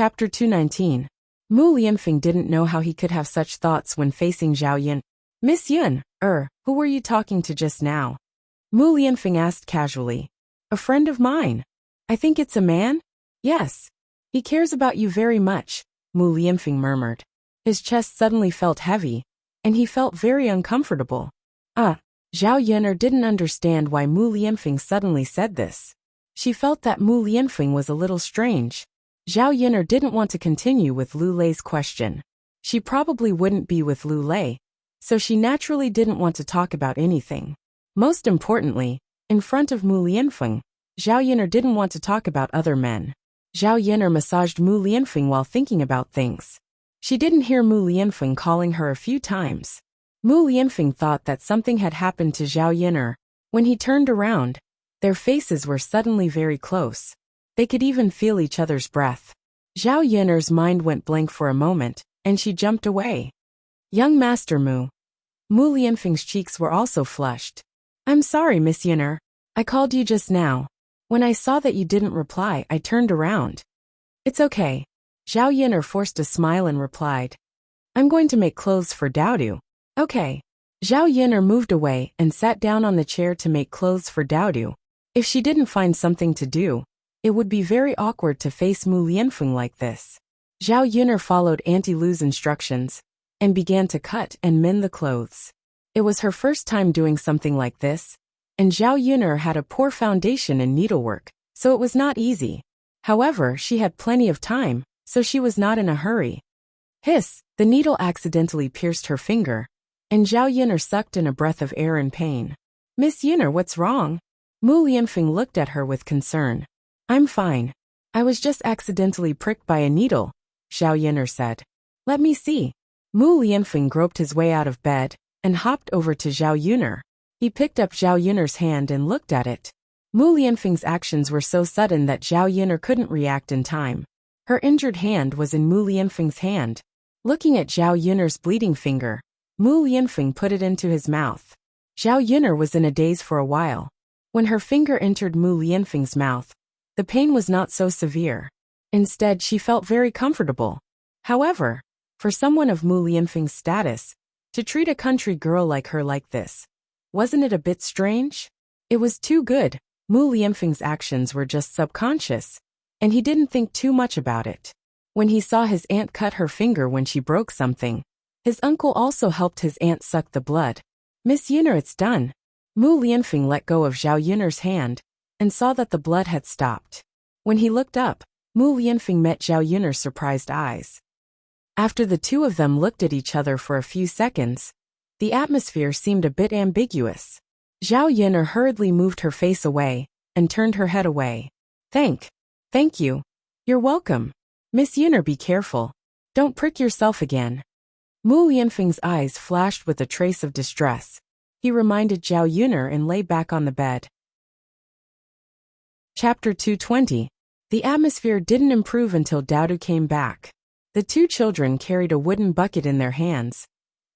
Chapter 219. Mu Lianfeng didn't know how he could have such thoughts when facing Zhao Yun. Miss Yun, who were you talking to just now? Mu Lianfeng asked casually. A friend of mine. I think it's a man? Yes. He cares about you very much, Mu Lianfeng murmured. His chest suddenly felt heavy, and he felt very uncomfortable. Zhao Yun didn't understand why Mu Lianfeng suddenly said this. She felt that Mu Lianfeng was a little strange. Zhao Yun didn't want to continue with Lu Lei's question. She probably wouldn't be with Lu Lei, so she naturally didn't want to talk about anything. Most importantly, in front of Mu Lianfeng, Zhao Yun didn't want to talk about other men. Zhao Yun massaged Mu Lianfeng while thinking about things. She didn't hear Mu Lianfeng calling her a few times. Mu Lianfeng thought that something had happened to Zhao Yun. When he turned around, their faces were suddenly very close. They could even feel each other's breath. Zhao Yun's mind went blank for a moment, and she jumped away. Young Master Mu. Mu Lianfeng's cheeks were also flushed. I'm sorry, Miss Yun. I called you just now. When I saw that you didn't reply, I turned around. It's okay. Zhao Yun forced a smile and replied. I'm going to make clothes for Daodu. Okay. Zhao Yun moved away and sat down on the chair to make clothes for Daodu. If she didn't find something to do, it would be very awkward to face Mu Lianfeng like this. Zhao Yun followed Auntie Lu's instructions and began to cut and mend the clothes. It was her first time doing something like this, and Zhao Yun had a poor foundation in needlework, so it was not easy. However, she had plenty of time, so she was not in a hurry. Hiss! The needle accidentally pierced her finger, and Zhao Yun sucked in a breath of air in pain. Miss Yun, what's wrong? Mu Lianfeng looked at her with concern. I'm fine. I was just accidentally pricked by a needle, Zhao Yun said. Let me see. Mu Lianfeng groped his way out of bed and hopped over to Zhao Yun. He picked up Zhao Yun's hand and looked at it. Mu Lianfeng's actions were so sudden that Zhao Yun couldn't react in time. Her injured hand was in Mu Lianfeng's hand. Looking at Zhao Yun's bleeding finger, Mu Lianfeng put it into his mouth. Zhao Yun was in a daze for a while. When her finger entered Mu Lianfeng's mouth, the pain was not so severe. Instead, she felt very comfortable. However, for someone of Mu Lianfeng's status, to treat a country girl like her like this, wasn't it a bit strange? It was too good. Mu Lianfeng's actions were just subconscious, and he didn't think too much about it. When he saw his aunt cut her finger when she broke something, his uncle also helped his aunt suck the blood. Miss Yun, it's done. Mu Lianfeng let go of Zhao Yun's hand and saw that the blood had stopped. When he looked up, Mu Lianfeng met Zhao Yun's surprised eyes. After the two of them looked at each other for a few seconds, the atmosphere seemed a bit ambiguous. Zhao Yun hurriedly moved her face away and turned her head away. Thank you. You're welcome. Miss Yun, be careful. Don't prick yourself again. Mu Lianfeng's eyes flashed with a trace of distress. He reminded Zhao Yun and lay back on the bed. Chapter 220. The atmosphere didn't improve until Daodu came back. The two children carried a wooden bucket in their hands,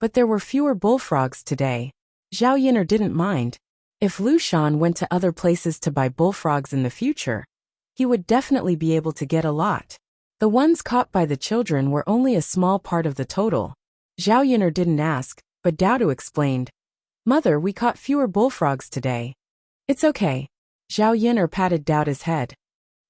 but there were fewer bullfrogs today. Zhao Yun didn't mind. If Lu Shan went to other places to buy bullfrogs in the future, he would definitely be able to get a lot. The ones caught by the children were only a small part of the total. Zhao Yun didn't ask, but Daodu explained. Mother, we caught fewer bullfrogs today. It's okay. Zhao Yun patted Daodu's head.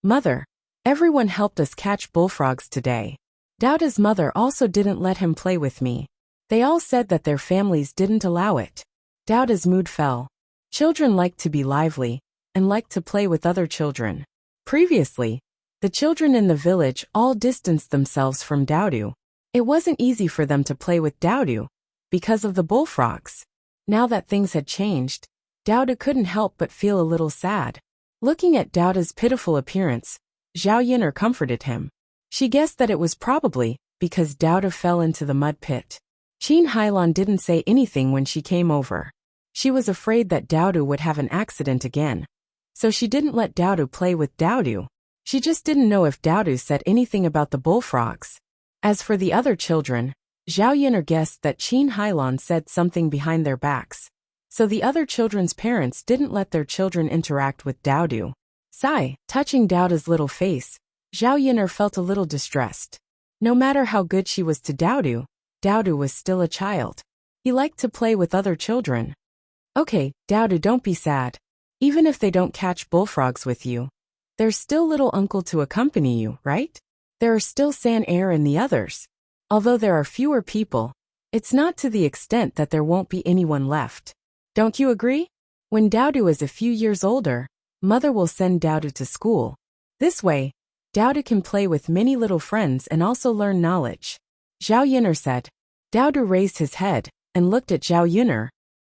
Mother, everyone helped us catch bullfrogs today. Daodu's mother also didn't let him play with me. They all said that their families didn't allow it. Daodu's mood fell. Children liked to be lively and liked to play with other children. Previously, the children in the village all distanced themselves from Daodu. It wasn't easy for them to play with Daodu because of the bullfrogs. Now that things had changed, Daodu couldn't help but feel a little sad. Looking at Daodu's pitiful appearance, Zhao Yun comforted him. She guessed that it was probably because Daodu fell into the mud pit. Qin Hailan didn't say anything when she came over. She was afraid that Daodu would have an accident again, so she didn't let Daodu play with Daodu. She just didn't know if Daodu said anything about the bullfrogs. As for the other children, Zhao Yun guessed that Qin Hailan said something behind their backs, so the other children's parents didn't let their children interact with Daodu. Sigh, touching Daodu's little face, Zhao Yun'er felt a little distressed. No matter how good she was to Daodu, Daodu was still a child. He liked to play with other children. Okay, Daodu, don't be sad. Even if they don't catch bullfrogs with you, there's still little uncle to accompany you, right? There are still San Er and the others. Although there are fewer people, it's not to the extent that there won't be anyone left. Don't you agree? When Daodu is a few years older, mother will send Daodu to school. This way, Daodu can play with many little friends and also learn knowledge. Zhao Yun'er said. Daodu raised his head and looked at Zhao Yun'er.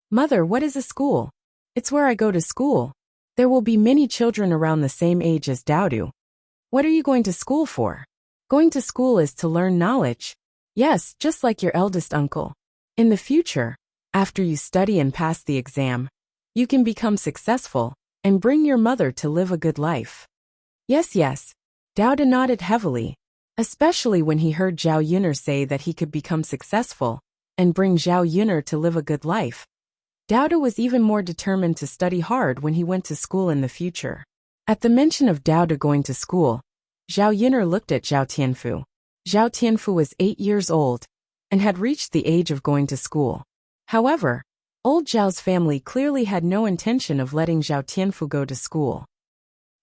Mother, what is a school? It's where I go to school. There will be many children around the same age as Daodu. What are you going to school for? Going to school is to learn knowledge. Yes, just like your eldest uncle. In the future, after you study and pass the exam, you can become successful and bring your mother to live a good life. Yes. Daodu nodded heavily, especially when he heard Zhao Yun'er say that he could become successful and bring Zhao Yun'er to live a good life. Daodu was even more determined to study hard when he went to school in the future. At the mention of Daodu going to school, Zhao Yun'er looked at Zhao Tianfu. Zhao Tianfu was 8 years old and had reached the age of going to school. However, old Zhao's family clearly had no intention of letting Zhao Tianfu go to school.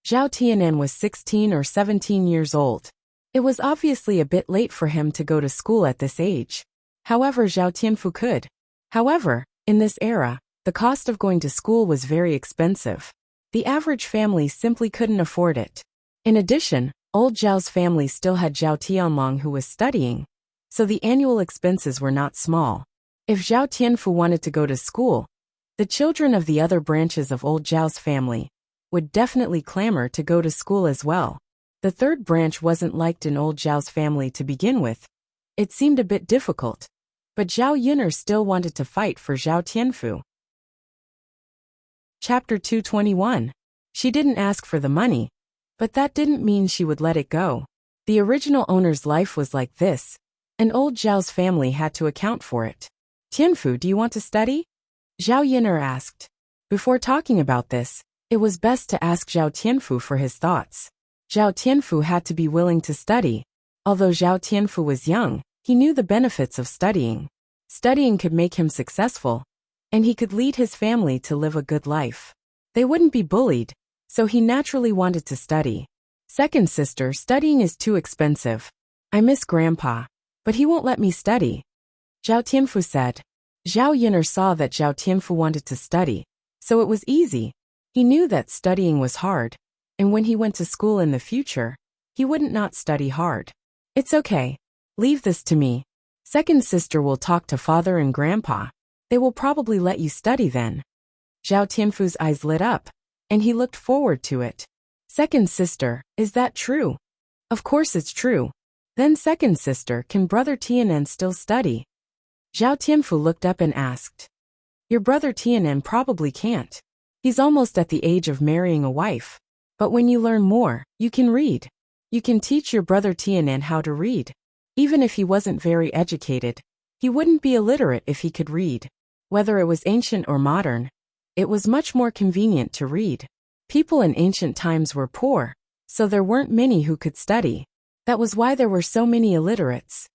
Zhao Tianan was 16 or 17 years old. It was obviously a bit late for him to go to school at this age. However, Zhao Tianfu could. However, in this era, the cost of going to school was very expensive. The average family simply couldn't afford it. In addition, old Zhao's family still had Zhao Tianlong who was studying, so the annual expenses were not small. If Zhao Tianfu wanted to go to school, the children of the other branches of old Zhao's family would definitely clamor to go to school as well. The third branch wasn't liked in old Zhao's family to begin with. It seemed a bit difficult, but Zhao Yun'er still wanted to fight for Zhao Tianfu. Chapter 221. She didn't ask for the money, but that didn't mean she would let it go. The original owner's life was like this, and old Zhao's family had to account for it. Tianfu, do you want to study? Zhao Yun'er asked. Before talking about this, it was best to ask Zhao Tianfu for his thoughts. Zhao Tianfu had to be willing to study. Although Zhao Tianfu was young, he knew the benefits of studying. Studying could make him successful, and he could lead his family to live a good life. They wouldn't be bullied, so he naturally wanted to study. Second sister, studying is too expensive. I miss Grandpa, but he won't let me study. Zhao Tianfu said. Zhao Yun'er saw that Zhao Tianfu wanted to study, so it was easy. He knew that studying was hard, and when he went to school in the future, he wouldn't not study hard. It's okay. Leave this to me. Second sister will talk to father and grandpa. They will probably let you study then. Zhao Tianfu's eyes lit up, and he looked forward to it. Second sister, is that true? Of course it's true. Then second sister, can brother Tianan still study? Zhao Tianfu looked up and asked. Your brother Tianan probably can't. He's almost at the age of marrying a wife. But when you learn more, you can read. You can teach your brother Tianan how to read. Even if he wasn't very educated, he wouldn't be illiterate if he could read. Whether it was ancient or modern, it was much more convenient to read. People in ancient times were poor, so there weren't many who could study. That was why there were so many illiterates.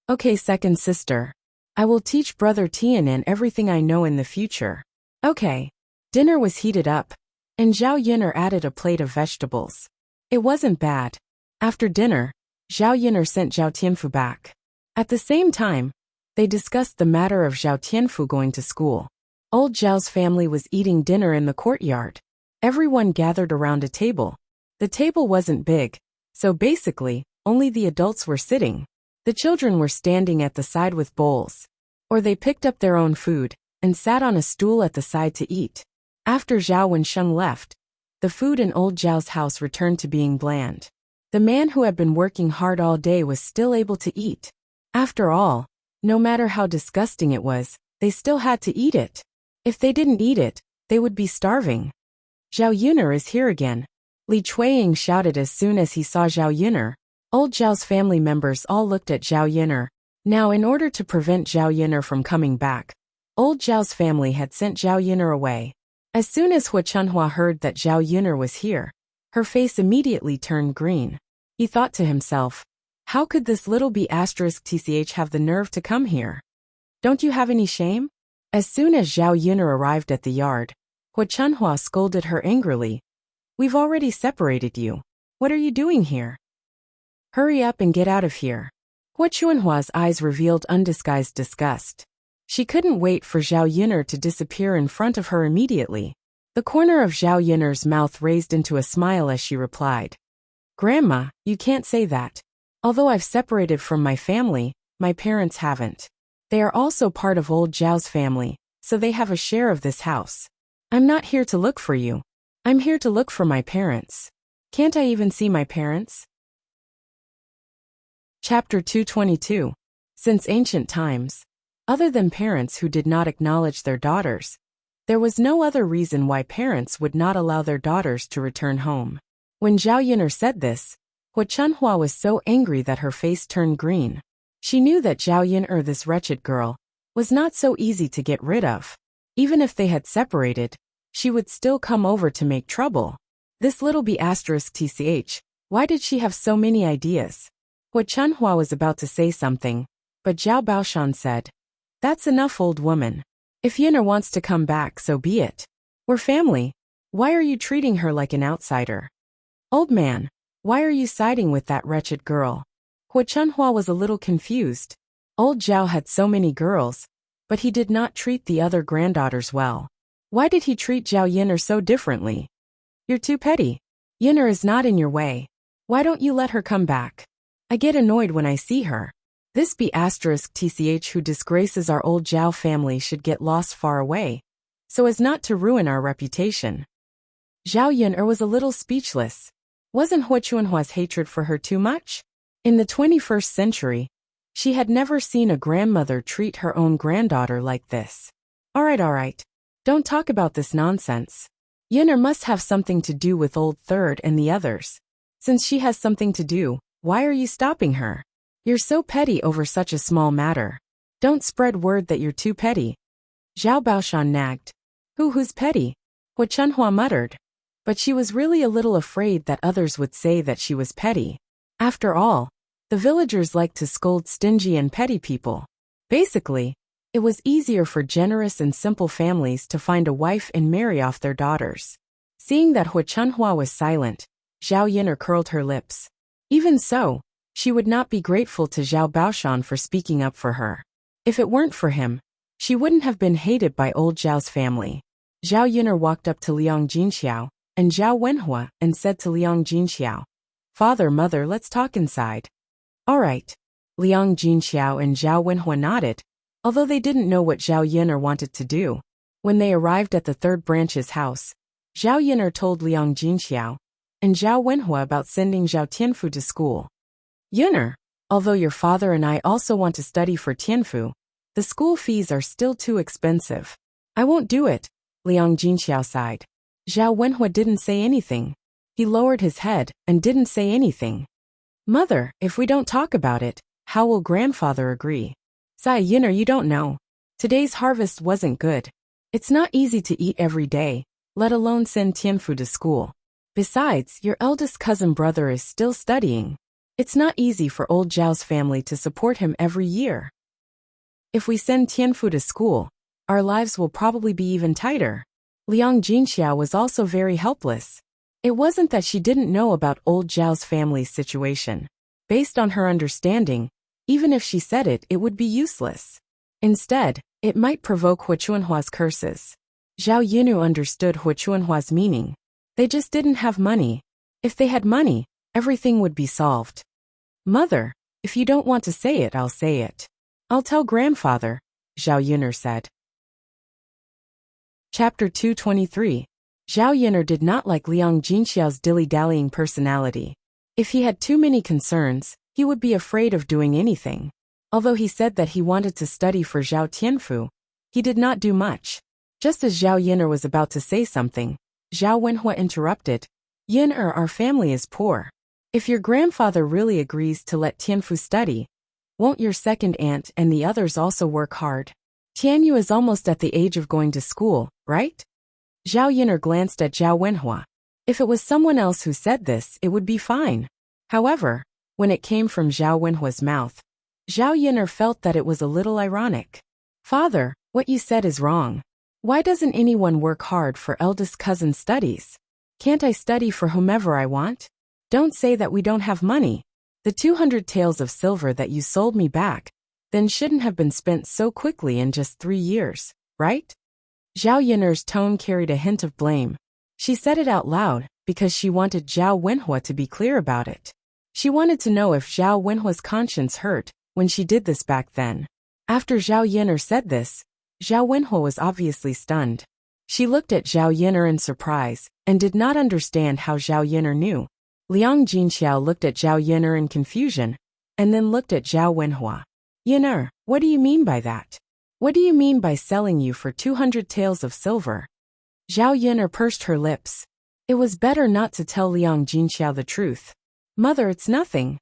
Okay, second sister. I will teach brother Tianan everything I know in the future. Okay. Dinner was heated up, and Zhao Yun'er added a plate of vegetables. It wasn't bad. After dinner, Zhao Yun'er sent Zhao Tianfu back. At the same time, they discussed the matter of Zhao Tianfu going to school. Old Zhao's family was eating dinner in the courtyard. Everyone gathered around a table. The table wasn't big, so basically, only the adults were sitting. The children were standing at the side with bowls, or they picked up their own food and sat on a stool at the side to eat. After Zhao Wensheng left, the food in old Zhao's house returned to being bland. The man who had been working hard all day was still able to eat. After all, no matter how disgusting it was, they still had to eat it. If they didn't eat it, they would be starving. Zhao Yun'er is here again. Li Chuiying shouted as soon as he saw Zhao Yun'er. Old Zhao's family members all looked at Zhao Yun'er. Now, in order to prevent Zhao Yun'er from coming back, old Zhao's family had sent Zhao Yun'er away. As soon as Hua Chunhua heard that Zhao Yun'er was here, her face immediately turned green. He thought to himself, how could this little b*tch have the nerve to come here? Don't you have any shame? As soon as Zhao Yun'er arrived at the yard, Hua Chunhua scolded her angrily. We've already separated you. What are you doing here? Hurry up and get out of here. Hua Chunhua's eyes revealed undisguised disgust. She couldn't wait for Zhao Yun'er to disappear in front of her immediately. The corner of Zhao Yun'er's mouth raised into a smile as she replied. Grandma, you can't say that. Although I've separated from my family, my parents haven't. They are also part of old Zhao's family, so they have a share of this house. I'm not here to look for you. I'm here to look for my parents. Can't I even see my parents? Chapter 222. Since ancient times, other than parents who did not acknowledge their daughters, there was no other reason why parents would not allow their daughters to return home. When Zhao Yun'er said this, Hua Chunhua was so angry that her face turned green. She knew that Zhao Yun'er, this wretched girl, was not so easy to get rid of. Even if they had separated, she would still come over to make trouble. This little b*tch, why did she have so many ideas? Hua Chunhua was about to say something, but Zhao Baoshan said, That's enough, old woman. If Yun'er wants to come back, so be it. We're family. Why are you treating her like an outsider? Old man, why are you siding with that wretched girl? Hua Chunhua was a little confused. Old Zhao had so many girls, but he did not treat the other granddaughters well. Why did he treat Zhao Yun'er so differently? You're too petty. Yun'er is not in your way. Why don't you let her come back? I get annoyed when I see her. This b*tch who disgraces our old Zhao family should get lost far away, so as not to ruin our reputation. Zhao Yun'er was a little speechless. Wasn't Hua Chunhua's hatred for her too much? In the 21st century, she had never seen a grandmother treat her own granddaughter like this. All right. Don't talk about this nonsense. Yun'er must have something to do with old Third and the others. Since she has something to do, why are you stopping her? You're so petty over such a small matter. Don't spread word that you're too petty. Zhao Baoshan nagged. Who's petty? Hua Chunhua muttered. But she was really a little afraid that others would say that she was petty. After all, the villagers like to scold stingy and petty people. Basically, it was easier for generous and simple families to find a wife and marry off their daughters. Seeing that Hua Chunhua was silent, Zhao Yun'er curled her lips. Even so, she would not be grateful to Zhao Baoshan for speaking up for her. If it weren't for him, she wouldn't have been hated by old Zhao's family. Zhao Yun'er walked up to Liang Jinxiao and Zhao Wenhua and said to Liang Jinxiao, Father, Mother, let's talk inside. All right. Liang Jinxiao and Zhao Wenhua nodded, although they didn't know what Zhao Yun'er wanted to do. When they arrived at the third branch's house, Zhao Yun'er told Liang Jinxiao and Zhao Wenhua about sending Zhao Tianfu to school. Yun'er, although your father and I also want to study for Tianfu, the school fees are still too expensive. I won't do it, Liang Jinxiao sighed. Zhao Wenhua didn't say anything. He lowered his head and didn't say anything. Mother, if we don't talk about it, how will grandfather agree? Sigh, Yun'er, you don't know. Today's harvest wasn't good. It's not easy to eat every day, let alone send Tianfu to school. Besides, your eldest cousin brother is still studying. It's not easy for old Zhao's family to support him every year. If we send Tianfu to school, our lives will probably be even tighter. Liang Jinxiao was also very helpless. It wasn't that she didn't know about old Zhao's family's situation. Based on her understanding, even if she said it, it would be useless. Instead, it might provoke Hua Chunhua's curses. Zhao Yun'er understood Hua Chunhua's meaning. They just didn't have money. If they had money, everything would be solved. Mother, if you don't want to say it, I'll say it. I'll tell grandfather, Zhao Yun'er said. Chapter 223. Zhao Yun'er did not like Liang Jinxiao's dilly-dallying personality. If he had too many concerns, he would be afraid of doing anything. Although he said that he wanted to study for Zhao Tianfu, he did not do much. Just as Zhao Yun'er was about to say something, Zhao Wenhua interrupted. Yun'er, our family is poor. If your grandfather really agrees to let Tianfu study, won't your second aunt and the others also work hard? Tianyu is almost at the age of going to school, right? Zhao Yun'er glanced at Zhao Wenhua. If it was someone else who said this, it would be fine. However, when it came from Zhao Wenhua's mouth, Zhao Yin'er felt that it was a little ironic. Father, what you said is wrong. Why doesn't anyone work hard for eldest cousin's studies? Can't I study for whomever I want? Don't say that we don't have money. The 200 taels of silver that you sold me back, then shouldn't have been spent so quickly in just 3 years, right? Zhao Yin'er's tone carried a hint of blame. She said it out loud because she wanted Zhao Wenhua to be clear about it. She wanted to know if Zhao Wenhua's conscience hurt when she did this back then. After Zhao Yin'er said this, Zhao Wenhua was obviously stunned. She looked at Zhao Yin'er in surprise and did not understand how Zhao Yin'er knew. Liang Jinxiao looked at Zhao Yin'er in confusion and then looked at Zhao Wenhua. Yin'er, what do you mean by that? What do you mean by selling you for 200 taels of silver? Zhao Yin'er pursed her lips. It was better not to tell Liang Jinxiao the truth. Mother, it's nothing.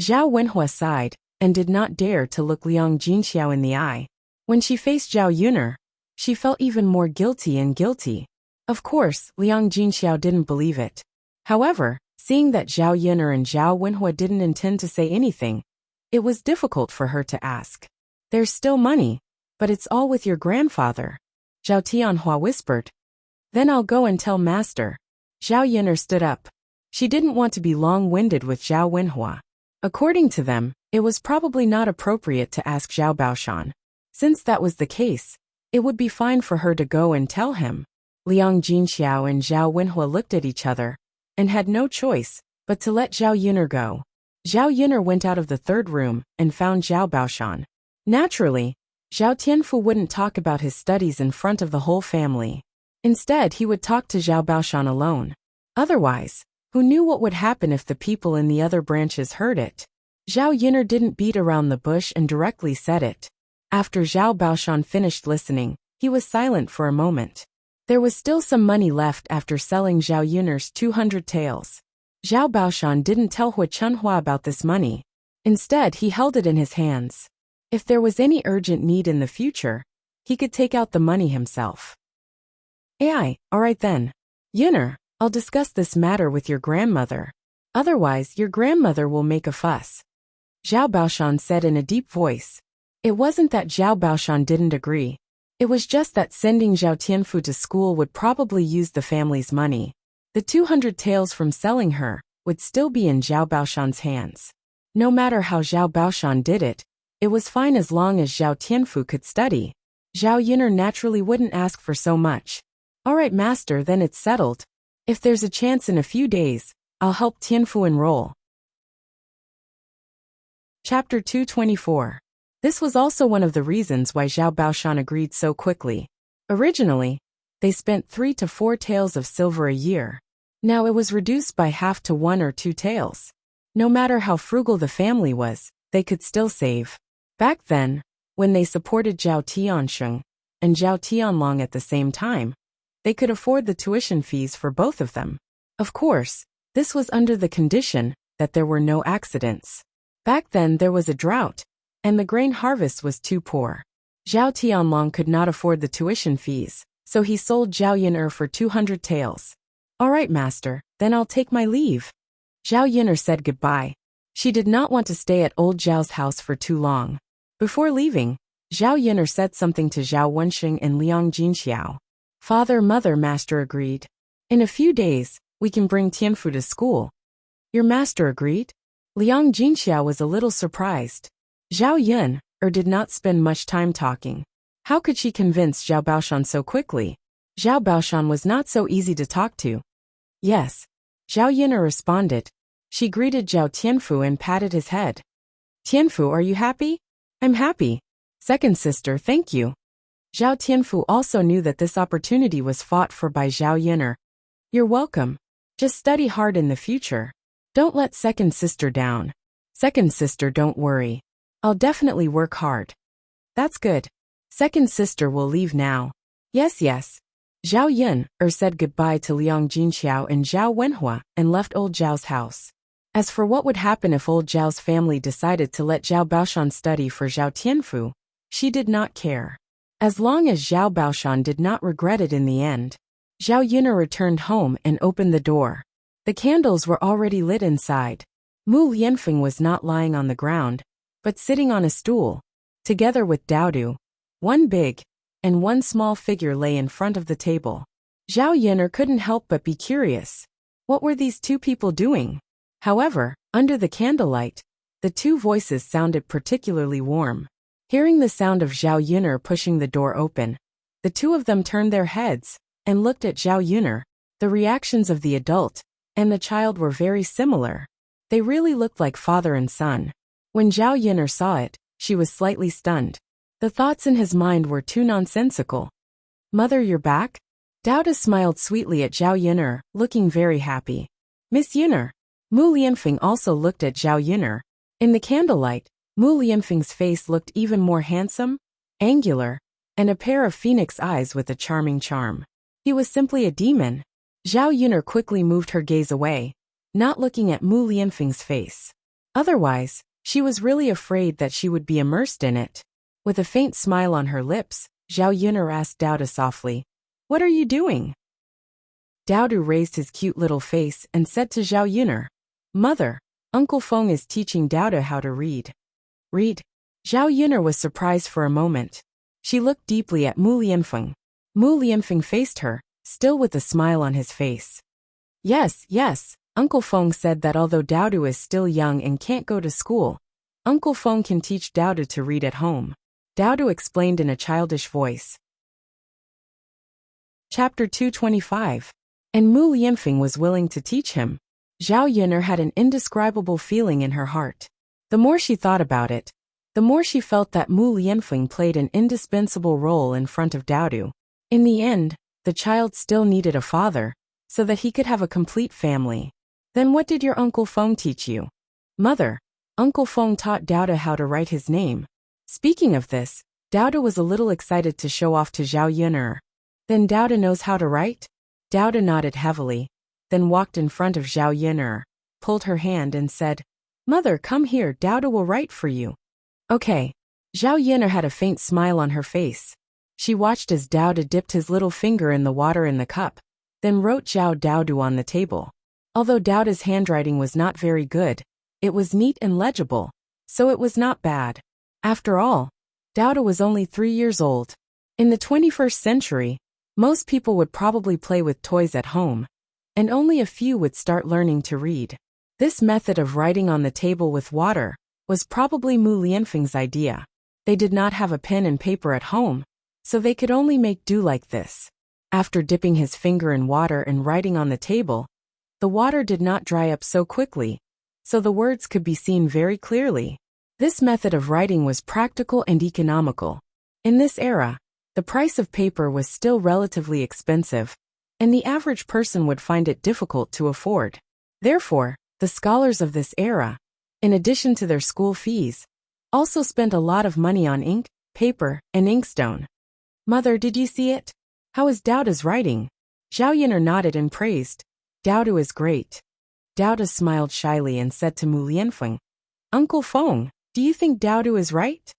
Zhao Wenhua sighed and did not dare to look Liang Jinxiao in the eye. When she faced Zhao Yin'er, she felt even more guilty and guilty. Of course, Liang Jinxiao didn't believe it. However, seeing that Zhao Yin'er and Zhao Wenhua didn't intend to say anything, it was difficult for her to ask. There's still money, but it's all with your grandfather. Zhao Tianhua whispered. Then I'll go and tell master. Zhao Yin'er stood up. She didn't want to be long-winded with Zhao Wenhua. According to them, it was probably not appropriate to ask Zhao Baoshan. Since that was the case, it would be fine for her to go and tell him. Liang Jinxiao and Zhao Wenhua looked at each other and had no choice but to let Zhao Yin'er go. Zhao Yin'er went out of the third room and found Zhao Baoshan. Naturally, Zhao Tianfu wouldn't talk about his studies in front of the whole family. Instead, he would talk to Zhao Baoshan alone. Otherwise, who knew what would happen if the people in the other branches heard it? Zhao Yin'er didn't beat around the bush and directly said it. After Zhao Baoshan finished listening, he was silent for a moment. There was still some money left after selling Zhao Yin'er's 200 taels. Zhao Baoshan didn't tell Hu Chunhua about this money. Instead, he held it in his hands. If there was any urgent need in the future, he could take out the money himself. Alright then. Yin'er, I'll discuss this matter with your grandmother. Otherwise, your grandmother will make a fuss. Zhao Baoshan said in a deep voice. It wasn't that Zhao Baoshan didn't agree. It was just that sending Zhao Tianfu to school would probably use the family's money. The 200 taels from selling her would still be in Zhao Baoshan's hands. No matter how Zhao Baoshan did it, it was fine as long as Zhao Tianfu could study. Zhao Yin'er naturally wouldn't ask for so much. Alright master, then it's settled. If there's a chance in a few days, I'll help Tianfu enroll. Chapter 224. This was also one of the reasons why Zhao Baoshan agreed so quickly. Originally, they spent 3 to 4 taels of silver a year. Now it was reduced by half to 1 or 2 taels. No matter how frugal the family was, they could still save. Back then, when they supported Zhao Tiansheng and Zhao Tianlong at the same time, they could afford the tuition fees for both of them. Of course, this was under the condition that there were no accidents. Back then there was a drought, and the grain harvest was too poor. Zhao Tianlong could not afford the tuition fees, so he sold Zhao Yin'er for 200 taels. Alright master, then I'll take my leave. Zhao Yin'er said goodbye. She did not want to stay at old Zhao's house for too long. Before leaving, Zhao Yin'er said something to Zhao Wenxing and Liang Jinxiao. Father, mother, master agreed. In a few days, we can bring Tianfu to school. Your master agreed? Liang Jinxiao was a little surprised. Zhao Yin'er did not spend much time talking. How could she convince Zhao Baoshan so quickly? Zhao Baoshan was not so easy to talk to. Yes. Zhao Yin'er responded. She greeted Zhao Tianfu and patted his head. Tianfu, are you happy? I'm happy. Second sister, thank you. Zhao Tianfu also knew that this opportunity was fought for by Zhao Yin'er. You're welcome. Just study hard in the future. Don't let second sister down. Second sister, don't worry. I'll definitely work hard. That's good. Second sister will leave now. Yes. Zhao Yin'er said goodbye to Liang Jinxiao and Zhao Wenhua and left old Zhao's house. As for what would happen if old Zhao's family decided to let Zhao Baoshan study for Zhao Tianfu, she did not care. As long as Zhao Baoshan did not regret it in the end. Zhao Yin'er returned home and opened the door. The candles were already lit inside. Mu Lianfeng was not lying on the ground, but sitting on a stool. Together with Daodu, one big and one small figure lay in front of the table. Zhao Yun'er couldn't help but be curious. What were these two people doing? However, under the candlelight, the two voices sounded particularly warm. Hearing the sound of Zhao Yun'er pushing the door open, the two of them turned their heads and looked at Zhao Yun'er. The reactions of the adult and the child were very similar. They really looked like father and son. When Zhao Yun'er saw it, she was slightly stunned. The thoughts in his mind were too nonsensical. Mother, you're back? Daoda smiled sweetly at Zhao Yun'er, looking very happy. Miss Yun'er. Mu Lianfeng also looked at Zhao Yun'er. In the candlelight, Mu Lianfeng's face looked even more handsome, angular, and a pair of phoenix eyes with a charming charm. He was simply a demon. Zhao Yun'er quickly moved her gaze away, not looking at Mu Lianfeng's face. Otherwise, she was really afraid that she would be immersed in it. With a faint smile on her lips, Zhao Yun'er asked Daoda softly, "What are you doing?" Daoda raised his cute little face and said to Zhao Yun'er, "Mother, Uncle Feng is teaching Daoda how to read." Read? Zhao Yun'er was surprised for a moment. She looked deeply at Mu Lianfeng. Mu Lianfeng faced her, still with a smile on his face. Yes, Uncle Feng said that although Daoda is still young and can't go to school, Uncle Feng can teach Daoda to read at home. Daoda explained in a childish voice. Chapter 225. And Mu Lianfeng was willing to teach him. Zhao Yun'er had an indescribable feeling in her heart. The more she thought about it, the more she felt that Mu Lianfeng played an indispensable role in front of Daoda. In the end, the child still needed a father, so that he could have a complete family. Then what did your Uncle Feng teach you? Mother, Uncle Feng taught Daoda how to write his name. Speaking of this, Daoda was a little excited to show off to Zhao Yun'er. Then Daoda knows how to write? Daoda nodded heavily, then walked in front of Zhao Yun'er, pulled her hand and said, "Mother, come here, Daoda will write for you." Okay. Zhao Yun'er had a faint smile on her face. She watched as Daoda dipped his little finger in the water in the cup, then wrote Zhao Daodu on the table. Although Daoda's handwriting was not very good, it was neat and legible, so it was not bad. After all, Daoda was only 3 years old. In the 21st century, most people would probably play with toys at home, and only a few would start learning to read. This method of writing on the table with water was probably Mu Lianfeng's idea. They did not have a pen and paper at home, so they could only make do like this. After dipping his finger in water and writing on the table, the water did not dry up so quickly, so the words could be seen very clearly. This method of writing was practical and economical. In this era, the price of paper was still relatively expensive, and the average person would find it difficult to afford. Therefore, the scholars of this era, in addition to their school fees, also spent a lot of money on ink, paper, and inkstone. Mother, did you see it? How is Daoda's writing? Zhao Yun'er nodded and praised. Daoda is great. Daoda smiled shyly and said to Mu Lianfeng, "Uncle Feng, do you think Daoda is right?"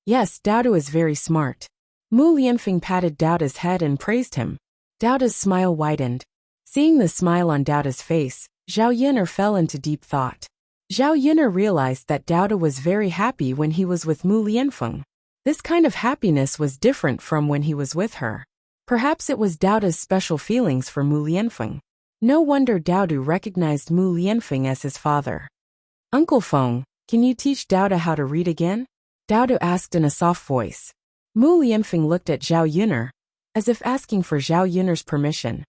Yes, Daoda is very smart. Mu Lianfeng patted Daoda's head and praised him. Daoda's smile widened. Seeing the smile on Daoda's face, Zhao Yun'er fell into deep thought. Zhao Yun'er realized that Daoda was very happy when he was with Mu Lianfeng. This kind of happiness was different from when he was with her. Perhaps it was Daoda's special feelings for Mu Lianfeng. No wonder Daoda recognized Mu Lianfeng as his father. Uncle Feng, can you teach Daoda how to read again? Daoda asked in a soft voice. Mu Lianfeng looked at Zhao Yun'er, as if asking for Zhao Yun'er's permission.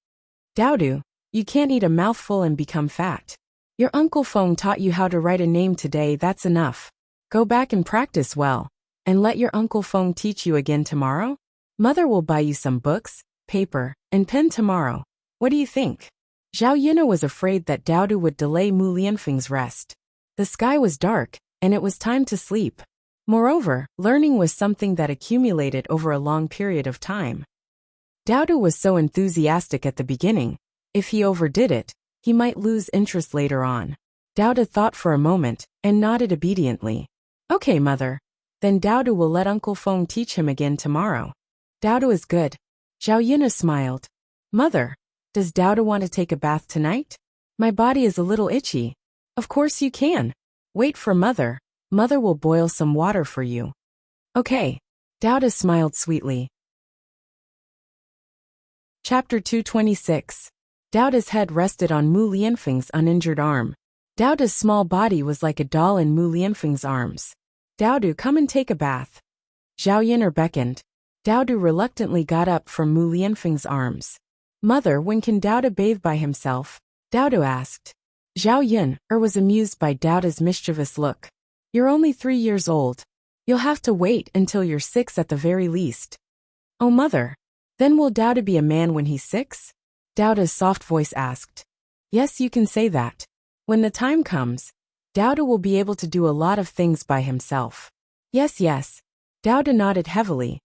Daoda, you can't eat a mouthful and become fat. Your Uncle Feng taught you how to write a name today, that's enough. Go back and practice well, and let your Uncle Feng teach you again tomorrow? Mother will buy you some books, paper, and pen tomorrow. What do you think? Zhao Yun'er was afraid that Daoda would delay Mu Lianfeng's rest. The sky was dark, and it was time to sleep. Moreover, learning was something that accumulated over a long period of time. Daoda was so enthusiastic at the beginning. If he overdid it, he might lose interest later on. Daoda thought for a moment, and nodded obediently. Okay, mother. Then Daoda will let Uncle Feng teach him again tomorrow. Daoda is good. Zhao Yun'er smiled. Mother, does Daoda want to take a bath tonight? My body is a little itchy. Of course you can. Wait for Mother. Mother will boil some water for you. Okay. Dowda smiled sweetly. Chapter 226. Dowda's head rested on Mu Lianfeng's uninjured arm. Dowda's small body was like a doll in Mu Lianfeng's arms. Dowdu, come and take a bath. Zhao Yin'er beckoned. Dowdu reluctantly got up from Mu Lianfeng's arms. Mother, when can Dowda bathe by himself? Dowdu asked. Zhao Yin'er was amused by Dowda's mischievous look. You're only 3 years old. You'll have to wait until you're 6 at the very least. Oh, Mother. Then will Dowda be a man when he's 6? Dowda's soft voice asked. Yes, you can say that. When the time comes, Dowda will be able to do a lot of things by himself. Yes, yes. Dowda nodded heavily.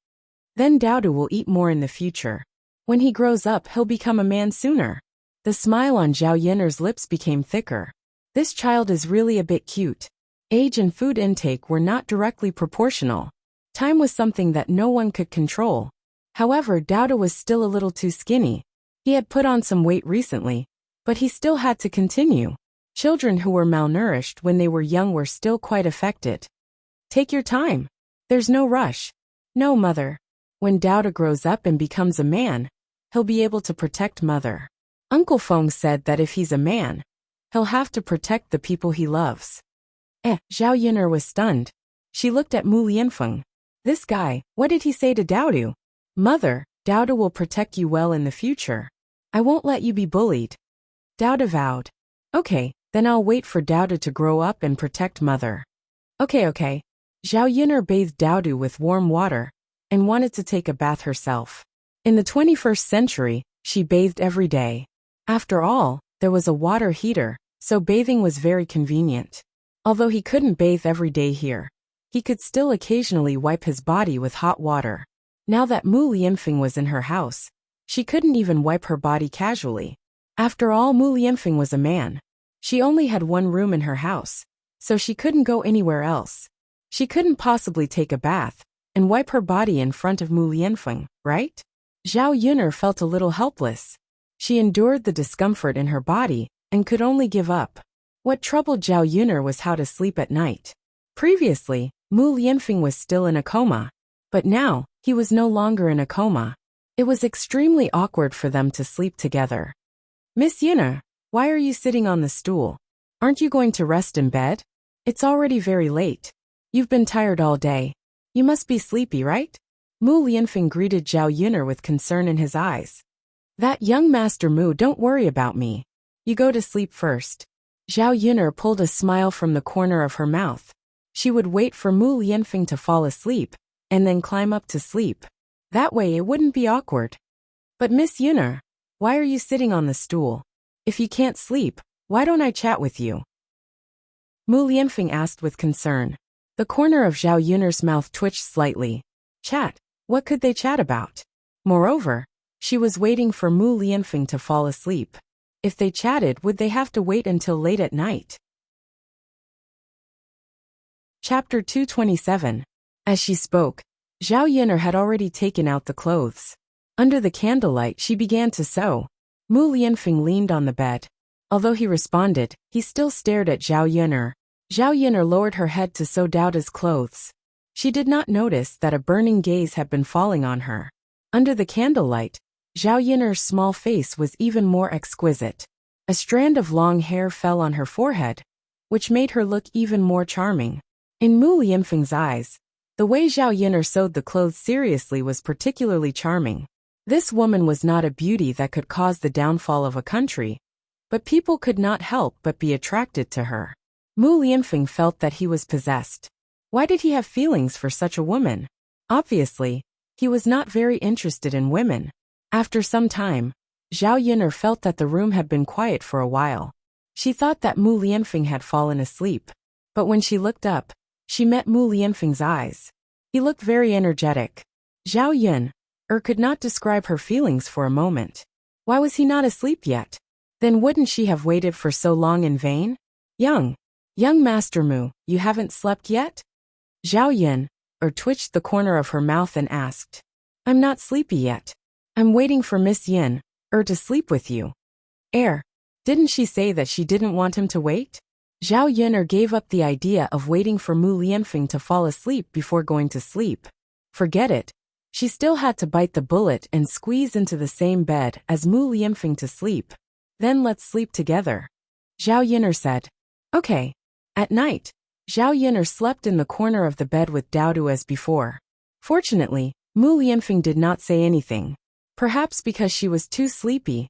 Then Dowda will eat more in the future. When he grows up, he'll become a man sooner. The smile on Zhao Yin'er's lips became thicker. This child is really a bit cute. Age and food intake were not directly proportional. Time was something that no one could control. However, Dowda was still a little too skinny. He had put on some weight recently, but he still had to continue. Children who were malnourished when they were young were still quite affected. Take your time. There's no rush. No, Mother. When Dowda grows up and becomes a man, he'll be able to protect Mother. Uncle Feng said that if he's a man, he'll have to protect the people he loves. Zhao Yin'er was stunned. She looked at Mu Lianfeng. This guy, what did he say to Dowdu? Mother, Dowda will protect you well in the future. I won't let you be bullied. Dowda vowed. Okay, then I'll wait for Dowda to grow up and protect Mother. Okay. Zhao Yin'er bathed Dowdu with warm water and wanted to take a bath herself. In the 21st century, she bathed every day. After all, there was a water heater, so bathing was very convenient. Although he couldn't bathe every day here, he could still occasionally wipe his body with hot water. Now that Mu Lianfeng was in her house, she couldn't even wipe her body casually. After all, Mu Lianfeng was a man. She only had one room in her house, so she couldn't go anywhere else. She couldn't possibly take a bath and wipe her body in front of Mu Lianfeng, right? Zhao Yin'er felt a little helpless. She endured the discomfort in her body and could only give up. What troubled Zhao Yin'er was how to sleep at night. Previously, Mu Lianfeng was still in a coma, but now, he was no longer in a coma. It was extremely awkward for them to sleep together. Miss Yin'er, why are you sitting on the stool? Aren't you going to rest in bed? It's already very late. You've been tired all day. You must be sleepy, right? Mu Lianfeng greeted Zhao Yin'er with concern in his eyes. That young Master Mu, don't worry about me. You go to sleep first. Zhao Yin'er pulled a smile from the corner of her mouth. She would wait for Mu Lianfeng to fall asleep, and then climb up to sleep. That way it wouldn't be awkward. But Miss Yin'er, why are you sitting on the stool? If you can't sleep, why don't I chat with you? Mu Lianfeng asked with concern. The corner of Zhao Yin'er's mouth twitched slightly. Chat? What could they chat about? Moreover, she was waiting for Mu Lianfeng to fall asleep. If they chatted, would they have to wait until late at night? Chapter 227. As she spoke, Zhao Yin'er had already taken out the clothes. Under the candlelight, she began to sew. Mu Lianfeng leaned on the bed. Although he responded, he still stared at Zhao Yin'er. Zhao Yin'er lowered her head to sew Dowda's clothes. She did not notice that a burning gaze had been falling on her. Under the candlelight, Zhao Yin'er's small face was even more exquisite. A strand of long hair fell on her forehead, which made her look even more charming. In Mu Lianfeng's eyes, the way Zhao Yin'er sewed the clothes seriously was particularly charming. This woman was not a beauty that could cause the downfall of a country, but people could not help but be attracted to her. Mu Lianfeng felt that he was possessed. Why did he have feelings for such a woman? Obviously, he was not very interested in women. After some time, Zhao Yin'er felt that the room had been quiet for a while. She thought that Mu Lianfeng had fallen asleep, but when she looked up, she met Mu Lianfeng's eyes. He looked very energetic. Zhao Yin'er could not describe her feelings for a moment. Why was he not asleep yet? Then wouldn't she have waited for so long in vain? Young Master Mu, you haven't slept yet? Zhao Yin'er twitched the corner of her mouth and asked. I'm not sleepy yet. I'm waiting for Miss Yin'er to sleep with you. Didn't she say that she didn't want him to wait? Zhao Yun'er gave up the idea of waiting for Mu Lianfeng to fall asleep before going to sleep. Forget it. She still had to bite the bullet and squeeze into the same bed as Mu Lianfeng to sleep. Then let's sleep together. Zhao Yun'er said. Okay. At night, Zhao Yun'er slept in the corner of the bed with Daodu as before. Fortunately, Mu Lianfeng did not say anything. Perhaps because she was too sleepy,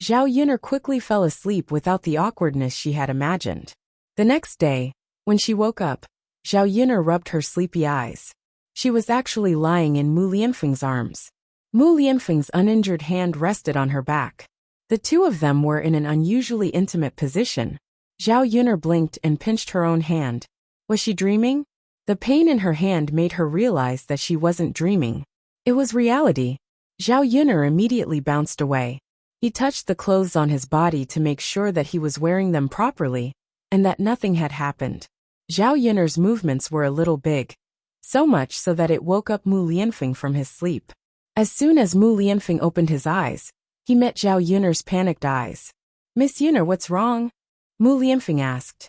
Zhao Yun'er quickly fell asleep without the awkwardness she had imagined. The next day, when she woke up, Zhao Yun'er rubbed her sleepy eyes. She was actually lying in Mu Lianfeng's arms. Mu Lianfeng's uninjured hand rested on her back. The two of them were in an unusually intimate position. Zhao Yun'er blinked and pinched her own hand. Was she dreaming? The pain in her hand made her realize that she wasn't dreaming. It was reality. Zhao Yun'er immediately bounced away. He touched the clothes on his body to make sure that he was wearing them properly, and that nothing had happened. Zhao Yun'er's movements were a little big. So much so that it woke up Mu Lianfeng from his sleep. As soon as Mu Lianfeng opened his eyes, he met Zhao Yun'er's panicked eyes. Miss Yun'er, what's wrong? Mu Lianfeng asked.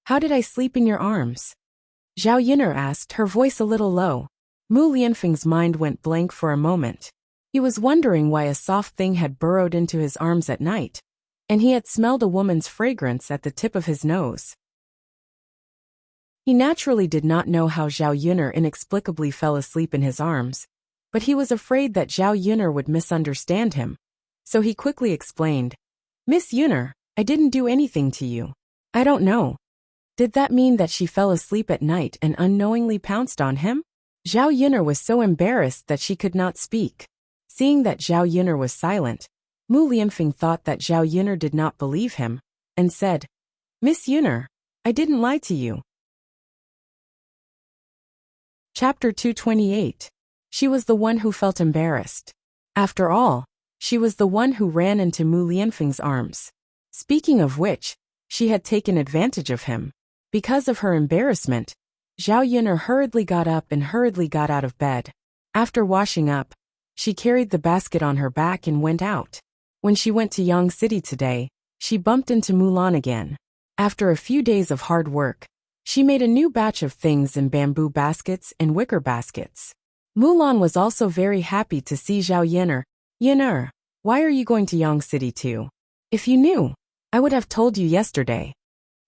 How did I sleep in your arms? Zhao Yun'er asked, her voice a little low. Mu Lianfeng's mind went blank for a moment. He was wondering why a soft thing had burrowed into his arms at night, and he had smelled a woman's fragrance at the tip of his nose. He naturally did not know how Zhao Yun'er inexplicably fell asleep in his arms, but he was afraid that Zhao Yun'er would misunderstand him. So he quickly explained, Miss Yun'er, I didn't do anything to you. I don't know. Did that mean that she fell asleep at night and unknowingly pounced on him? Zhao Yun'er was so embarrassed that she could not speak. Seeing that Zhao Yun'er was silent, Mu Lianfeng thought that Zhao Yun'er did not believe him, and said, Miss Yun'er, I didn't lie to you. Chapter 228. She was the one who felt embarrassed. After all, she was the one who ran into Mu Lianfeng's arms. Speaking of which, she had taken advantage of him. Because of her embarrassment, Zhao Yun'er hurriedly got up and hurriedly got out of bed. After washing up, she carried the basket on her back and went out. When she went to Yang City today, she bumped into Mulan again. After a few days of hard work, she made a new batch of things in bamboo baskets and wicker baskets. Mulan was also very happy to see Zhao Yun'er. Yun'er, why are you going to Yang City too? If you knew, I would have told you yesterday.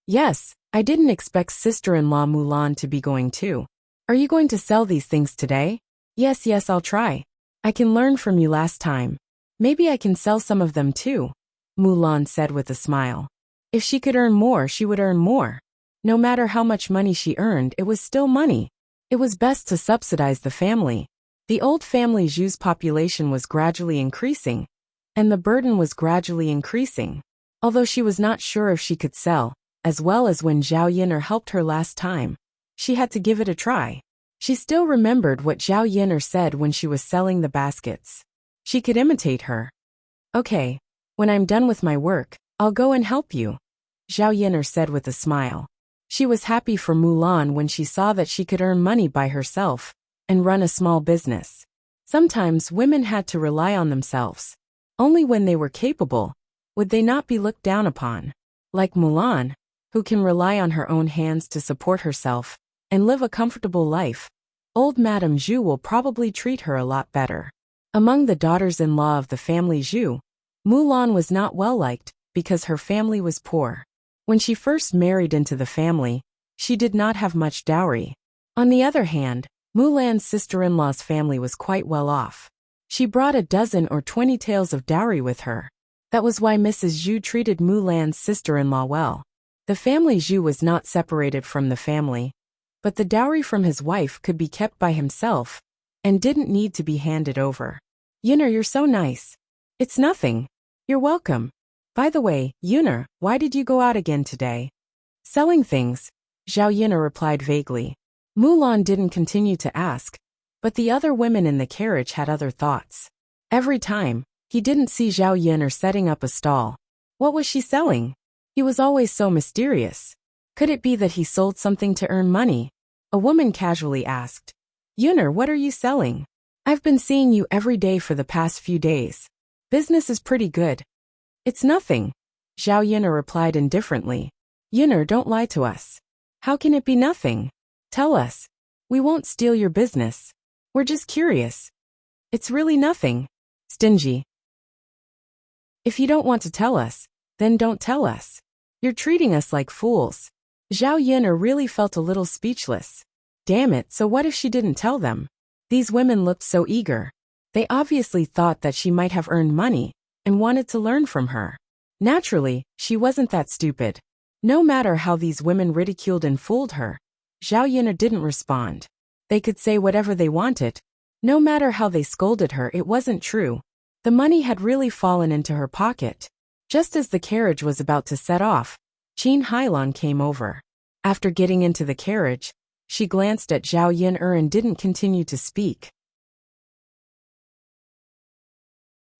Yes, I didn't expect sister-in-law Mulan to be going too. Are you going to sell these things today? Yes, I'll try. I can learn from you last time. Maybe I can sell some of them too, Mulan said with a smile. If she could earn more, she would earn more. No matter how much money she earned, it was still money. It was best to subsidize the family. The old family Zhu's population was gradually increasing, and the burden was gradually increasing. Although she was not sure if she could sell, as well as when Zhao Yun'er helped her last time, she had to give it a try. She still remembered what Zhao Yun'er said when she was selling the baskets. She could imitate her. Okay, when I'm done with my work, I'll go and help you, Zhao Yun'er said with a smile. She was happy for Mulan when she saw that she could earn money by herself and run a small business. Sometimes women had to rely on themselves. Only when they were capable would they not be looked down upon. Like Mulan, who can rely on her own hands to support herself and live a comfortable life, old Madame Zhu will probably treat her a lot better. Among the daughters-in-law of the family Zhu, Mulan was not well liked because her family was poor. When she first married into the family, she did not have much dowry. On the other hand, Mulan's sister-in-law's family was quite well off. She brought a dozen or 20 taels of dowry with her. That was why Mrs. Zhu treated Mulan's sister-in-law well. The family Zhu was not separated from the family, but the dowry from his wife could be kept by himself and didn't need to be handed over. Yun'er, you're so nice. It's nothing. You're welcome. By the way, Yun'er, why did you go out again today? Selling things, Zhao Yun'er replied vaguely. Mulan didn't continue to ask, but the other women in the carriage had other thoughts. Every time, he didn't see Zhao Yun'er setting up a stall. What was she selling? He was always so mysterious. Could it be that he sold something to earn money? A woman casually asked. Yun'er, what are you selling? I've been seeing you every day for the past few days. Business is pretty good. It's nothing, Zhao Yun'er replied indifferently. Yun'er, don't lie to us. How can it be nothing? Tell us. We won't steal your business. We're just curious. It's really nothing. Stingy. If you don't want to tell us, then don't tell us. You're treating us like fools. Zhao Yun'er really felt a little speechless. Damn it, so what if she didn't tell them? These women looked so eager. They obviously thought that she might have earned money and wanted to learn from her. Naturally, she wasn't that stupid. No matter how these women ridiculed and fooled her, Zhao Yun'er didn't respond. They could say whatever they wanted. No matter how they scolded her, it wasn't true. The money had really fallen into her pocket. Just as the carriage was about to set off, Qin Hailan came over. After getting into the carriage, she glanced at Zhao Yun'er and didn't continue to speak.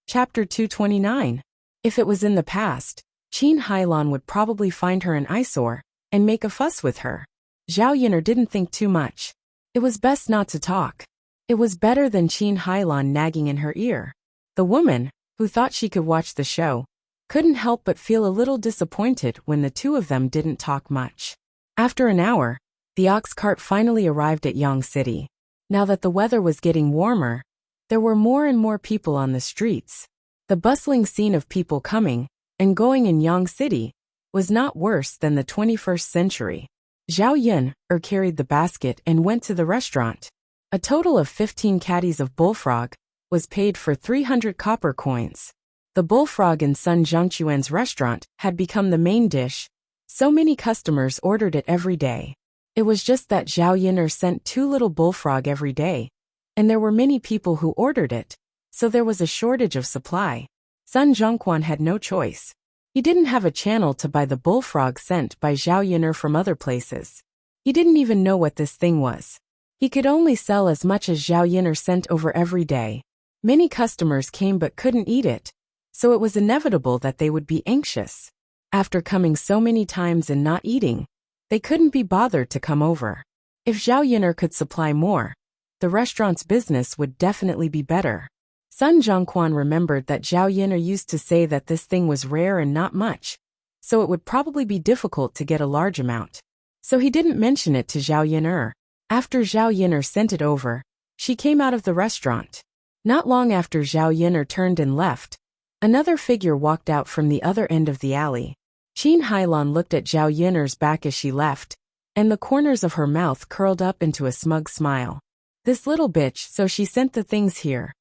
Chapter 229. If it was in the past, Qin Hailan would probably find her an eyesore and make a fuss with her. Zhao Yun'er didn't think too much. It was best not to talk. It was better than Qin Hailan nagging in her ear. The woman, who thought she could watch the show, couldn't help but feel a little disappointed when the two of them didn't talk much. After an hour, the ox cart finally arrived at Yang City. Now that the weather was getting warmer, there were more and more people on the streets. The bustling scene of people coming and going in Yang City was not worse than the 21st century. Zhao Yun'er carried the basket and went to the restaurant. A total of 15 caddies of bullfrog was paid for 300 copper coins. The bullfrog in Sun Zhongquan's restaurant had become the main dish. So many customers ordered it every day. It was just that Zhao Yun'er sent 2 little bullfrog every day, and there were many people who ordered it, so there was a shortage of supply. Sun Zhongquan had no choice. He didn't have a channel to buy the bullfrog sent by Zhao Yun'er from other places. He didn't even know what this thing was. He could only sell as much as Zhao Yun'er sent over every day. Many customers came but couldn't eat it, so it was inevitable that they would be anxious. After coming so many times and not eating, they couldn't be bothered to come over. If Zhao Yun'er could supply more, the restaurant's business would definitely be better. Sun Zhongquan remembered that Zhao Yun'er used to say that this thing was rare and not much, so it would probably be difficult to get a large amount. So he didn't mention it to Zhao Yun'er. After Zhao Yun'er sent it over, she came out of the restaurant. Not long after Zhao Yun'er turned and left, another figure walked out from the other end of the alley. Qin Hailan looked at Zhao Yun'er's back as she left, and the corners of her mouth curled up into a smug smile. This little bitch, so she sent the things here.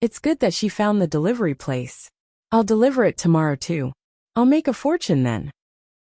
It's good that she found the delivery place. I'll deliver it tomorrow too. I'll make a fortune then.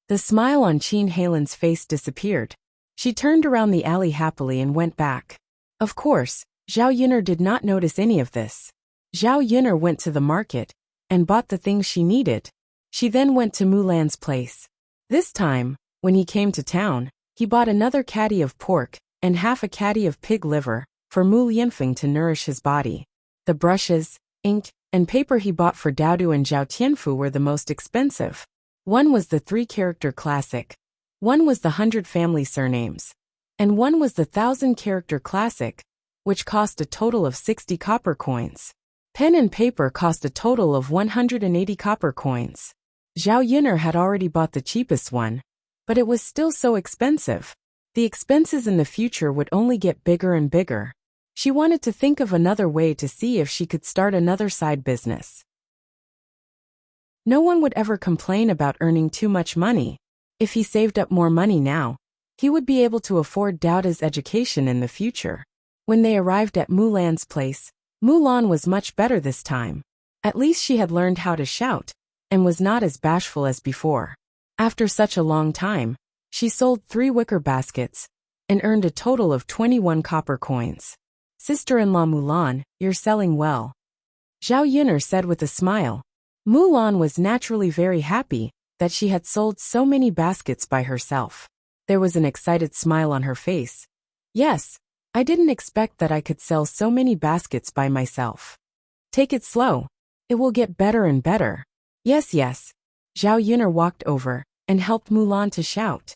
The smile on Qin Hailan's face disappeared. She turned around the alley happily and went back. Of course, Zhao Yun'er did not notice any of this. Zhao Yun'er went to the market and bought the things she needed. She then went to Mulan's place. This time, when he came to town, he bought another caddy of pork and half a caddy of pig liver for Mu Lianfeng to nourish his body. The brushes, ink, and paper he bought for Daodu and Zhao Tianfu were the most expensive. One was the 3-character classic, one was the 100 family surnames, and one was the 1,000-character classic, which cost a total of 60 copper coins. Pen and paper cost a total of 180 copper coins. Zhao Yun'er had already bought the cheapest one, but it was still so expensive. The expenses in the future would only get bigger and bigger. She wanted to think of another way to see if she could start another side business. No one would ever complain about earning too much money. If he saved up more money now, he would be able to afford Daoda's education in the future. When they arrived at Mulan's place, Mulan was much better this time. At least she had learned how to shout, and was not as bashful as before. After such a long time, she sold 3 wicker baskets, and earned a total of 21 copper coins. Sister-in-law Mulan, you're selling well. Zhao Yun'er said with a smile. Mulan was naturally very happy that she had sold so many baskets by herself. There was an excited smile on her face. Yes, I didn't expect that I could sell so many baskets by myself. Take it slow. It will get better and better. Yes. Zhao Yun'er walked over and helped Mulan to shout.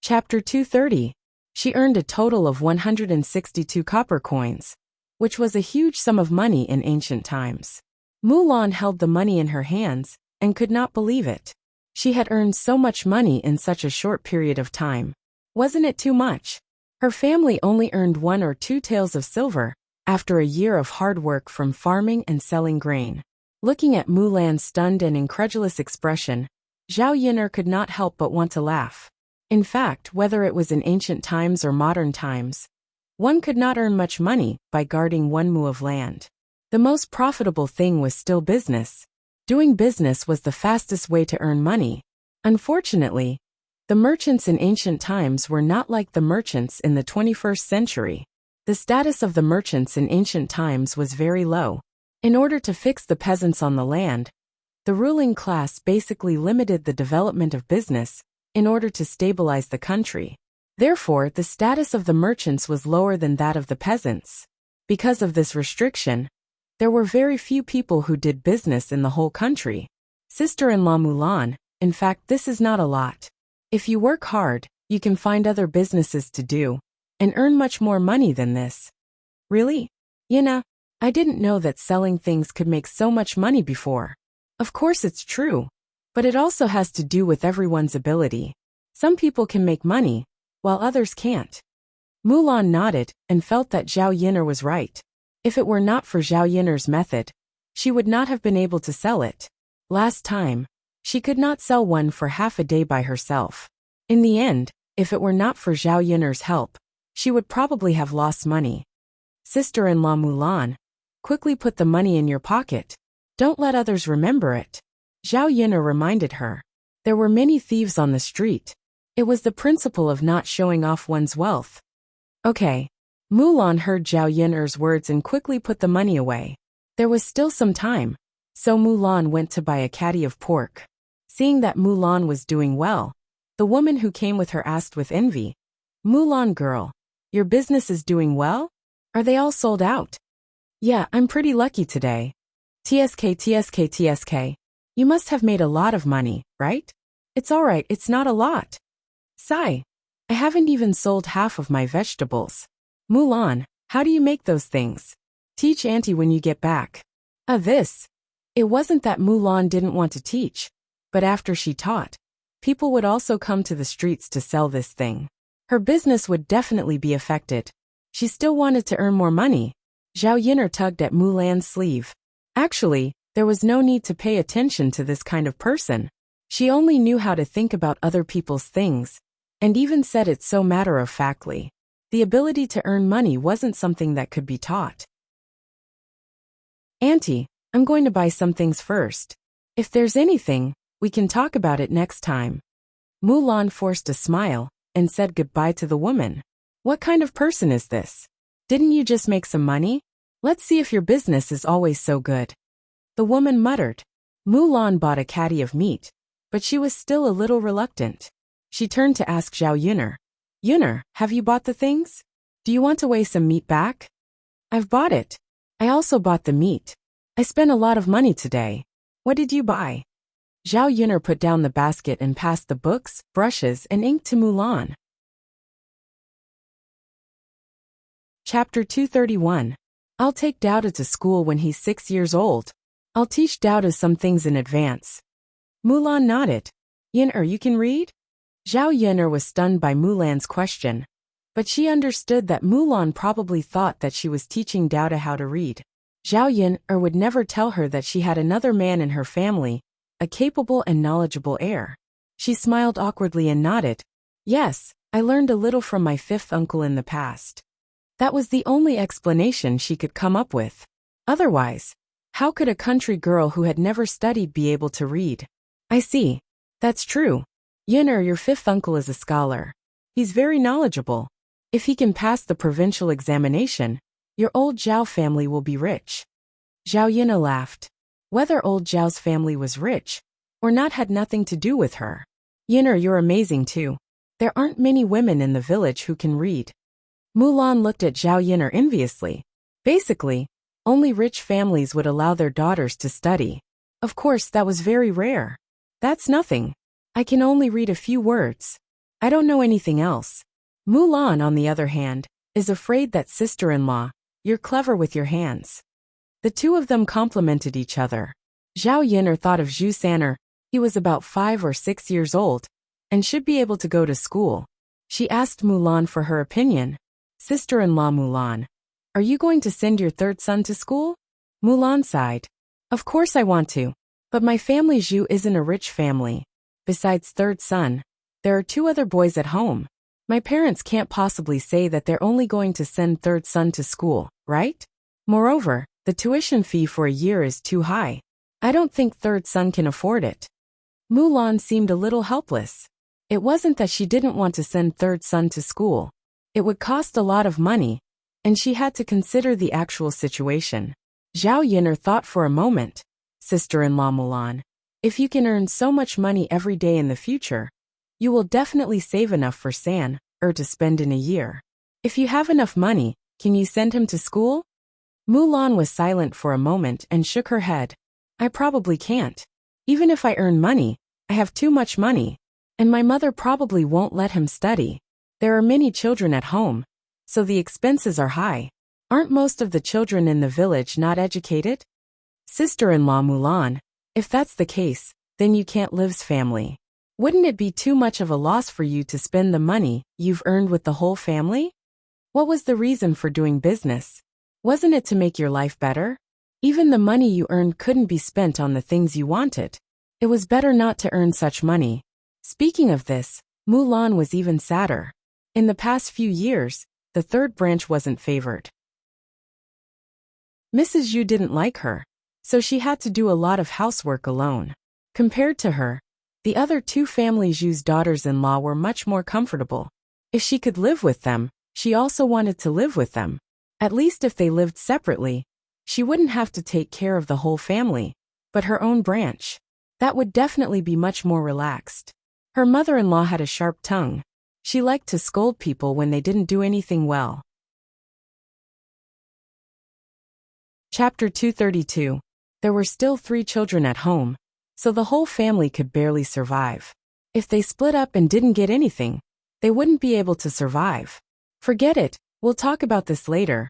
Chapter 230. She earned a total of 162 copper coins, which was a huge sum of money in ancient times. Mulan held the money in her hands and could not believe it. She had earned so much money in such a short period of time. Wasn't it too much? Her family only earned 1 or 2 taels of silver after a year of hard work from farming and selling grain. Looking at Mulan's stunned and incredulous expression, Zhao Yin'er could not help but want to laugh. In fact, whether it was in ancient times or modern times, one could not earn much money by guarding 1 mu of land. The most profitable thing was still business. Doing business was the fastest way to earn money. Unfortunately, the merchants in ancient times were not like the merchants in the 21st century. The status of the merchants in ancient times was very low. In order to fix the peasants on the land, the ruling class basically limited the development of business in order to stabilize the country. Therefore, the status of the merchants was lower than that of the peasants. Because of this restriction, there were very few people who did business in the whole country. Sister-in-law Mulan, in fact, this is not a lot. If you work hard, you can find other businesses to do and earn much more money than this. Really? Yina, I didn't know that selling things could make so much money before. Of course it's true, but it also has to do with everyone's ability. Some people can make money, while others can't. Mulan nodded and felt that Zhao Yin'er was right. If it were not for Zhao Yin'er's method, she would not have been able to sell it. Last time, she could not sell one for half a day by herself. In the end, if it were not for Zhao Yin'er's help, she would probably have lost money. Sister-in-law Mulan, quickly put the money in your pocket. Don't let others remember it. Zhao Yin'er reminded her. There were many thieves on the street. It was the principle of not showing off one's wealth. Okay. Mulan heard Zhao Yin'er's words and quickly put the money away. There was still some time, so Mulan went to buy a caddy of pork. Seeing that Mulan was doing well, the woman who came with her asked with envy, "Mulan girl, your business is doing well? Are they all sold out?" "Yeah, I'm pretty lucky today." TSK. You must have made a lot of money, right? It's alright, it's not a lot. Sigh. I haven't even sold half of my vegetables. Mulan, how do you make those things? Teach auntie when you get back. This. It wasn't that Mulan didn't want to teach, but after she taught, people would also come to the streets to sell this thing. Her business would definitely be affected. She still wanted to earn more money. Zhao Yin'er tugged at Mulan's sleeve. Actually, there was no need to pay attention to this kind of person. She only knew how to think about other people's things, and even said it so matter-of-factly. The ability to earn money wasn't something that could be taught. Auntie, I'm going to buy some things first. If there's anything, we can talk about it next time. Mulan forced a smile and said goodbye to the woman. What kind of person is this? Didn't you just make some money? Let's see if your business is always so good. The woman muttered. Mulan bought a caddy of meat, but she was still a little reluctant. She turned to ask Zhao Yin'er. Yin'er, have you bought the things? Do you want to weigh some meat back? I've bought it. I also bought the meat. I spent a lot of money today. What did you buy? Zhao Yin'er put down the basket and passed the books, brushes, and ink to Mulan. Chapter 231. I'll take Dauda to school when he's 6 years old. I'll teach Dauda some things in advance. Mulan nodded. Yin'er, you can read? Zhao Yin'er was stunned by Mulan's question, but she understood that Mulan probably thought that she was teaching Dauda how to read. Zhao Yin'er would never tell her that she had another man in her family, a capable and knowledgeable heir. She smiled awkwardly and nodded. Yes, I learned a little from my 5th uncle in the past. That was the only explanation she could come up with. Otherwise, how could a country girl who had never studied be able to read? I see. That's true. Yin'er, your 5th uncle is a scholar. He's very knowledgeable. If he can pass the provincial examination, your old Zhao family will be rich. Zhao Yin'er laughed. Whether old Zhao's family was rich or not had nothing to do with her. Yin'er, you're amazing too. There aren't many women in the village who can read. Mulan looked at Zhao Yin'er enviously. Basically, only rich families would allow their daughters to study. Of course, that was very rare. That's nothing. I can only read a few words. I don't know anything else. Mulan, on the other hand, is afraid that sister-in-law, you're clever with your hands. The two of them complimented each other. Zhao Yin'er thought of Zhu San'er. He was about 5 or 6 years old and should be able to go to school. She asked Mulan for her opinion. Sister-in-law Mulan, are you going to send your third son to school? Mulan sighed. Of course I want to. But my family Zhu isn't a rich family. Besides third son, there are 2 other boys at home. My parents can't possibly say that they're only going to send third son to school, right? Moreover, the tuition fee for a year is too high. I don't think third son can afford it. Mulan seemed a little helpless. It wasn't that she didn't want to send third son to school. It would cost a lot of money, and she had to consider the actual situation. Zhao Yin'er thought for a moment. Sister-in-law Mulan, if you can earn so much money every day in the future, you will definitely save enough for San'er to spend in a year. If you have enough money, can you send him to school? Mulan was silent for a moment and shook her head. I probably can't. Even if I earn money, I have too much money. And my mother probably won't let him study. There are many children at home, so the expenses are high. Aren't most of the children in the village not educated? Sister-in-law Mulan, if that's the case, then you can't live's family. Wouldn't it be too much of a loss for you to spend the money you've earned with the whole family? What was the reason for doing business? Wasn't it to make your life better? Even the money you earned couldn't be spent on the things you wanted. It was better not to earn such money. Speaking of this, Mulan was even sadder. In the past few years, the third branch wasn't favored. Mrs. Zhu didn't like her, so she had to do a lot of housework alone. Compared to her, the other 2 family Zhu's daughters-in-law were much more comfortable. If she could live with them, she also wanted to live with them. At least if they lived separately, she wouldn't have to take care of the whole family, but her own branch. That would definitely be much more relaxed. Her mother-in-law had a sharp tongue. She liked to scold people when they didn't do anything well. Chapter 232. There were still 3 children at home, so the whole family could barely survive. If they split up and didn't get anything, they wouldn't be able to survive. Forget it, we'll talk about this later,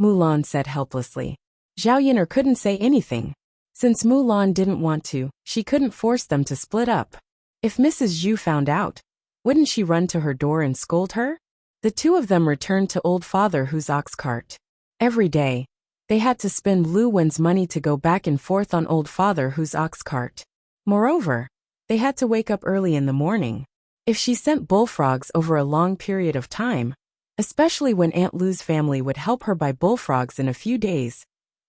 Mulan said helplessly. Zhao Yin'er couldn't say anything. Since Mulan didn't want to, she couldn't force them to split up. If Mrs. Zhu found out, wouldn't she run to her door and scold her? The 2 of them returned to old Father Hu's ox cart. Every day, they had to spend Lu Wen's money to go back and forth on old Father Hu's ox cart. Moreover, they had to wake up early in the morning. If she sent bullfrogs over a long period of time, especially when Aunt Lu's family would help her buy bullfrogs in a few days,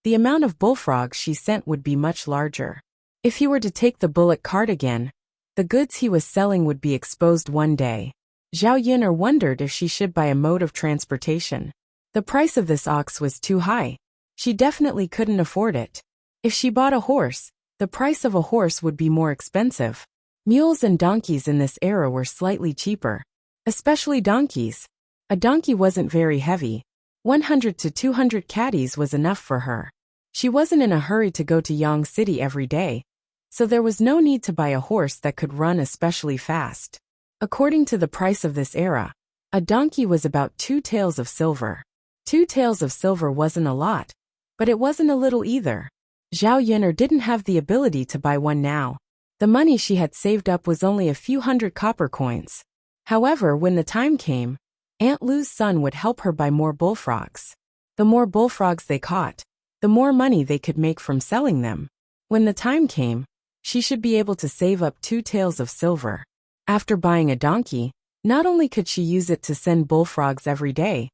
the amount of bullfrogs she sent would be much larger. If he were to take the bullock cart again, the goods he was selling would be exposed one day. Zhao Yin'er wondered if she should buy a mode of transportation. The price of this ox was too high. She definitely couldn't afford it. If she bought a horse, the price of a horse would be more expensive. Mules and donkeys in this era were slightly cheaper. Especially donkeys. A donkey wasn't very heavy. 100 to 200 caddies was enough for her. She wasn't in a hurry to go to Yang City every day, so there was no need to buy a horse that could run especially fast. According to the price of this era, a donkey was about 2 taels of silver. 2 taels of silver wasn't a lot, but it wasn't a little either. Zhao Yin'er didn't have the ability to buy one now. The money she had saved up was only a few hundred copper coins. However, when the time came, Aunt Lu's son would help her buy more bullfrogs. The more bullfrogs they caught, the more money they could make from selling them. When the time came, she should be able to save up 2 taels of silver. After buying a donkey, not only could she use it to send bullfrogs every day,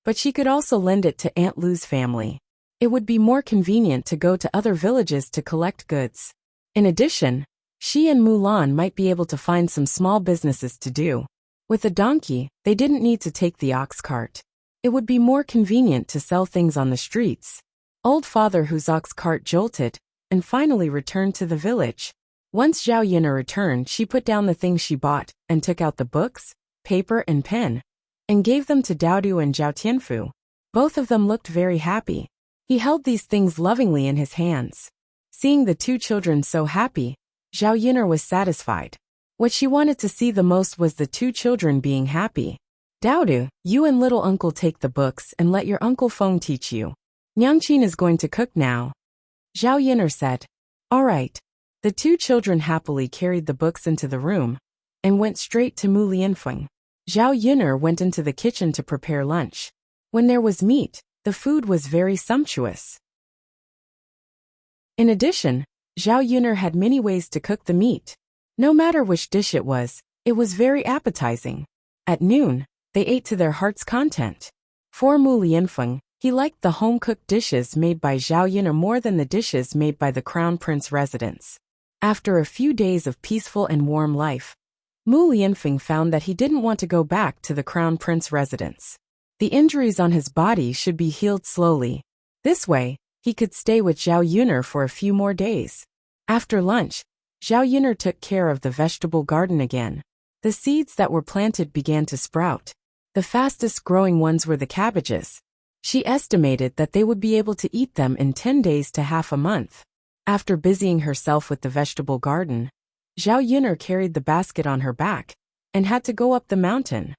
but she could also lend it to Aunt Lu's family. It would be more convenient to go to other villages to collect goods. In addition, she and Mulan might be able to find some small businesses to do. With a donkey, they didn't need to take the ox cart. It would be more convenient to sell things on the streets. Old Father Hu's ox cart jolted, and finally returned to the village. Once Zhao Yin'er returned, she put down the things she bought, and took out the books, paper and pen, and gave them to Daodu and Zhao Tianfu. Both of them looked very happy. He held these things lovingly in his hands. Seeing the 2 children so happy, Zhao Yin'er was satisfied. What she wanted to see the most was the 2 children being happy. Daodu, you and little uncle take the books and let your uncle Feng teach you. Nyangqin is going to cook now, Zhao Yin'er said. All right. The two children happily carried the books into the room and went straight to Mu Lianfeng. Zhao Yun'er went into the kitchen to prepare lunch. When there was meat, the food was very sumptuous. In addition, Zhao Yun'er had many ways to cook the meat. No matter which dish it was very appetizing. At noon, they ate to their heart's content. For Mu Lianfeng, he liked the home-cooked dishes made by Zhao Yun'er more than the dishes made by the Crown Prince residence. After a few days of peaceful and warm life, Mu Lianfeng found that he didn't want to go back to the Crown Prince residence. The injuries on his body should be healed slowly. This way, he could stay with Zhao Yun'er for a few more days. After lunch, Zhao Yun'er took care of the vegetable garden again. The seeds that were planted began to sprout. The fastest growing ones were the cabbages. She estimated that they would be able to eat them in 10 days to half a month. After busying herself with the vegetable garden, Zhao Yun'er carried the basket on her back and had to go up the mountain.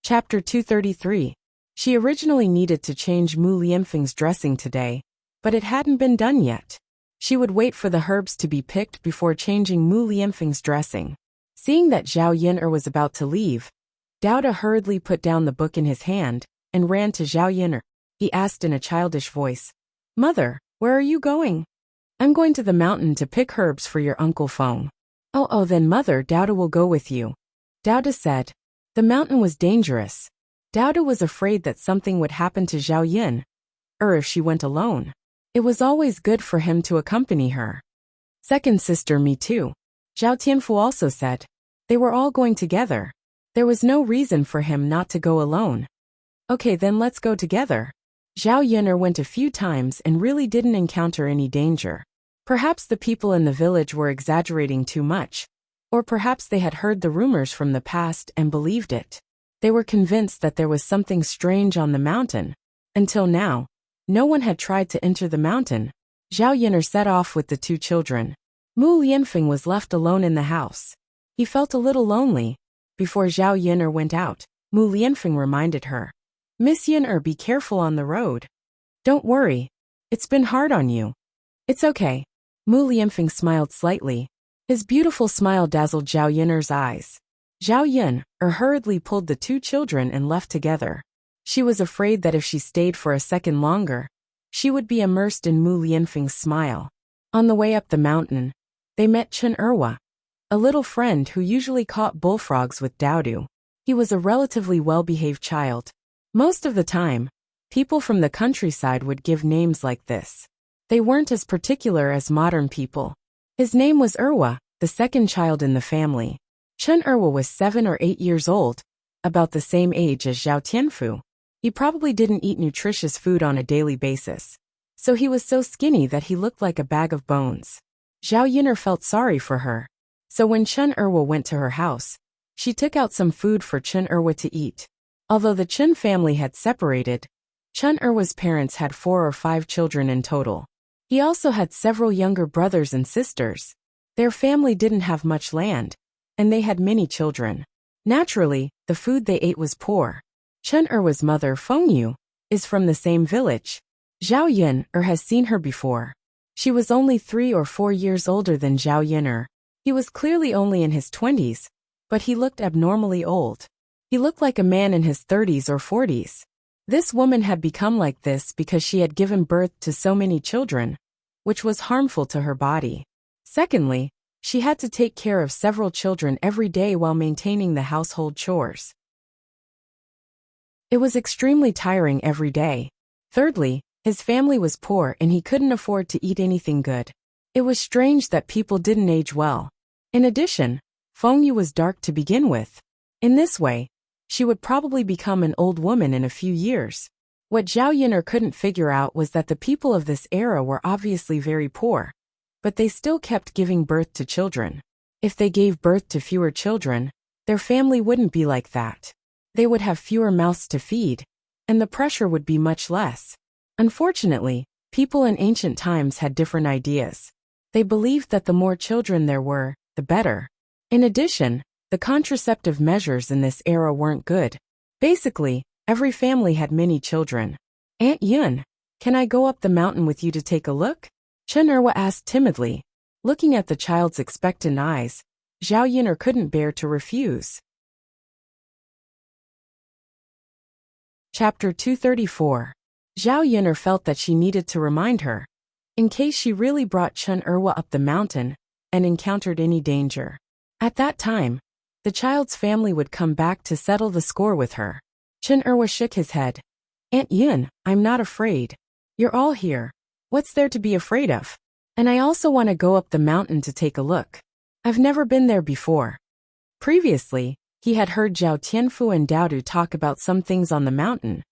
Chapter 233. She originally needed to change Mu Lianfeng's dressing today, but it hadn't been done yet. She would wait for the herbs to be picked before changing Mu Lianfeng's dressing. Seeing that Zhao Yun'er was about to leave, Dao hurriedly put down the book in his hand and ran to Zhao Yun'er. He asked in a childish voice, "Mother, where are you going?" "I'm going to the mountain to pick herbs for your Uncle Feng." Oh, then Mother, Dao will go with you," Dao said. The mountain was dangerous. Dao was afraid that something would happen to Zhao Yun'er if she went alone. It was always good for him to accompany her. "Second sister, me too," Zhao Tianfu also said. They were all going together. There was no reason for him not to go alone. "Okay, then let's go together." Zhao Yun'er went a few times and really didn't encounter any danger. Perhaps the people in the village were exaggerating too much, or perhaps they had heard the rumors from the past and believed it. They were convinced that there was something strange on the mountain. Until now, no one had tried to enter the mountain. Zhao Yun'er set off with the two children. Mu Lianfeng was left alone in the house. He felt a little lonely. Before Zhao Yun'er went out, Mu Lianfeng reminded her, "Miss Yun'er, be careful on the road. Don't worry. It's been hard on you." "It's okay." Mu Lianfeng smiled slightly. His beautiful smile dazzled Zhao Yun'er's eyes. Zhao Yun'er hurriedly pulled the two children and left together. She was afraid that if she stayed for a second longer, she would be immersed in Mu Lianfeng's smile. On the way up the mountain, they met Chen Erwa, a little friend who usually caught bullfrogs with Dao. He was a relatively well-behaved child. Most of the time, people from the countryside would give names like this. They weren't as particular as modern people. His name was Erwa, the second child in the family. Chen Erwa was 7 or 8 years old, about the same age as Zhao Tianfu. He probably didn't eat nutritious food on a daily basis, so he was so skinny that he looked like a bag of bones. Zhao Yun'er felt sorry for her. So when Chen Erwa went to her house, she took out some food for Chen Erwa to eat. Although the Chen family had separated, Chen Erwa's parents had 4 or 5 children in total. He also had several younger brothers and sisters. Their family didn't have much land, and they had many children. Naturally, the food they ate was poor. Chen Erwa's mother, Feng Yu, is from the same village. Zhao Yun'er has seen her before. She was only 3 or 4 years older than Zhao Yun'er. He was clearly only in his 20s, but he looked abnormally old. He looked like a man in his 30s or 40s. This woman had become like this because she had given birth to so many children, which was harmful to her body. Secondly, she had to take care of several children every day while maintaining the household chores. It was extremely tiring every day. Thirdly, his family was poor and he couldn't afford to eat anything good. It was strange that people didn't age well. In addition, Feng Yu was dark to begin with. In this way, she would probably become an old woman in a few years. What Zhao Yun'er couldn't figure out was that the people of this era were obviously very poor, but they still kept giving birth to children. If they gave birth to fewer children, their family wouldn't be like that. They would have fewer mouths to feed, and the pressure would be much less. Unfortunately, people in ancient times had different ideas. They believed that the more children there were, the better. In addition, the contraceptive measures in this era weren't good. Basically, every family had many children. Aunt Yun, Can I go up the mountain with you to take a look? Chen Erwa asked timidly. Looking at the child's expectant eyes, Zhao Yin'er couldn't bear to refuse. Chapter 234. Zhao Yin'er felt that she needed to remind her, in case she really brought Chen Erwa up the mountain and encountered any danger. At that time, the child's family would come back to settle the score with her. Chen Erwa shook his head. Aunt Yin, I'm not afraid. You're all here. What's there to be afraid of? And I also want to go up the mountain to take a look. I've never been there before. Previously, he had heard Zhao Tianfu and Dao Du talk about some things on the mountain,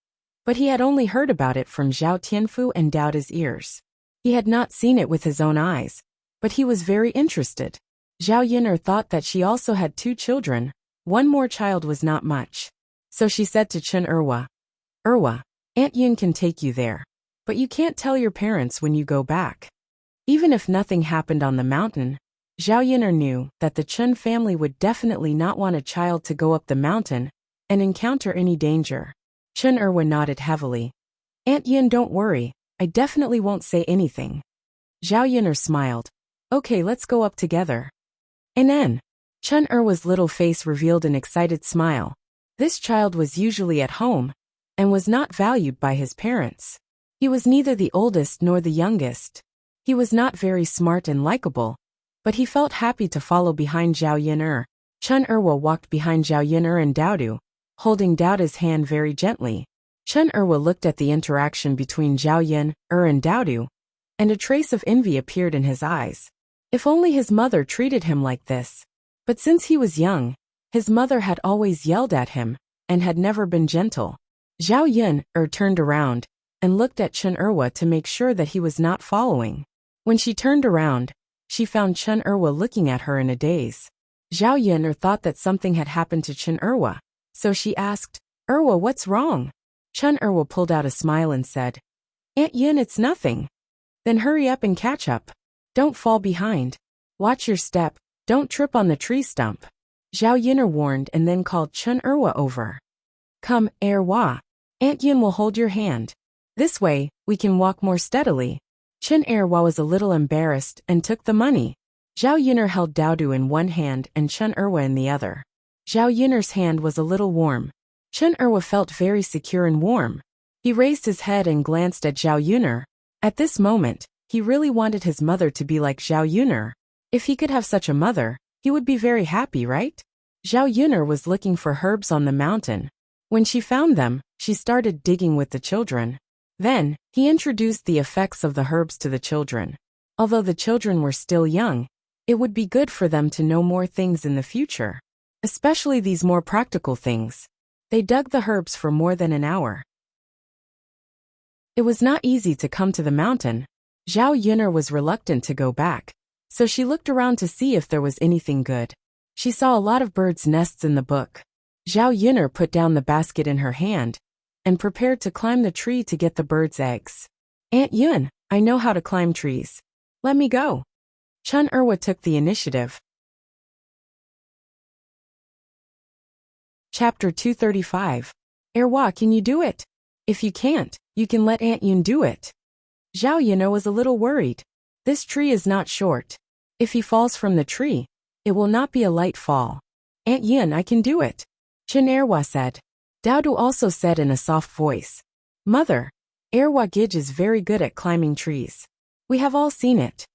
but he had only heard about it from Zhao Tianfu and Dao Du's ears. He had not seen it with his own eyes, but he was very interested. Zhao Yin'er thought that she also had 2 children. One more child was not much. So she said to Chen Erwa, Erwa, Aunt Yin can take you there, but you can't tell your parents when you go back. Even if nothing happened on the mountain, Zhao Yin'er knew that the Chen family would definitely not want a child to go up the mountain and encounter any danger. Chen Erwa nodded heavily. Aunt Yin, don't worry, I definitely won't say anything. Zhao Yin'er smiled. Okay, let's go up together. And then, Chen Erwa's little face revealed an excited smile. This child was usually at home and was not valued by his parents. He was neither the oldest nor the youngest. He was not very smart and likable, but he felt happy to follow behind Zhao Yin'er. Chen Erwa walked behind Zhao Yin'er and Dao Du, holding Dao Du's hand very gently. Chen Erwa looked at the interaction between Zhao Yin'er and Dao Du, and a trace of envy appeared in his eyes. If only his mother treated him like this. But since he was young, his mother had always yelled at him and had never been gentle. Zhao Yin'er turned around and looked at Chen Erwa to make sure that he was not following. When she turned around, she found Chen Erwa looking at her in a daze. Zhao Yin'er thought that something had happened to Chen Erwa, so she asked, Erwa, what's wrong? Chen Erwa pulled out a smile and said, Aunt Yin, it's nothing. Then hurry up and catch up. Don't fall behind. Watch your step, don't trip on the tree stump. Zhao Yin'er warned and then called Chen Erwa over. Come, Erwa. Aunt Yin will hold your hand. This way, we can walk more steadily. Chen Erwa was a little embarrassed and took the money. Zhao Yin'er held Dao Du in one hand and Chen Erwa in the other. Zhao Yin'er's hand was a little warm. Chen Erwa felt very secure and warm. He raised his head and glanced at Zhao Yin'er. At this moment, he really wanted his mother to be like Zhao Yin'er. If he could have such a mother, he would be very happy, right? Zhao Yin'er was looking for herbs on the mountain. When she found them, she started digging with the children. Then, he introduced the effects of the herbs to the children. Although the children were still young, it would be good for them to know more things in the future, especially these more practical things. They dug the herbs for more than an hour. It was not easy to come to the mountain. Zhao Yin'er was reluctant to go back, so she looked around to see if there was anything good. She saw a lot of birds' nests in the book. Zhao Yin'er put down the basket in her hand and prepared to climb the tree to get the birds' eggs. Aunt Yin, I know how to climb trees. Let me go. Chen Erwa took the initiative. Chapter 235. Erwa, can you do it? If you can't, you can let Aunt Yin do it. Zhao Yin'er was a little worried. This tree is not short. If he falls from the tree, it will not be a light fall. Aunt Yin, I can do it. Chen Erwa said. Dao Du also said in a soft voice. Mother, Erwa Gij is very good at climbing trees. We have all seen it.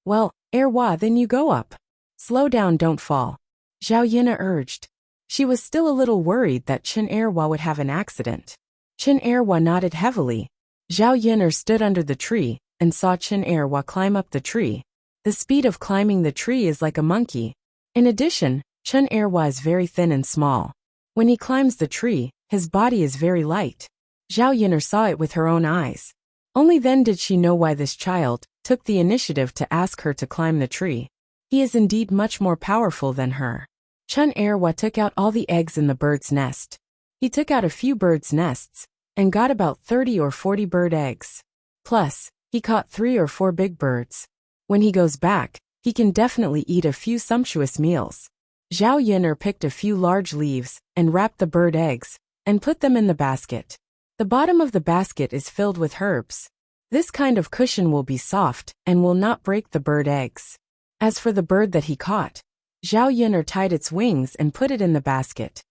Well, Erwa, then you go up. Slow down, don't fall. Zhao Yin'er urged. She was still a little worried that Chen Erwa would have an accident. Chen Erwa nodded heavily. Zhao Yin'er stood under the tree and saw Chen Erwa climb up the tree. The speed of climbing the tree is like a monkey. In addition, Chen Erwa is very thin and small. When he climbs the tree, his body is very light. Zhao Yin'er saw it with her own eyes. Only then did she know why this child took the initiative to ask her to climb the tree. He is indeed much more powerful than her. Chen Erwa took out all the eggs in the bird's nest. He took out a few birds' nests and got about 30 or 40 bird eggs. Plus, he caught 3 or 4 big birds. When he goes back, he can definitely eat a few sumptuous meals. Zhao Yin'er picked a few large leaves and wrapped the bird eggs and put them in the basket. The bottom of the basket is filled with herbs. This kind of cushion will be soft and will not break the bird eggs. As for the bird that he caught, Zhao Yun'er tied its wings and put it in the basket.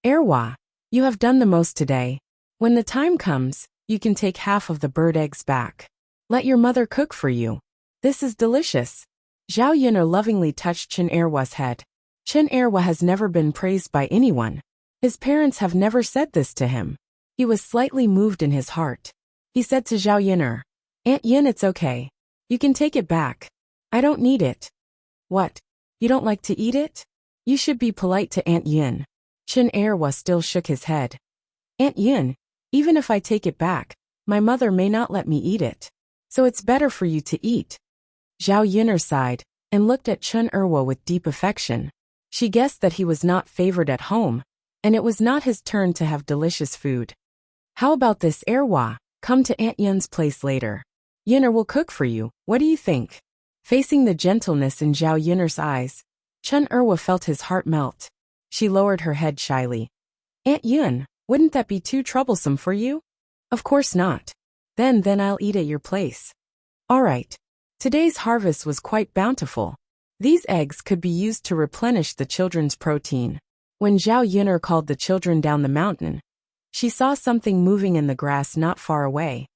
Erwa, you have done the most today. When the time comes, you can take half of the bird eggs back. Let your mother cook for you. This is delicious. Zhao Yun'er lovingly touched Chen Erwa's head. Chen Erwa has never been praised by anyone. His parents have never said this to him. He was slightly moved in his heart. He said to Zhao Yun'er, Aunt Yin, it's okay. You can take it back. I don't need it. What? You don't like to eat it? You should be polite to Aunt Yin. Chen Erwa still shook his head. Aunt Yin, even if I take it back, my mother may not let me eat it. So it's better for you to eat. Zhao Yun'er sighed and looked at Chen Erwa with deep affection. She guessed that he was not favored at home, and it was not his turn to have delicious food. How about this, Erwa? Come to Aunt Yin's place later. Yun'er will cook for you. What do you think? Facing the gentleness in Zhao Yun'er's eyes, Chen Erwa felt his heart melt. She lowered her head shyly. Aunt Yin, wouldn't that be too troublesome for you? Of course not. Then I'll eat at your place. All right. Today's harvest was quite bountiful. These eggs could be used to replenish the children's protein. When Zhao Yun'er called the children down the mountain, she saw something moving in the grass not far away.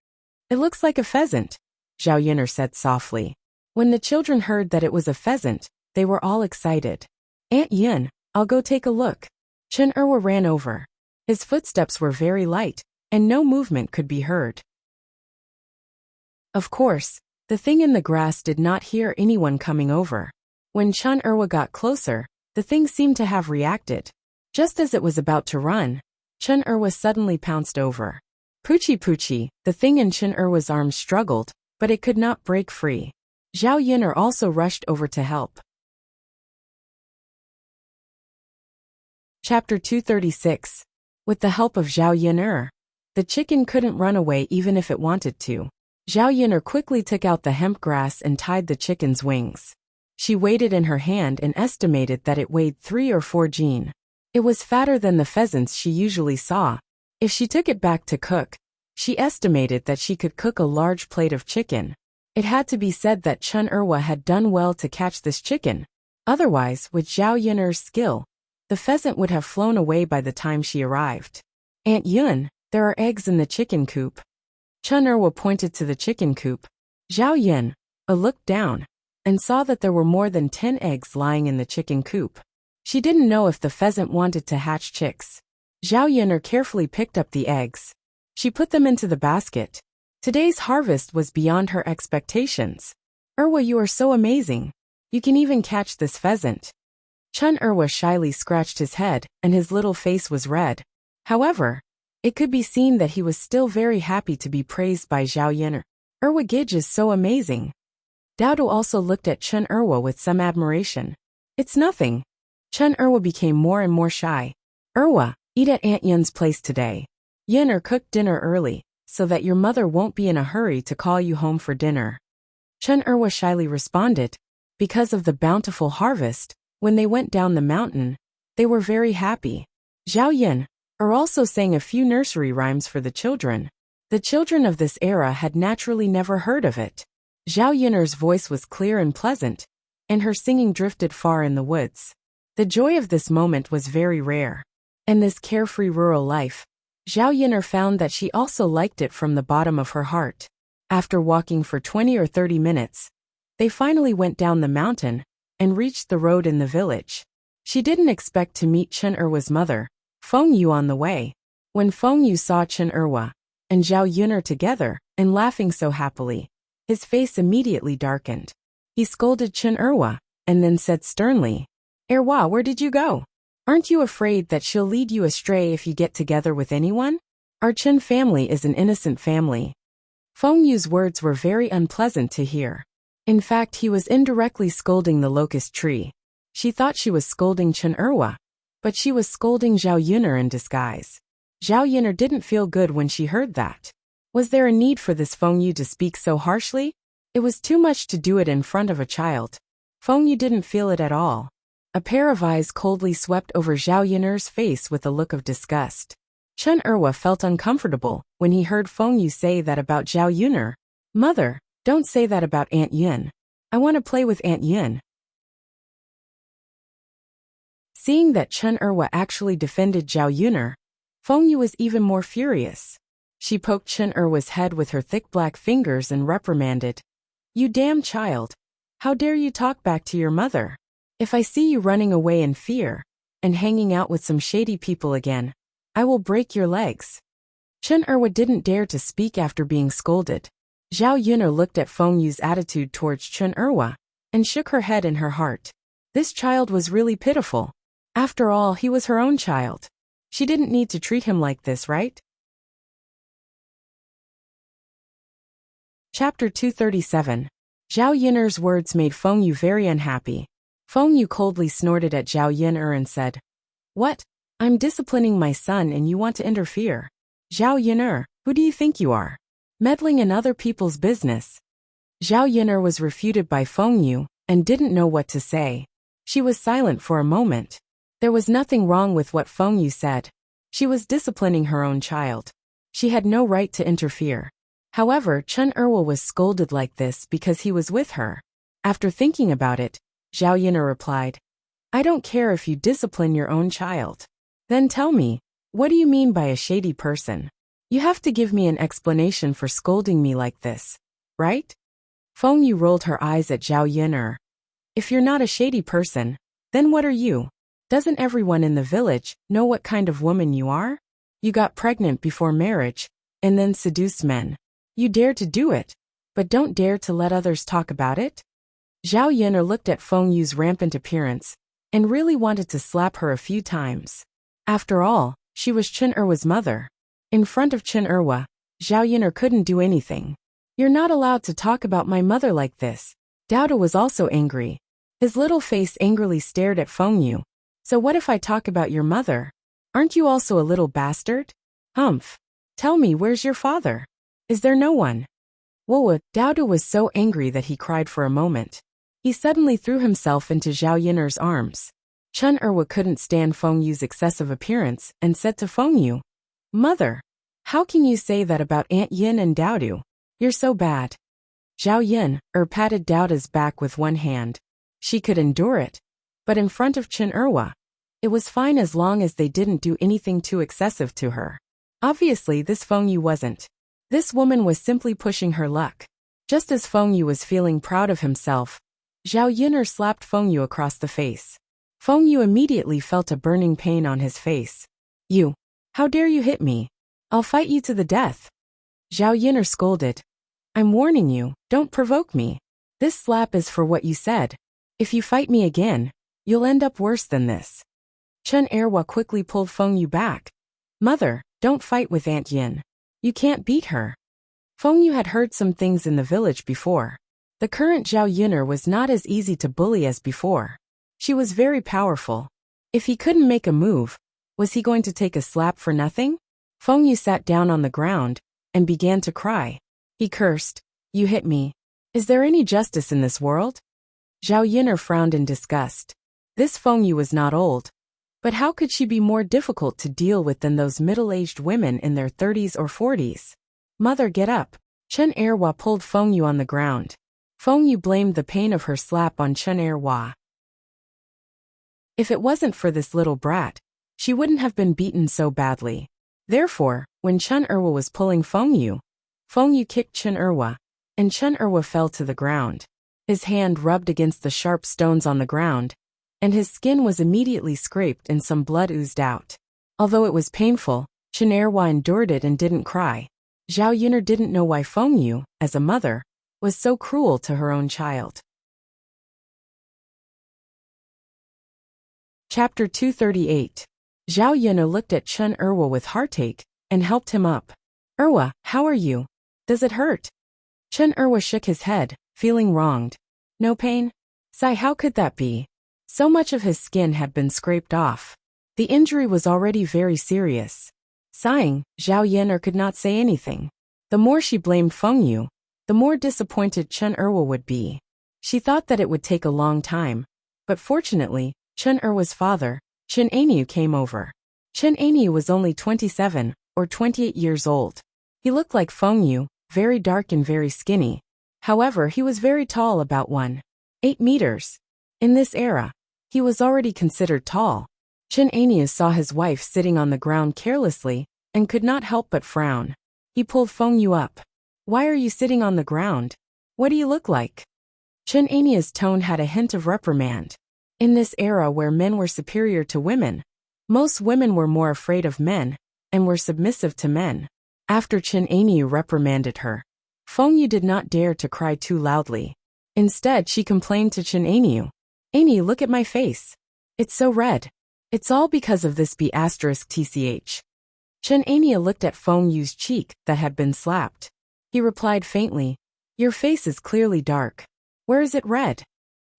It looks like a pheasant, Zhao Yun'er said softly. When the children heard that it was a pheasant, they were all excited. Aunt Yin, I'll go take a look. Chen Erwa ran over. His footsteps were very light, and no movement could be heard. Of course, the thing in the grass did not hear anyone coming over. When Chen Erwa got closer, the thing seemed to have reacted. Just as it was about to run, Chen Erwa suddenly pounced over. Poochie poochie, the thing in Chen Erwa's arms struggled, but it could not break free. Zhao Yun'er also rushed over to help. Chapter 236. With the help of Zhao Yun'er, the chicken couldn't run away even if it wanted to. Zhao Yun'er quickly took out the hemp grass and tied the chicken's wings. She weighed it in her hand and estimated that it weighed 3 or 4 jin. It was fatter than the pheasants she usually saw. If she took it back to cook, she estimated that she could cook a large plate of chicken. It had to be said that Chen Erwa had done well to catch this chicken. Otherwise, with Zhao Yun'er's skill, the pheasant would have flown away by the time she arrived. Aunt Yun, there are eggs in the chicken coop. Chen Erwa pointed to the chicken coop. Zhao Yun looked down and saw that there were more than 10 eggs lying in the chicken coop. She didn't know if the pheasant wanted to hatch chicks. Zhao Yun'er carefully picked up the eggs. She put them into the basket. Today's harvest was beyond her expectations. Erwa, you are so amazing. You can even catch this pheasant. Chen Erwa shyly scratched his head, and his little face was red. However, it could be seen that he was still very happy to be praised by Zhao Yun'er. Erwa Gij is so amazing. Daodu also looked at Chen Erwa with some admiration. It's nothing. Chen Erwa became more and more shy. Erwa, eat at Aunt Yun's place today. Yun'er cooked dinner early, so that your mother won't be in a hurry to call you home for dinner. Chen Erwa shyly responded. Because of the bountiful harvest, when they went down the mountain, they were very happy. Zhao Yun'er also sang a few nursery rhymes for the children. The children of this era had naturally never heard of it. Zhao Yun'er's voice was clear and pleasant, and her singing drifted far in the woods. The joy of this moment was very rare. In this carefree rural life, Zhao Yun'er found that she also liked it from the bottom of her heart. After walking for 20 or 30 minutes, they finally went down the mountain and reached the road in the village. She didn't expect to meet Chen Erwa's mother, Feng Yu, on the way. When Feng Yu saw Chen Erwa and Zhao Yun'er together and laughing so happily, his face immediately darkened. He scolded Chen Erwa and then said sternly, Erwa, where did you go? Aren't you afraid that she'll lead you astray if you get together with anyone? Our Chen family is an innocent family. Feng Yu's words were very unpleasant to hear. In fact, he was indirectly scolding the locust tree. She thought she was scolding Chen Erwa, but she was scolding Zhao Yun'er in disguise. Zhao Yun'er didn't feel good when she heard that. Was there a need for this Feng Yu to speak so harshly? It was too much to do it in front of a child. Feng Yu didn't feel it at all. A pair of eyes coldly swept over Zhao Yun'er's face with a look of disgust. Chen Erwa felt uncomfortable when he heard Feng Yu say that about Zhao Yun'er. Mother, don't say that about Aunt Yin. I want to play with Aunt Yin. Seeing that Chen Erwa actually defended Zhao Yuner, Feng Yu was even more furious. She poked Chen Erwa's head with her thick black fingers and reprimanded. You damn child. How dare you talk back to your mother? If I see you running away in fear and hanging out with some shady people again, I will break your legs. Chen Erwa didn't dare to speak after being scolded. Zhao Yuner looked at Feng Yu's attitude towards Chen Erwa and shook her head in her heart. This child was really pitiful. After all, he was her own child. She didn't need to treat him like this, right? Chapter 237. Zhao Yuner's words made Feng Yu very unhappy. Feng Yu coldly snorted at Zhao Yuner and said, What? I'm disciplining my son and you want to interfere? Zhao Yuner, who do you think you are? Meddling in other people's business. Zhao Yuner was refuted by Feng Yu and didn't know what to say. She was silent for a moment. There was nothing wrong with what Feng Yu said. She was disciplining her own child. She had no right to interfere. However, Chen Erwa was scolded like this because he was with her. After thinking about it, Zhao Yuner replied, I don't care if you discipline your own child. Then tell me, what do you mean by a shady person? You have to give me an explanation for scolding me like this, right? Feng Yu rolled her eyes at Zhao Yuner. If you're not a shady person, then what are you? Doesn't everyone in the village know what kind of woman you are? You got pregnant before marriage, and then seduced men. You dare to do it, but don't dare to let others talk about it? Zhao Yuner looked at Feng Yu's rampant appearance and really wanted to slap her a few times. After all, she was Chen Erwa's mother. In front of Chen Erwa, Zhao Yuner couldn't do anything. You're not allowed to talk about my mother like this. Dao was also angry. His little face angrily stared at Feng Yu. So what if I talk about your mother? Aren't you also a little bastard? Humph. Tell me, where's your father? Is there no one? Whoa, Dao was so angry that he cried for a moment. He suddenly threw himself into Zhao Yuner's arms. Chen Erwa couldn't stand Feng Yu's excessive appearance and said to Feng Yu, Mother, how can you say that about Aunt Yin and Dao? You're so bad. Zhao Yuner patted Dao's back with one hand. She could endure it. But in front of Chen Erwa, it was fine as long as they didn't do anything too excessive to her. Obviously, this Feng Yu wasn't. This woman was simply pushing her luck. Just as Feng Yu was feeling proud of himself, Zhao Yuner slapped Feng Yu across the face. Feng Yu immediately felt a burning pain on his face. You, how dare you hit me? I'll fight you to the death. Zhao Yuner scolded. I'm warning you, don't provoke me. This slap is for what you said. If you fight me again, you'll end up worse than this. Chen Erwa quickly pulled Feng Yu back. Mother, don't fight with Aunt Yin. You can't beat her. Feng Yu had heard some things in the village before. The current Zhao Yuner was not as easy to bully as before. She was very powerful. If he couldn't make a move, was he going to take a slap for nothing? Feng Yu sat down on the ground and began to cry. He cursed, You hit me. Is there any justice in this world? Zhao Yuner frowned in disgust. This Feng Yu was not old. But how could she be more difficult to deal with than those middle-aged women in their 30s or 40s? Mother, get up. Chen Erwa pulled Feng Yu on the ground. Feng Yu blamed the pain of her slap on Chen Erwa. If it wasn't for this little brat, she wouldn't have been beaten so badly. Therefore, when Chen Erwa was pulling Feng Yu kicked Chen Erwa, and Chen Erwa fell to the ground. His hand rubbed against the sharp stones on the ground, and his skin was immediately scraped and some blood oozed out. Although it was painful, Chen Erwa endured it and didn't cry. Zhao Yuner didn't know why Feng Yu, as a mother, was so cruel to her own child. Chapter 238. Zhao Yuner looked at Chen Erwa with heartache and helped him up. Erwa, how are you? Does it hurt? Chen Erwa shook his head, feeling wronged. No pain? Sigh, how could that be? So much of his skin had been scraped off. The injury was already very serious. Sighing, Zhao Yuner could not say anything. The more she blamed Feng Yu, the more disappointed Chen Erwa would be. She thought that it would take a long time, but fortunately, Chen Erwa's father, Chen Ainyu, came over. Chen Ainyu was only 27 or 28 years old. He looked like Feng Yu, very dark and very skinny. However, he was very tall, about 1.8 meters. In this era, he was already considered tall. Chin Aeneas saw his wife sitting on the ground carelessly and could not help but frown. He pulled Feng Yu up. Why are you sitting on the ground? What do you look like? Chin Aeneas' tone had a hint of reprimand. In this era where men were superior to women, most women were more afraid of men and were submissive to men. After Chin Aeneas reprimanded her, Feng Yu did not dare to cry too loudly. Instead, she complained to Chin Aeneas. Aeneas, look at my face. It's so red. It's all because of this B***tch. Chin Aeneas looked at Feng Yu's cheek that had been slapped. He replied faintly, your face is clearly dark. Where is it red?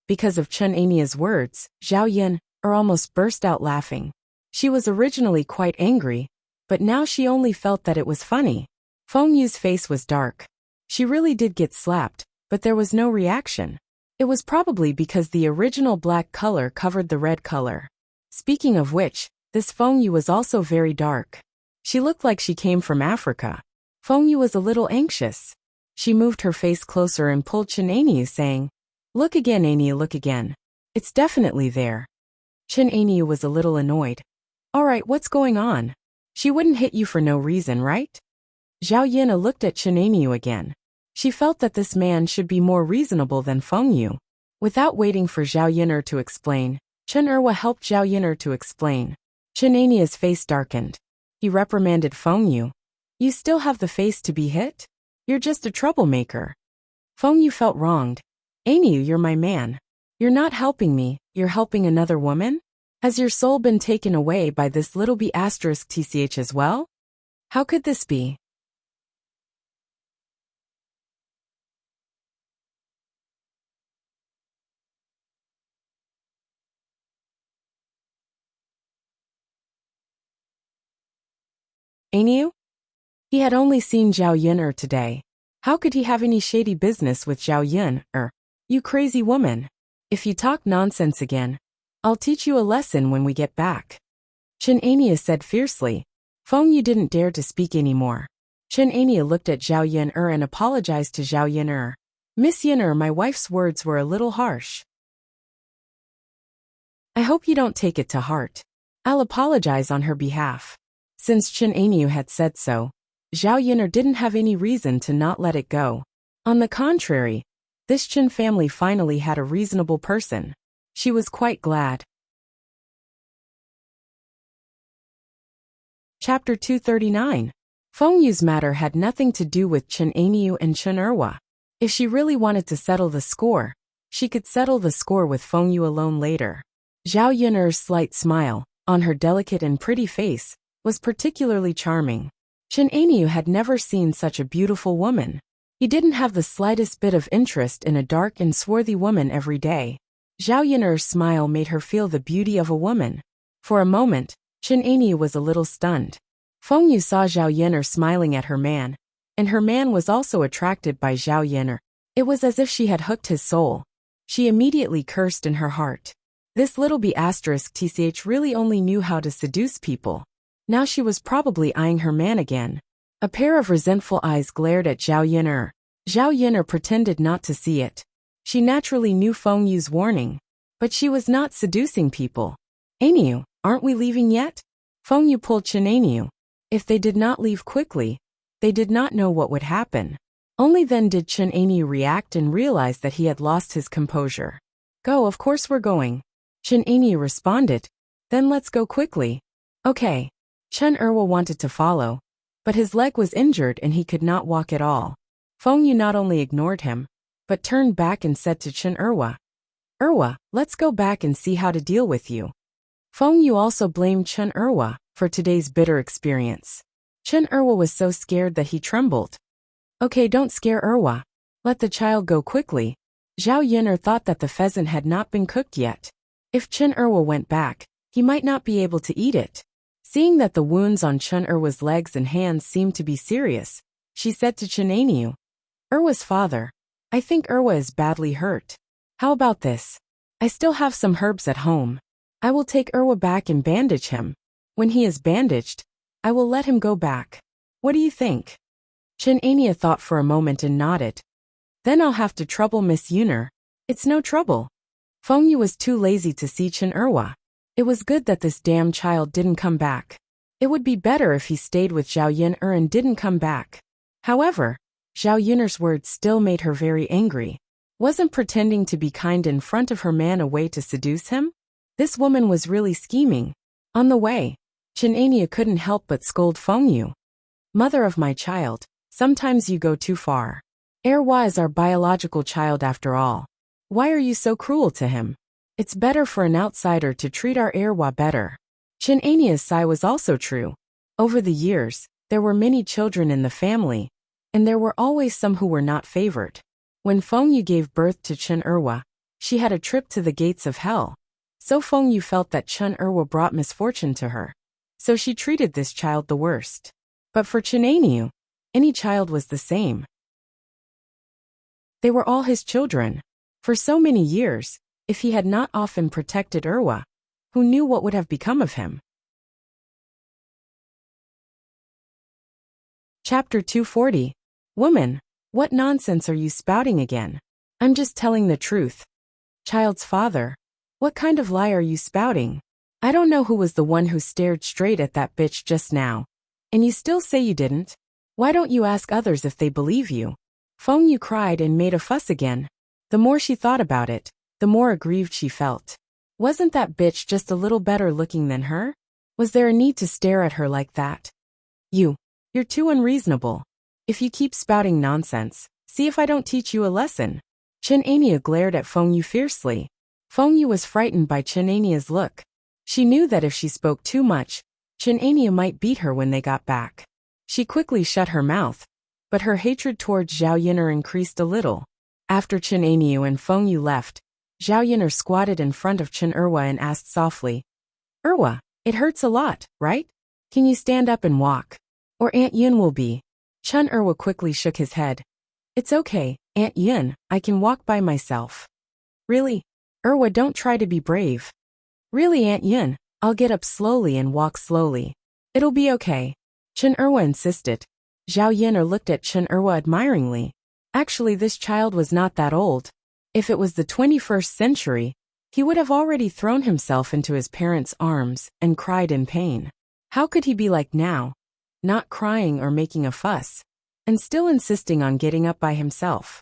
Because of Chin Aeneas' words, Zhao Yin almost burst out laughing. She was originally quite angry, but now she only felt that it was funny. Feng Yu's face was dark. She really did get slapped, but there was no reaction. It was probably because the original black color covered the red color. Speaking of which, this Feng Yu was also very dark. She looked like she came from Africa. Feng Yu was a little anxious. She moved her face closer and pulled Chin Aeneas, saying, look again, Aeneas, look again. It's definitely there. Chin Aeneas was a little annoyed. Alright, what's going on? She wouldn't hit you for no reason, right? Zhao Yina looked at Chin Aeneas again. She felt that this man should be more reasonable than Feng Yu. Without waiting for Zhao Yin'er to explain, Chen Erwa helped Zhao Yin'er to explain. Chin Aeneas' face darkened. He reprimanded Feng Yu. You still have the face to be hit? You're just a troublemaker. Feng Yu felt wronged. Aeneas, you're my man. You're not helping me, you're helping another woman? Has your soul been taken away by this little B***tch as well? How could this be? Aeneas? He had only seen Zhao Yin'er today. How could he have any shady business with Zhao Yin'er? You crazy woman. If you talk nonsense again, I'll teach you a lesson when we get back. Chin Aeneas said fiercely. Feng Yu didn't dare to speak anymore. Chin Aeneas looked at Zhao Yin'er and apologized to Zhao Yin'er. Miss Yin'er, my wife's words were a little harsh. I hope you don't take it to heart. I'll apologize on her behalf. Since Chin Aeneas had said so, Zhao Yin'er didn't have any reason to not let it go. On the contrary, this Chin family finally had a reasonable person. She was quite glad. Chapter 239. Feng Yu's matter had nothing to do with Chin Aeneas and Chen Erwa. If she really wanted to settle the score, she could settle the score with Feng Yu alone later. Zhao Yin'er's slight smile, on her delicate and pretty face, was particularly charming. Chin Aeneas had never seen such a beautiful woman. He didn't have the slightest bit of interest in a dark and swarthy woman every day. Zhao Yin'er's smile made her feel the beauty of a woman. For a moment, Chin Aeneas was a little stunned. Feng Yu saw Zhao Yin'er smiling at her man, and her man was also attracted by Zhao Yin'er. It was as if she had hooked his soul. She immediately cursed in her heart. This little B***tch really only knew how to seduce people. Now she was probably eyeing her man again. A pair of resentful eyes glared at Zhao Yin'er. Zhao Yin'er pretended not to see it. She naturally knew Feng Yu's warning, but she was not seducing people. Aeneas, aren't we leaving yet? Feng Yu pulled Chin Aeneas. If they did not leave quickly, they did not know what would happen. Only then did Chin Aeneas react and realize that he had lost his composure. Go, of course we're going. Chin Aeneas responded. Then let's go quickly. Okay. Chen Erwa wanted to follow, but his leg was injured and he could not walk at all. Feng Yu not only ignored him, but turned back and said to Chen Erwa, Erwa, let's go back and see how to deal with you. Feng Yu also blamed Chen Erwa for today's bitter experience. Chen Erwa was so scared that he trembled. Okay, don't scare Erwa. Let the child go quickly. Zhao Yin'er thought that the pheasant had not been cooked yet. If Chen Erwa went back, he might not be able to eat it. Seeing that the wounds on Chen Erwa's legs and hands seemed to be serious, she said to Chin Aeneas, Erwa's father, I think Erwa is badly hurt. How about this? I still have some herbs at home. I will take Erwa back and bandage him. When he is bandaged, I will let him go back. What do you think? Chen Ania thought for a moment and nodded. Then I'll have to trouble Miss Yuner. It's no trouble. Feng Yu was too lazy to see Chen Erwa. It was good that this damn child didn't come back. It would be better if he stayed with Zhao Yun'er and didn't come back. However, Zhao Yun'er's words still made her very angry. Wasn't pretending to be kind in front of her man a way to seduce him? This woman was really scheming. On the way, Chen Ania couldn't help but scold Feng Yu. Mother of my child, sometimes you go too far. Erwa is our biological child after all. Why are you so cruel to him? It's better for an outsider to treat our Erwa better. Chen Ania's sigh was also true. Over the years, there were many children in the family, and there were always some who were not favored. When Feng Yu gave birth to Chen Erwa, she had a trip to the gates of hell. So Feng Yu felt that Chen Erwa brought misfortune to her. So she treated this child the worst. But for Chen Aniu, any child was the same. They were all his children. For so many years, if he had not often protected Erwa, who knew what would have become of him? Chapter 240. Woman, what nonsense are you spouting again? I'm just telling the truth. Child's father, what kind of lie are you spouting? I don't know who was the one who stared straight at that bitch just now. And you still say you didn't? Why don't you ask others if they believe you? Feng Yu cried and made a fuss again. The more she thought about it, the more aggrieved she felt. Wasn't that bitch just a little better looking than her? Was there a need to stare at her like that? You're too unreasonable. If you keep spouting nonsense, see if I don't teach you a lesson. Chen Ania glared at Feng Yu fiercely. Feng Yu was frightened by Chen Ania's look. She knew that if she spoke too much, Chen Ania might beat her when they got back. She quickly shut her mouth, but her hatred towards Zhao Yun'er increased a little. After Chen Aniu and Feng Yu left, Zhao Yun'er squatted in front of Chen Erwa and asked softly, Erwa, it hurts a lot, right? Can you stand up and walk? Or Aunt Yun will be. Chen Erwa quickly shook his head. It's okay, Aunt Yun, I can walk by myself. Really? Erwa, don't try to be brave. Really, Aunt Yun, I'll get up slowly and walk slowly. It'll be okay. Chen Erwa insisted. Zhao Yun'er looked at Chen Erwa admiringly. Actually, this child was not that old. If it was the 21st century, he would have already thrown himself into his parents' arms and cried in pain. How could he be like now? Not crying or making a fuss, and still insisting on getting up by himself.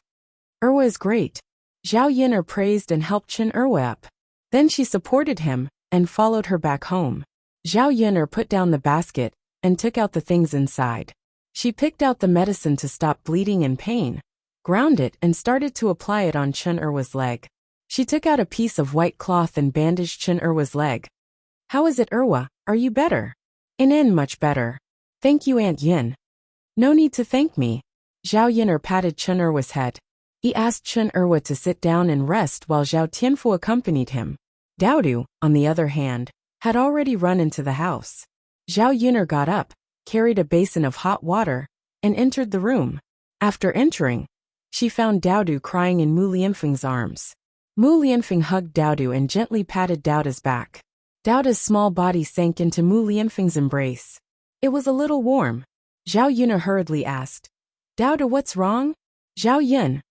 Erwa is great. Zhao Yun'er praised and helped Chen Erwa up. Then she supported him and followed her back home. Zhao Yun'er put down the basket and took out the things inside. She picked out the medicine to stop bleeding and pain, ground it and started to apply it on Chen Erwa's leg. She took out a piece of white cloth and bandaged Chen Erwa's leg. How is it, Erwa? Are you better? Much better. Thank you, Aunt Yin. No need to thank me. Zhao Yun'er patted Chen Erwa's head. He asked Chen Erwa to sit down and rest while Zhao Tianfu accompanied him. Daodu, on the other hand, had already run into the house. Zhao Yun'er got up, carried a basin of hot water, and entered the room. After entering, she found Daodu crying in Mu Lianfeng's arms. Mu Lianfeng hugged Daodu and gently patted Daoda's back. Daoda's small body sank into Mu Lianfeng's embrace. It was a little warm. Zhao Yun'er hurriedly asked, Daoda, what's wrong? Zhao Yun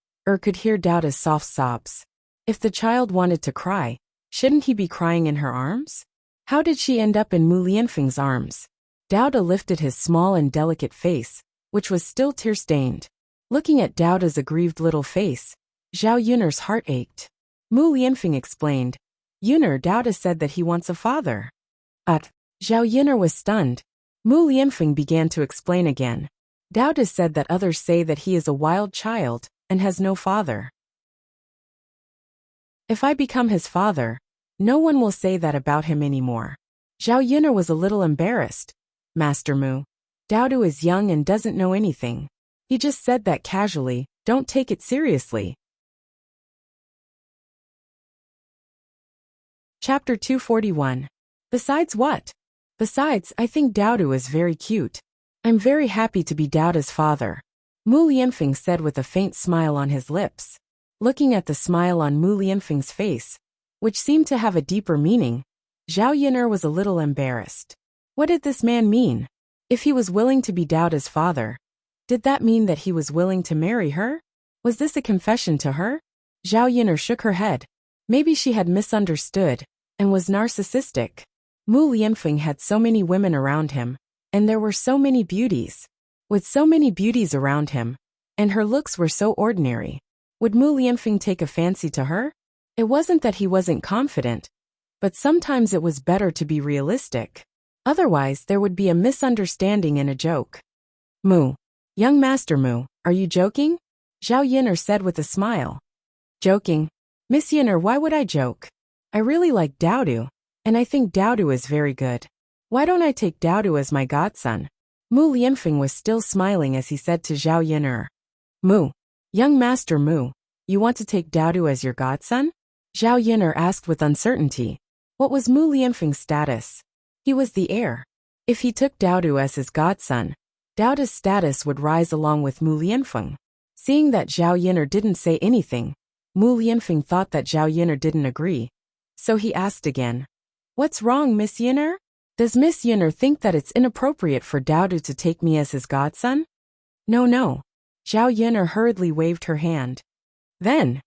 could hear Daoda's soft sobs. If the child wanted to cry, shouldn't he be crying in her arms? How did she end up in Mu Lianfeng's arms? Daoda lifted his small and delicate face, which was still tear-stained. Looking at Daoda's aggrieved little face, Zhao Yun'er's heart ached. Mu Lianfeng explained, Yun'er, Daoda said that he wants a father. Zhao Yun'er was stunned. Mu Lianfeng began to explain again. Daoda said that others say that he is a wild child and has no father. If I become his father, no one will say that about him anymore. Zhao Yun'er was a little embarrassed. Master Mu, Daoda is young and doesn't know anything. He just said that casually, don't take it seriously. Chapter 241. Besides what? Besides, I think Daoda is very cute. I'm very happy to be Daoda's father. Mu Lianfeng said with a faint smile on his lips. Looking at the smile on Mu Lianfeng's face, which seemed to have a deeper meaning, Zhao Yun'er was a little embarrassed. What did this man mean? If he was willing to be Daoda's father, Did that mean that he was willing to marry her? Was this a confession to her? Zhao Yin'er shook her head. Maybe she had misunderstood and was narcissistic. Mu Lianfeng had so many women around him, and there were so many beauties. With so many beauties around him, and her looks were so ordinary, would Mu Lianfeng take a fancy to her? It wasn't that he wasn't confident, but sometimes it was better to be realistic. Otherwise, there would be a misunderstanding and a joke. Mu. Young Master Mu, are you joking? Zhao Yin'er said with a smile. Joking? Miss Yin'er, why would I joke? I really like Daodu, and I think Daodu is very good. Why don't I take Daodu as my godson? Mu Lianfeng was still smiling as he said to Zhao Yin'er. Mu. Young Master Mu, you want to take Daodu as your godson? Zhao Yin'er asked with uncertainty. What was Mu Lianfeng's status? He was the heir. If he took Daodu as his godson, Daodu's status would rise along with Mu Lianfeng. Seeing that Zhao Yin'er didn't say anything, Mu Lianfeng thought that Zhao Yin'er didn't agree. So he asked again. What's wrong, Miss Yin'er? Does Miss Yin'er think that it's inappropriate for Daodu to take me as his godson? No. Zhao Yin'er hurriedly waved her hand. Then,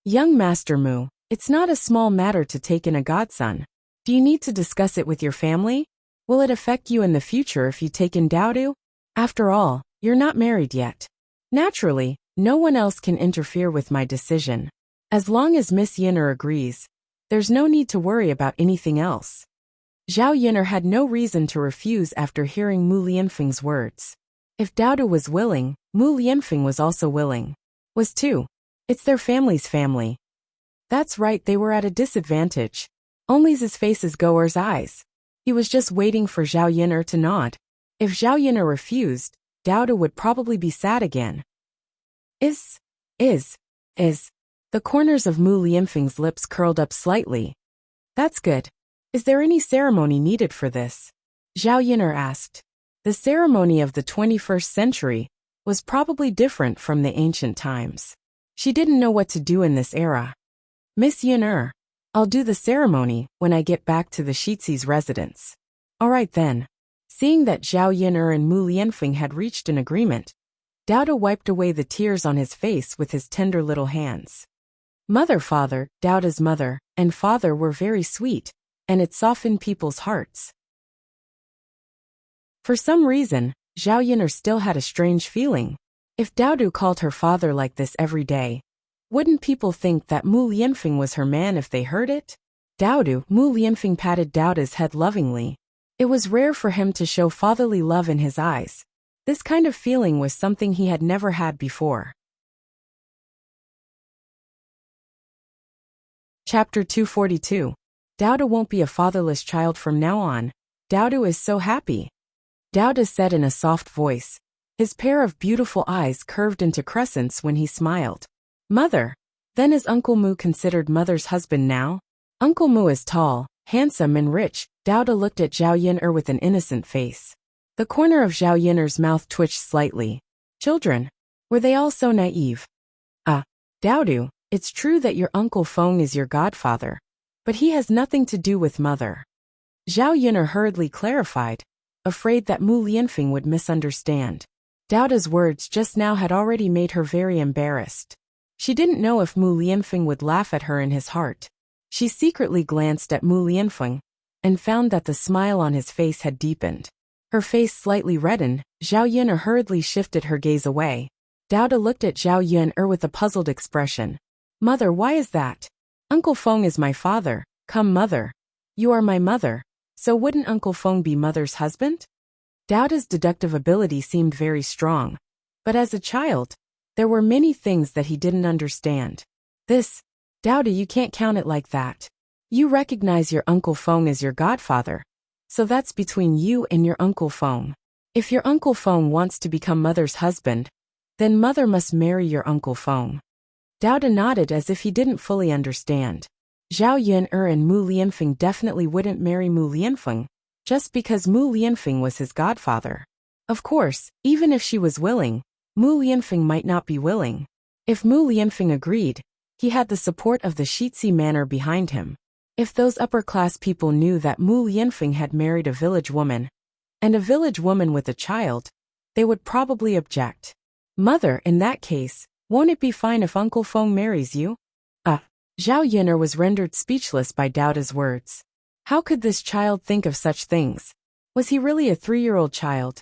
young Master Mu, it's not a small matter to take in a godson. Do you need to discuss it with your family? Will it affect you in the future if you take in Daodu? After all, you're not married yet. Naturally, no one else can interfere with my decision. As long as Miss Yin'er agrees, there's no need to worry about anything else. Zhao Yin'er had no reason to refuse after hearing Mu Lianfeng's words. If Daodu was willing, Mu Lianfeng was also willing. Was too. It's their family's family. That's right, they were at a disadvantage. Only his face is Goer's eyes. He was just waiting for Zhao Yin'er to nod. If Zhao Yin'er refused, Daodu would probably be sad again. Is. The corners of Mu Lianfeng's lips curled up slightly. That's good. Is there any ceremony needed for this? Zhao Yin'er asked. The ceremony of the 21st century was probably different from the ancient times. She didn't know what to do in this era. Miss Yin'er, I'll do the ceremony when I get back to the Shizi's residence. All right then. Seeing that Zhao Yin'er and Mu Lianfeng had reached an agreement, Daodu wiped away the tears on his face with his tender little hands. Father, Daodu's mother, and father were very sweet, and it softened people's hearts. For some reason, Zhao Yin'er still had a strange feeling. If Daodu called her father like this every day, wouldn't people think that Mu Lianfeng was her man if they heard it? Daodu, Mu Lianfeng patted Daodu's head lovingly. It was rare for him to show fatherly love in his eyes. This kind of feeling was something he had never had before. Chapter 242. Daodu won't be a fatherless child from now on. Daodu is so happy. Daodu said in a soft voice. His pair of beautiful eyes curved into crescents when he smiled. Mother. Then is Uncle Mu considered mother's husband now? Uncle Mu is tall, handsome and rich. Daodu looked at Zhao Yin'er with an innocent face. The corner of Zhao Yin'er's mouth twitched slightly. Children. Were they all so naive? Daodu, it's true that your Uncle Feng is your godfather, but he has nothing to do with mother. Zhao Yin'er hurriedly clarified, afraid that Mu Lianfeng would misunderstand. Daodu's words just now had already made her very embarrassed. She didn't know if Mu Lianfeng would laugh at her in his heart. She secretly glanced at Mu Lianfeng and found that the smile on his face had deepened. Her face slightly reddened. Zhao Yin'er hurriedly shifted her gaze away. Daodu looked at Zhao Yin'er with a puzzled expression. Mother, why is that? Uncle Feng is my father. Come, mother. You are my mother. So wouldn't Uncle Feng be mother's husband? Daodu's deductive ability seemed very strong. But as a child, there were many things that he didn't understand. Daodu, you can't count it like that. You recognize your Uncle Feng as your godfather. So that's between you and your Uncle Feng. If your Uncle Feng wants to become mother's husband, then mother must marry your Uncle Feng. Daodu nodded as if he didn't fully understand. Zhao Yin'er and Mu Lianfeng definitely wouldn't marry Mu Lianfeng, just because Mu Lianfeng was his godfather. Of course, even if she was willing, Mu Lianfeng might not be willing. If Mu Lianfeng agreed, he had the support of the Shizi manor behind him. If those upper-class people knew that Mu Lianfeng had married a village woman, and a village woman with a child, they would probably object. Mother, in that case, won't it be fine if Uncle Feng marries you? Zhao Yin'er was rendered speechless by Doubta's words. How could this child think of such things? Was he really a 3-year-old child?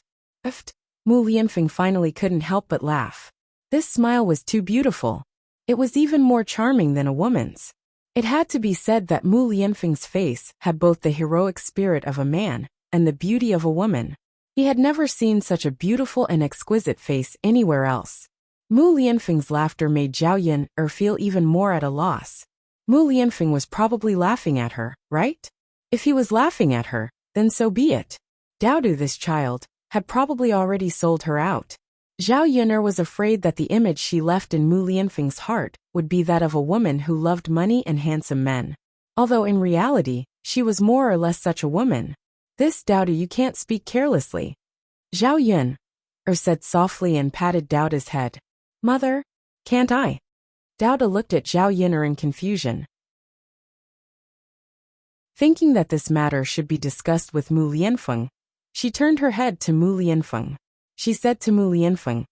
Mu Lianfeng finally couldn't help but laugh. This smile was too beautiful. It was even more charming than a woman's. It had to be said that Mu Lianfeng's face had both the heroic spirit of a man and the beauty of a woman. He had never seen such a beautiful and exquisite face anywhere else. Mu Lianfeng's laughter made Zhao Yin'er feel even more at a loss. Mu Lianfeng was probably laughing at her, right? If he was laughing at her, then so be it. Doubtu, this child, had probably already sold her out. Zhao Yin'er was afraid that the image she left in Mu Lianfeng's heart would be that of a woman who loved money and handsome men. Although in reality, she was more or less such a woman. This Doubtu, you can't speak carelessly. Zhao Yin'er said softly and patted Doubta's head. Mother, can't I? Doubta looked at Zhao Yin'er in confusion. Thinking that this matter should be discussed with Mu Lianfeng, she turned her head to Mu Lianfeng. She said to Mu Lianfeng,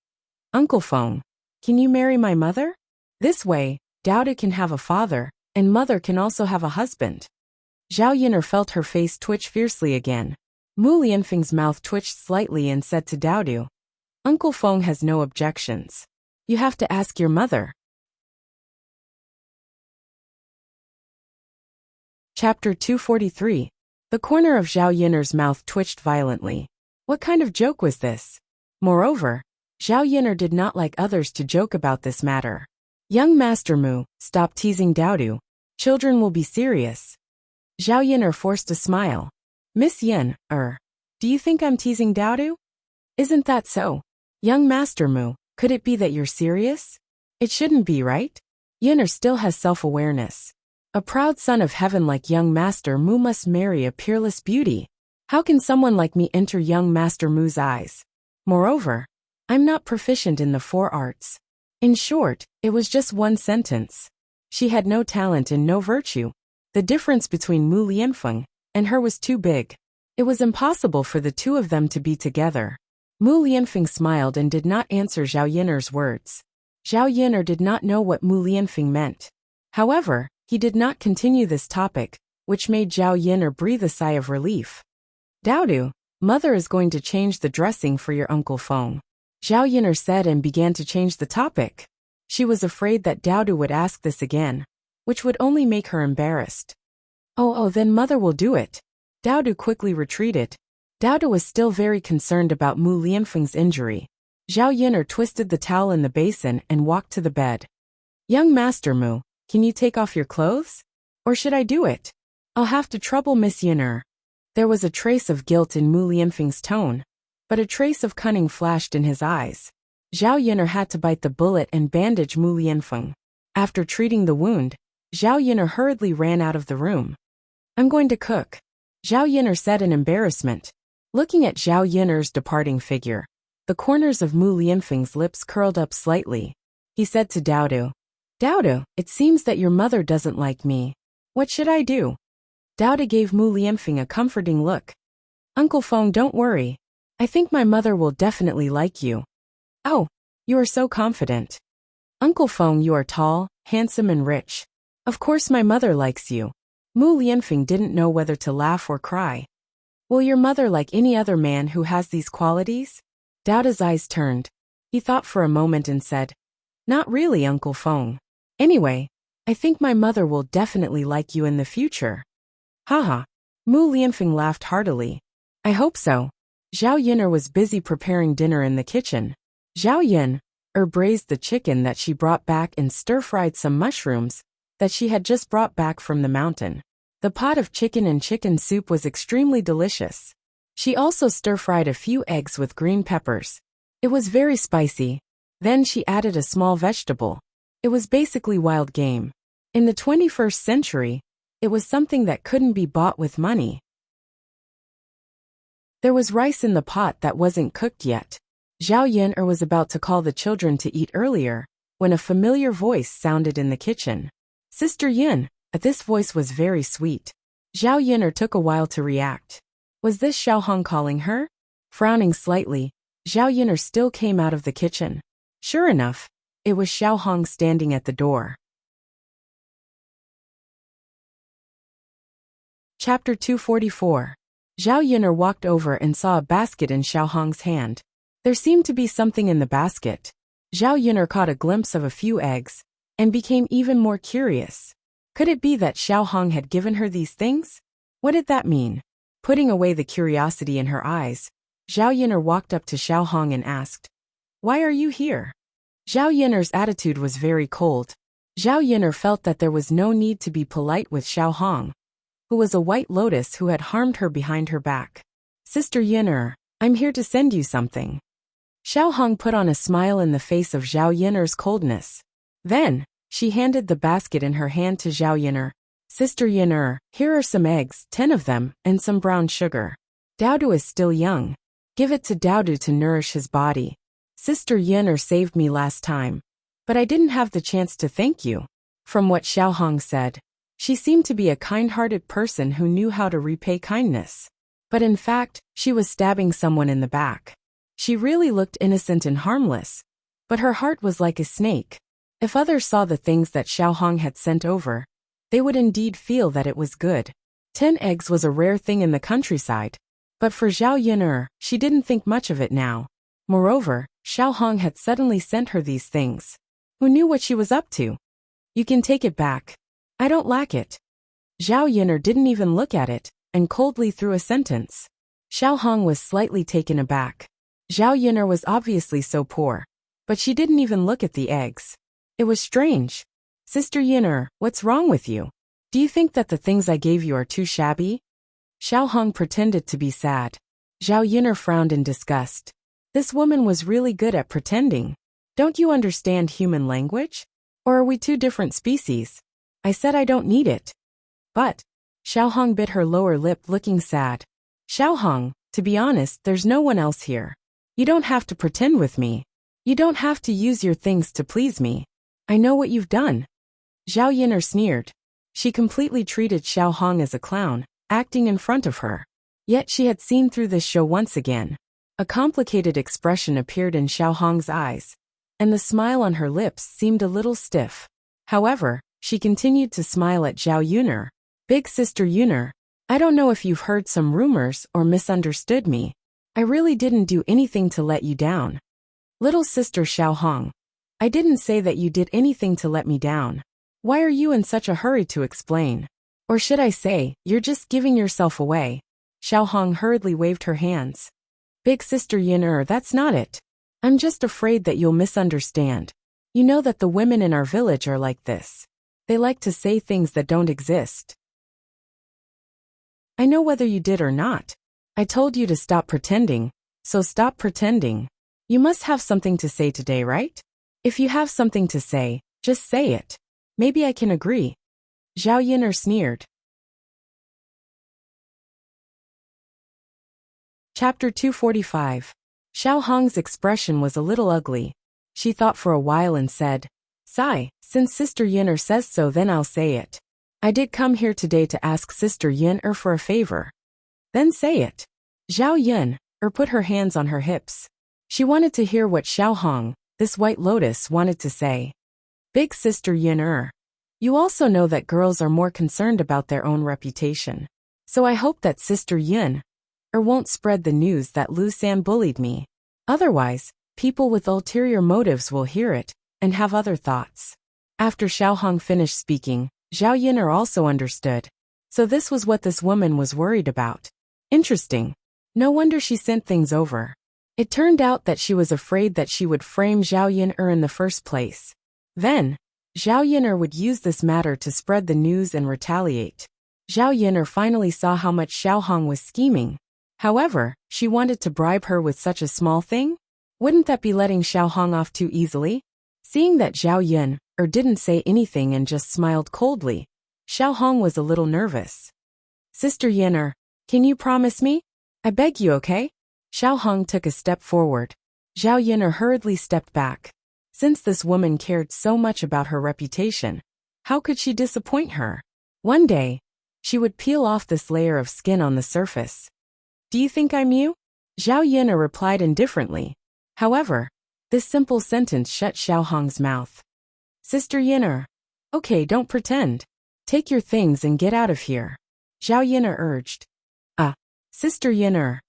Uncle Feng, can you marry my mother? This way, Doubta can have a father, and mother can also have a husband. Zhao Yin'er felt her face twitch fiercely again. Mu Lianfeng's mouth twitched slightly and said to Doubtu, Uncle Feng has no objections. You have to ask your mother. Chapter 243. The corner of Zhao Yin'er's mouth twitched violently. What kind of joke was this? Moreover, Zhao Yin'er did not like others to joke about this matter. Young Master Mu, stop teasing Doubtu. Children will be serious. Zhao Yin'er forced a smile. Miss Yin, do you think I'm teasing Doubtu? Isn't that so? Young Master Mu, could it be that you're serious? It shouldn't be, right? Yin'er still has self-awareness. A proud son of heaven like young Master Mu must marry a peerless beauty. How can someone like me enter young Master Mu's eyes? Moreover, I'm not proficient in the 4 arts. In short, it was just one sentence. She had no talent and no virtue. The difference between Mu Lianfeng and her was too big. It was impossible for the two of them to be together. Mu Lianfeng smiled and did not answer Zhao Yin'er's words. Zhao Yin'er did not know what Mu Lianfeng meant. However, he did not continue this topic, which made Zhao Yin'er breathe a sigh of relief. Doubtu, mother is going to change the dressing for your Uncle Feng. Zhao Yin'er said and began to change the topic. She was afraid that Doubtu would ask this again, which would only make her embarrassed. Oh, then mother will do it. Doubtu quickly retreated. Doubtu was still very concerned about Mu Lianfeng's injury. Zhao Yin'er twisted the towel in the basin and walked to the bed. Young Master Mu, can you take off your clothes? Or should I do it? I'll have to trouble Miss Yin'er. There was a trace of guilt in Mu Lianfeng's tone, but a trace of cunning flashed in his eyes. Zhao Yin'er had to bite the bullet and bandage Mu Lianfeng. After treating the wound, Zhao Yin'er hurriedly ran out of the room. I'm going to cook, Zhao Yin'er said in embarrassment. Looking at Zhao Yin'er's departing figure, the corners of Mu Lianfeng's lips curled up slightly. He said to Doubtu, Doubtu, it seems that your mother doesn't like me. What should I do? Doubtu gave Mu Lianfeng a comforting look. Uncle Feng, don't worry. I think my mother will definitely like you. Oh, you are so confident. Uncle Feng, you are tall, handsome and rich. Of course my mother likes you. Mu Lianfeng didn't know whether to laugh or cry. Will your mother like any other man who has these qualities? Doubtu's eyes turned. He thought for a moment and said, Not really, Uncle Feng. Anyway, I think my mother will definitely like you in the future. Haha. Mu Lianfeng laughed heartily. I hope so. Zhao Yin'er was busy preparing dinner in the kitchen. Zhao Yin'er braised the chicken that she brought back and stir-fried some mushrooms that she had just brought back from the mountain. The pot of chicken and chicken soup was extremely delicious. She also stir-fried a few eggs with green peppers. It was very spicy. Then she added a small vegetable. It was basically wild game. In the 21st century, it was something that couldn't be bought with money. There was rice in the pot that wasn't cooked yet. Zhao Yin'er was about to call the children to eat earlier, when a familiar voice sounded in the kitchen. Sister Yin. This voice was very sweet. Zhao Yin'er took a while to react. Was this Xiao Hong calling her? Frowning slightly, Zhao Yun'er still came out of the kitchen. Sure enough, it was Xiao Hong standing at the door. Chapter 244. Zhao Yun'er walked over and saw a basket in Xiao Hong's hand. There seemed to be something in the basket. Zhao Yun'er caught a glimpse of a few eggs and became even more curious. Could it be that Xiao Hong had given her these things? What did that mean? Putting away the curiosity in her eyes, Zhao Yun'er walked up to Xiao Hong and asked, "Why are you here?" Zhao Yun'er's attitude was very cold. Zhao Yun'er felt that there was no need to be polite with Xiao Hong, who was a white lotus who had harmed her behind her back. "Sister Yun'er, I'm here to send you something." Xiao Hong put on a smile in the face of Zhao Yun'er's coldness. Then, she handed the basket in her hand to Zhao Yun'er. "Sister Yun'er, here are some eggs, 10 of them, and some brown sugar. Daodu is still young. Give it to Daodu to nourish his body. Sister Yun'er saved me last time, but I didn't have the chance to thank you." From what Xiao Hong said, she seemed to be a kind-hearted person who knew how to repay kindness. But in fact, she was stabbing someone in the back. She really looked innocent and harmless, but her heart was like a snake. If others saw the things that Xiao Hong had sent over, they would indeed feel that it was good. 10 eggs was a rare thing in the countryside, but for Zhao Yun'er, she didn't think much of it now. Moreover, Xiao Hong had suddenly sent her these things. Who knew what she was up to? "You can take it back. I don't lack it." Zhao Yun'er didn't even look at it, and coldly threw a sentence. Xiao Hong was slightly taken aback. Zhao Yun'er was obviously so poor, but she didn't even look at the eggs. It was strange. "Sister Yun'er, what's wrong with you? Do you think that the things I gave you are too shabby?" Xiao Hong pretended to be sad. Zhao Yun'er frowned in disgust. This woman was really good at pretending. "Don't you understand human language? Or are we two different species? I said I don't need it." "But..." Xiao Hong bit her lower lip, looking sad. "Xiao Hong, to be honest, there's no one else here. You don't have to pretend with me. You don't have to use your things to please me. I know what you've done." Zhao Yun'er sneered. She completely treated Xiao Hong as a clown, acting in front of her. Yet she had seen through this show once again. A complicated expression appeared in Xiao Hong's eyes, and the smile on her lips seemed a little stiff. However, she continued to smile at Zhao Yun'er. "Big Sister Yun'er, I don't know if you've heard some rumors or misunderstood me. I really didn't do anything to let you down." "Little Sister Xiao Hong, I didn't say that you did anything to let me down. Why are you in such a hurry to explain? Or should I say, you're just giving yourself away?" Xiao Hong hurriedly waved her hands. "Big Sister Yun'er, that's not it. I'm just afraid that you'll misunderstand. You know that the women in our village are like this. They like to say things that don't exist." "I know whether you did or not. I told you to stop pretending, so stop pretending. You must have something to say today, right? If you have something to say, just say it. Maybe I can agree." Zhao Yun'er sneered. Chapter 245. Xiao Hong's expression was a little ugly. She thought for a while and said, "Sigh, since Sister Yun'er says so, then I'll say it. I did come here today to ask Sister Yun'er for a favor." "Then say it." Zhao Yun'er put her hands on her hips. She wanted to hear what Xiao Hong, this white lotus, wanted to say. "Big Sister Yun'er, you also know that girls are more concerned about their own reputation. So I hope that Sister Yun'er won't spread the news that Lu San bullied me. Otherwise, people with ulterior motives will hear it and have other thoughts." After Xiao Hong finished speaking, Zhao Yun'er also understood. So this was what this woman was worried about. Interesting. No wonder she sent things over. It turned out that she was afraid that she would frame Zhao Yun'er in the first place. Then, Zhao Yun'er would use this matter to spread the news and retaliate. Zhao Yun'er finally saw how much Xiao Hong was scheming. However, she wanted to bribe her with such a small thing? Wouldn't that be letting Xiao Hong off too easily? Seeing that Zhao Yun'er didn't say anything and just smiled coldly, Xiao Hong was a little nervous. "Sister Yun'er, can you promise me? I beg you, okay?" Xiao Hong took a step forward. Zhao Yun'er hurriedly stepped back. Since this woman cared so much about her reputation, how could she disappoint her? One day, she would peel off this layer of skin on the surface. "Do you think I'm you?" Zhao Yun'er replied indifferently. However, this simple sentence shut Xiao Hong's mouth. Sister Yun'er. Okay, don't pretend. Take your things and get out of here. Zhao Yun'er urged. Sister Yun'er.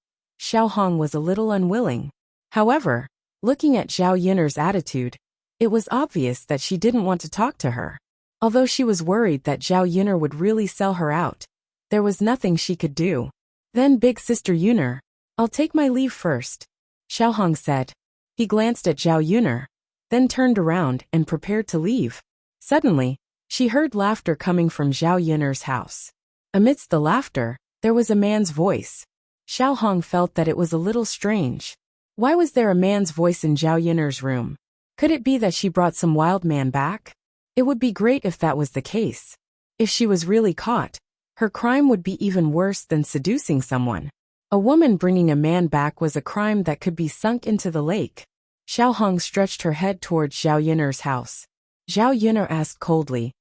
Xiao Hong was a little unwilling. However, looking at Zhao Yun'er's attitude, it was obvious that she didn't want to talk to her. Although she was worried that Zhao Yun'er would really sell her out, there was nothing she could do. Then Big Sister Yun'er, I'll take my leave first, Xiao Hong said. He glanced at Zhao Yun'er, then turned around and prepared to leave. Suddenly, she heard laughter coming from Zhao Yun'er's house. Amidst the laughter, there was a man's voice. Xiao Hong felt that it was a little strange. Why was there a man's voice in Zhao Yun'er's room? Could it be that she brought some wild man back? It would be great if that was the case. If she was really caught, her crime would be even worse than seducing someone. A woman bringing a man back was a crime that could be sunk into the lake. Xiao Hong stretched her head towards Zhao Yun'er's house. Zhao Yun'er asked coldly,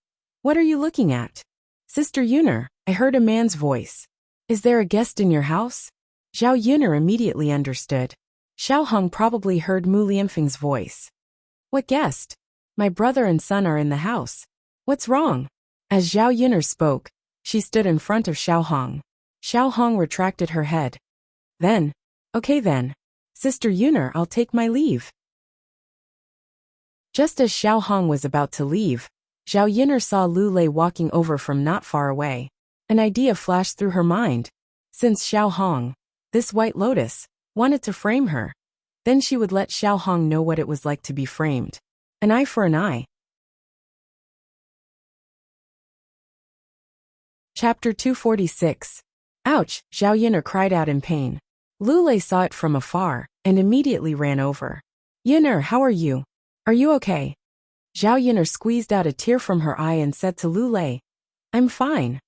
"What are you looking at?" "Sister Yun'er, I heard a man's voice. Is there a guest in your house?" Zhao Yun'er immediately understood. Xiao Hong probably heard Mu Lianfeng's voice. "What guest? My brother and son are in the house. What's wrong?" As Zhao Yun'er spoke, she stood in front of Xiao Hong. Xiao Hong retracted her head. Okay then. Sister Yun'er, I'll take my leave." Just as Xiao Hong was about to leave, Zhao Yun'er saw Lu Lei walking over from not far away. An idea flashed through her mind. Since Xiao Hong, this white lotus, wanted to frame her, then she would let Xiao Hong know what it was like to be framed. An eye for an eye. Chapter 246. Ouch, Zhao Yun'er cried out in pain. Lu Lei saw it from afar, and immediately ran over. "Yun'er, how are you? Are you okay?" Zhao Yun'er squeezed out a tear from her eye and said to Lu Lei, "I'm fine."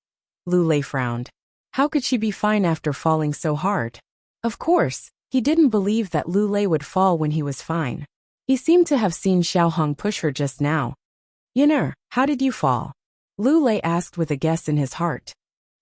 Lu Lei frowned. How could she be fine after falling so hard? Of course, he didn't believe that Lu Lei would fall when he was fine. He seemed to have seen Xiao Hong push her just now. "Yun'er, how did you fall?" Lu Lei asked with a guess in his heart.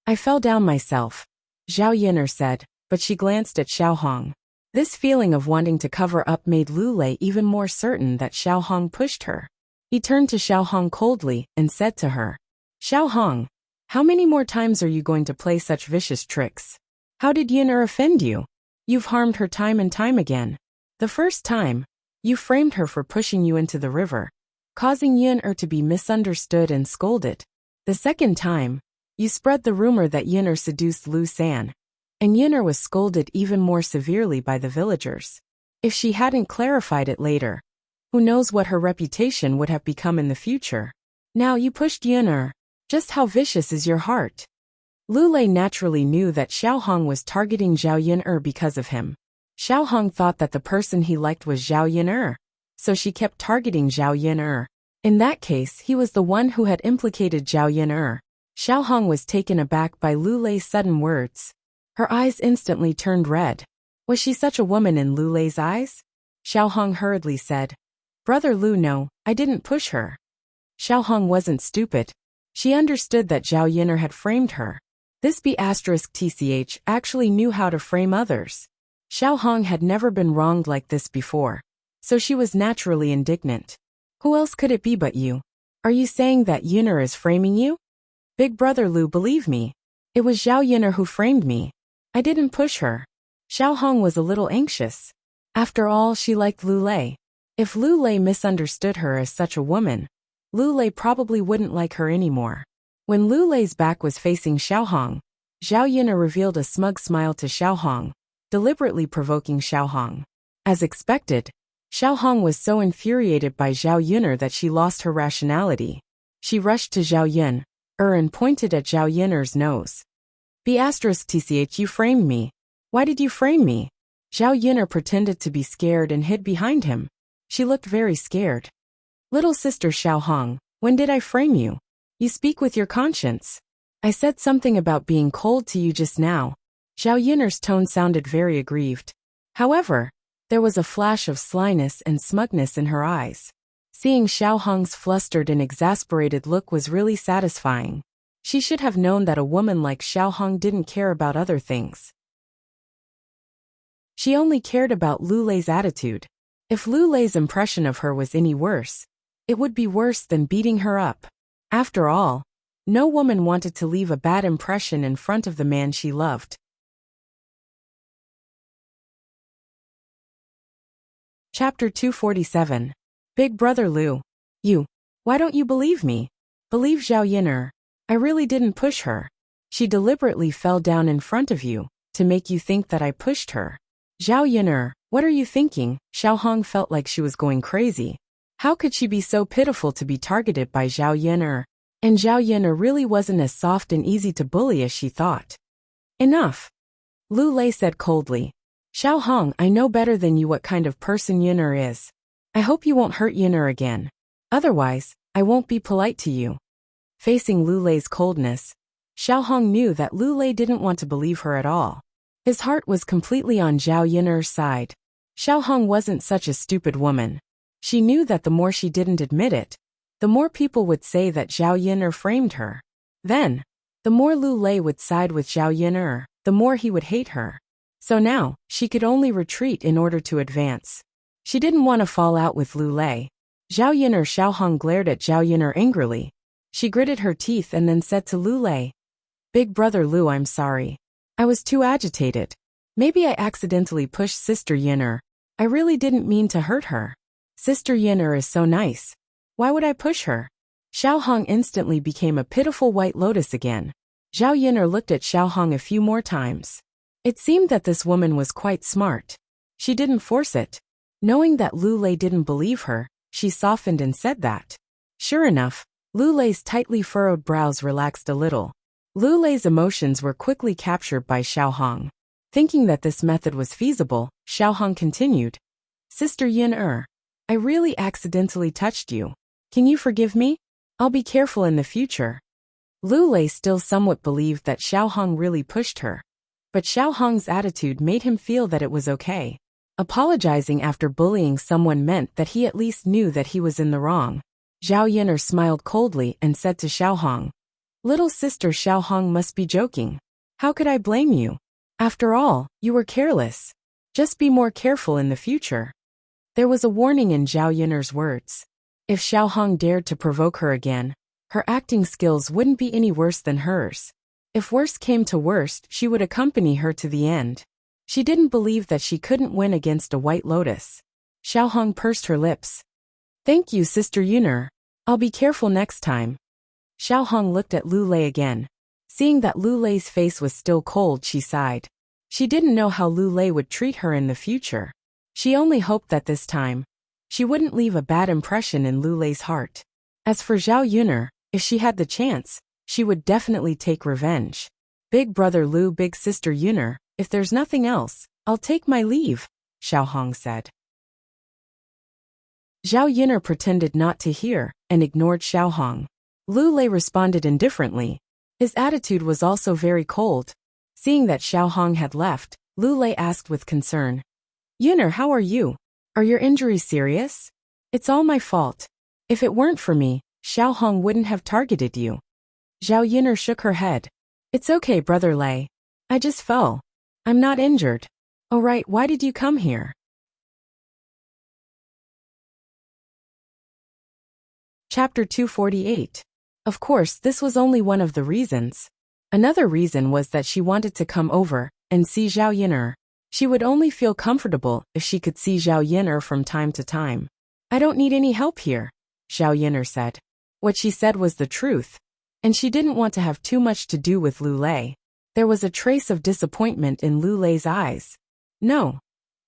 "I fell down myself," Zhao Yun'er said, but she glanced at Xiao Hong. This feeling of wanting to cover up made Lu Lei even more certain that Xiao Hong pushed her. He turned to Xiao Hong coldly and said to her, "Xiao Hong, how many more times are you going to play such vicious tricks? How did Yun'er offend you? You've harmed her time and time again. The first time, you framed her for pushing you into the river, causing Yun'er to be misunderstood and scolded. The second time, you spread the rumor that Yun'er seduced Lu San, and Yun'er was scolded even more severely by the villagers. If she hadn't clarified it later, who knows what her reputation would have become in the future. Now you pushed Yun'er. Just how vicious is your heart?" Lu Lei naturally knew that Xiao Hong was targeting Zhao Yun'er because of him. Xiao Hong thought that the person he liked was Zhao Yun'er, so she kept targeting Zhao Yun'er. In that case, he was the one who had implicated Zhao Yun'er. Xiao Hong was taken aback by Lu Lei's sudden words. Her eyes instantly turned red. Was she such a woman in Lu Lei's eyes? Xiao Hong hurriedly said, "Brother Lu, no, I didn't push her." Xiao Hong wasn't stupid. She understood that Zhao Yun'er had framed her. This B***TCH actually knew how to frame others. Xiao Hong had never been wronged like this before, so she was naturally indignant. "Who else could it be but you? Are you saying that Yun'er is framing you?" "Big brother Lu, believe me. It was Zhao Yun'er who framed me. I didn't push her." Xiao Hong was a little anxious. After all, she liked Lu Lei. If Lu Lei misunderstood her as such a woman, Lu Lei probably wouldn't like her anymore. When Lu Lei's back was facing Xiao Hong, Zhao Yun'er revealed a smug smile to Xiao Hong, deliberately provoking Xiao Hong. As expected, Xiao Hong was so infuriated by Zhao Yun'er that she lost her rationality. She rushed to Zhao Yun'er and pointed at Zhao Yun'er's nose. "B***TCH, you framed me. Why did you frame me?" Zhao Yun'er pretended to be scared and hid behind him. She looked very scared. "Little sister Xiao Hong, when did I frame you? You speak with your conscience. I said something about being cold to you just now." Zhao Yun'er's tone sounded very aggrieved. However, there was a flash of slyness and smugness in her eyes. Seeing Xiao Hong's flustered and exasperated look was really satisfying. She should have known that a woman like Xiao Hong didn't care about other things. She only cared about Lu Lei's attitude. If Lu Lei's impression of her was any worse, it would be worse than beating her up. After all, no woman wanted to leave a bad impression in front of the man she loved. Chapter 247. Big Brother Lu. Why don't you believe me? Believe Zhao Yin'er. I really didn't push her. She deliberately fell down in front of you, to make you think that I pushed her. Zhao Yin'er, what are you thinking? Xiao Hong felt like she was going crazy. How could she be so pitiful to be targeted by Zhao Yin'er? And Zhao Yin'er really wasn't as soft and easy to bully as she thought. Enough. Lu Lei said coldly. Xiao Hong, I know better than you what kind of person Yin'er is. I hope you won't hurt Yin'er again. Otherwise, I won't be polite to you. Facing Lu Lei's coldness, Xiao Hong knew that Lu Lei didn't want to believe her at all. His heart was completely on Zhao Yin'er's side. Xiao Hong wasn't such a stupid woman. She knew that the more she didn't admit it, the more people would say that Zhao Yin'er framed her. Then, the more Lu Lei would side with Zhao Yin'er, the more he would hate her. So now, she could only retreat in order to advance. She didn't want to fall out with Lu Lei. Zhao Yin'er Xiao Hong glared at Zhao Yin'er angrily. She gritted her teeth and then said to Lu Lei, Big Brother Lu, I'm sorry. I was too agitated. Maybe I accidentally pushed Sister Yin'er. I really didn't mean to hurt her. Sister Yin'er is so nice. Why would I push her? Xiao Hong instantly became a pitiful white lotus again. Zhao Yin'er looked at Xiao Hong a few more times. It seemed that this woman was quite smart. She didn't force it. Knowing that Lu Lei didn't believe her, she softened and said that. Sure enough, Lu Lei's tightly furrowed brows relaxed a little. Lu Lei's emotions were quickly captured by Xiao Hong. Thinking that this method was feasible, Xiao Hong continued. Sister Yin'er, I really accidentally touched you. Can you forgive me? I'll be careful in the future. Lu Lei still somewhat believed that Xiao Hong really pushed her. But Xiao Hong's attitude made him feel that it was okay. Apologizing after bullying someone meant that he at least knew that he was in the wrong. Zhao Yin'er smiled coldly and said to Xiao Hong, Little sister Xiao Hong must be joking. How could I blame you? After all, you were careless. Just be more careful in the future. There was a warning in Zhao Yin'er's words. If Xiao Hong dared to provoke her again, her acting skills wouldn't be any worse than hers. If worst came to worst, she would accompany her to the end. She didn't believe that she couldn't win against a white lotus. Xiao Hong pursed her lips. Thank you, Sister Yin'er. I'll be careful next time. Xiao Hong looked at Lu Lei again. Seeing that Lu Lei's face was still cold, she sighed. She didn't know how Lu Lei would treat her in the future. She only hoped that this time, she wouldn't leave a bad impression in Lu Lei's heart. As for Zhao Yin'er, if she had the chance, she would definitely take revenge. Big Brother Lu, Big Sister Yin'er, if there's nothing else, I'll take my leave, Xiao Hong said. Zhao Yin'er pretended not to hear and ignored Xiao Hong. Lu Lei responded indifferently. His attitude was also very cold. Seeing that Xiao Hong had left, Lu Lei asked with concern, Yin'er, how are you? Are your injuries serious? It's all my fault. If it weren't for me, Xiao Hong wouldn't have targeted you. Zhao Yin'er shook her head. It's okay, Brother Lei. I just fell. I'm not injured. Oh right, why did you come here? Chapter 248. Of course, this was only one of the reasons. Another reason was that she wanted to come over and see Zhao Yin'er. She would only feel comfortable if she could see Zhao Yin'er from time to time. I don't need any help here, Zhao Yin'er said. What she said was the truth. And she didn't want to have too much to do with Lu Lei. There was a trace of disappointment in Lu Lei's eyes. No.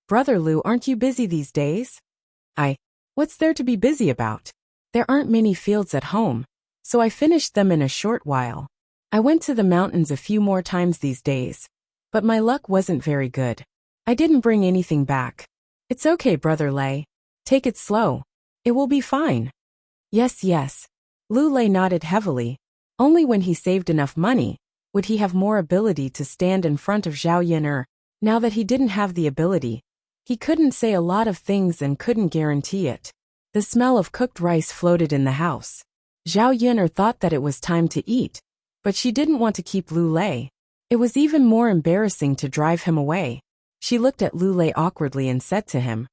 Brother Lu, aren't you busy these days? What's there to be busy about? There aren't many fields at home, so I finished them in a short while. I went to the mountains a few more times these days, but my luck wasn't very good. I didn't bring anything back. It's okay, Brother Lei. Take it slow. It will be fine. Yes. Lu Lei nodded heavily. Only when he saved enough money would he have more ability to stand in front of Zhao Yin'er. Now that he didn't have the ability, he couldn't say a lot of things and couldn't guarantee it. The smell of cooked rice floated in the house. Zhao Yin'er thought that it was time to eat, but she didn't want to keep Lu Lei. It was even more embarrassing to drive him away. She looked at Lu Lei awkwardly and said to him,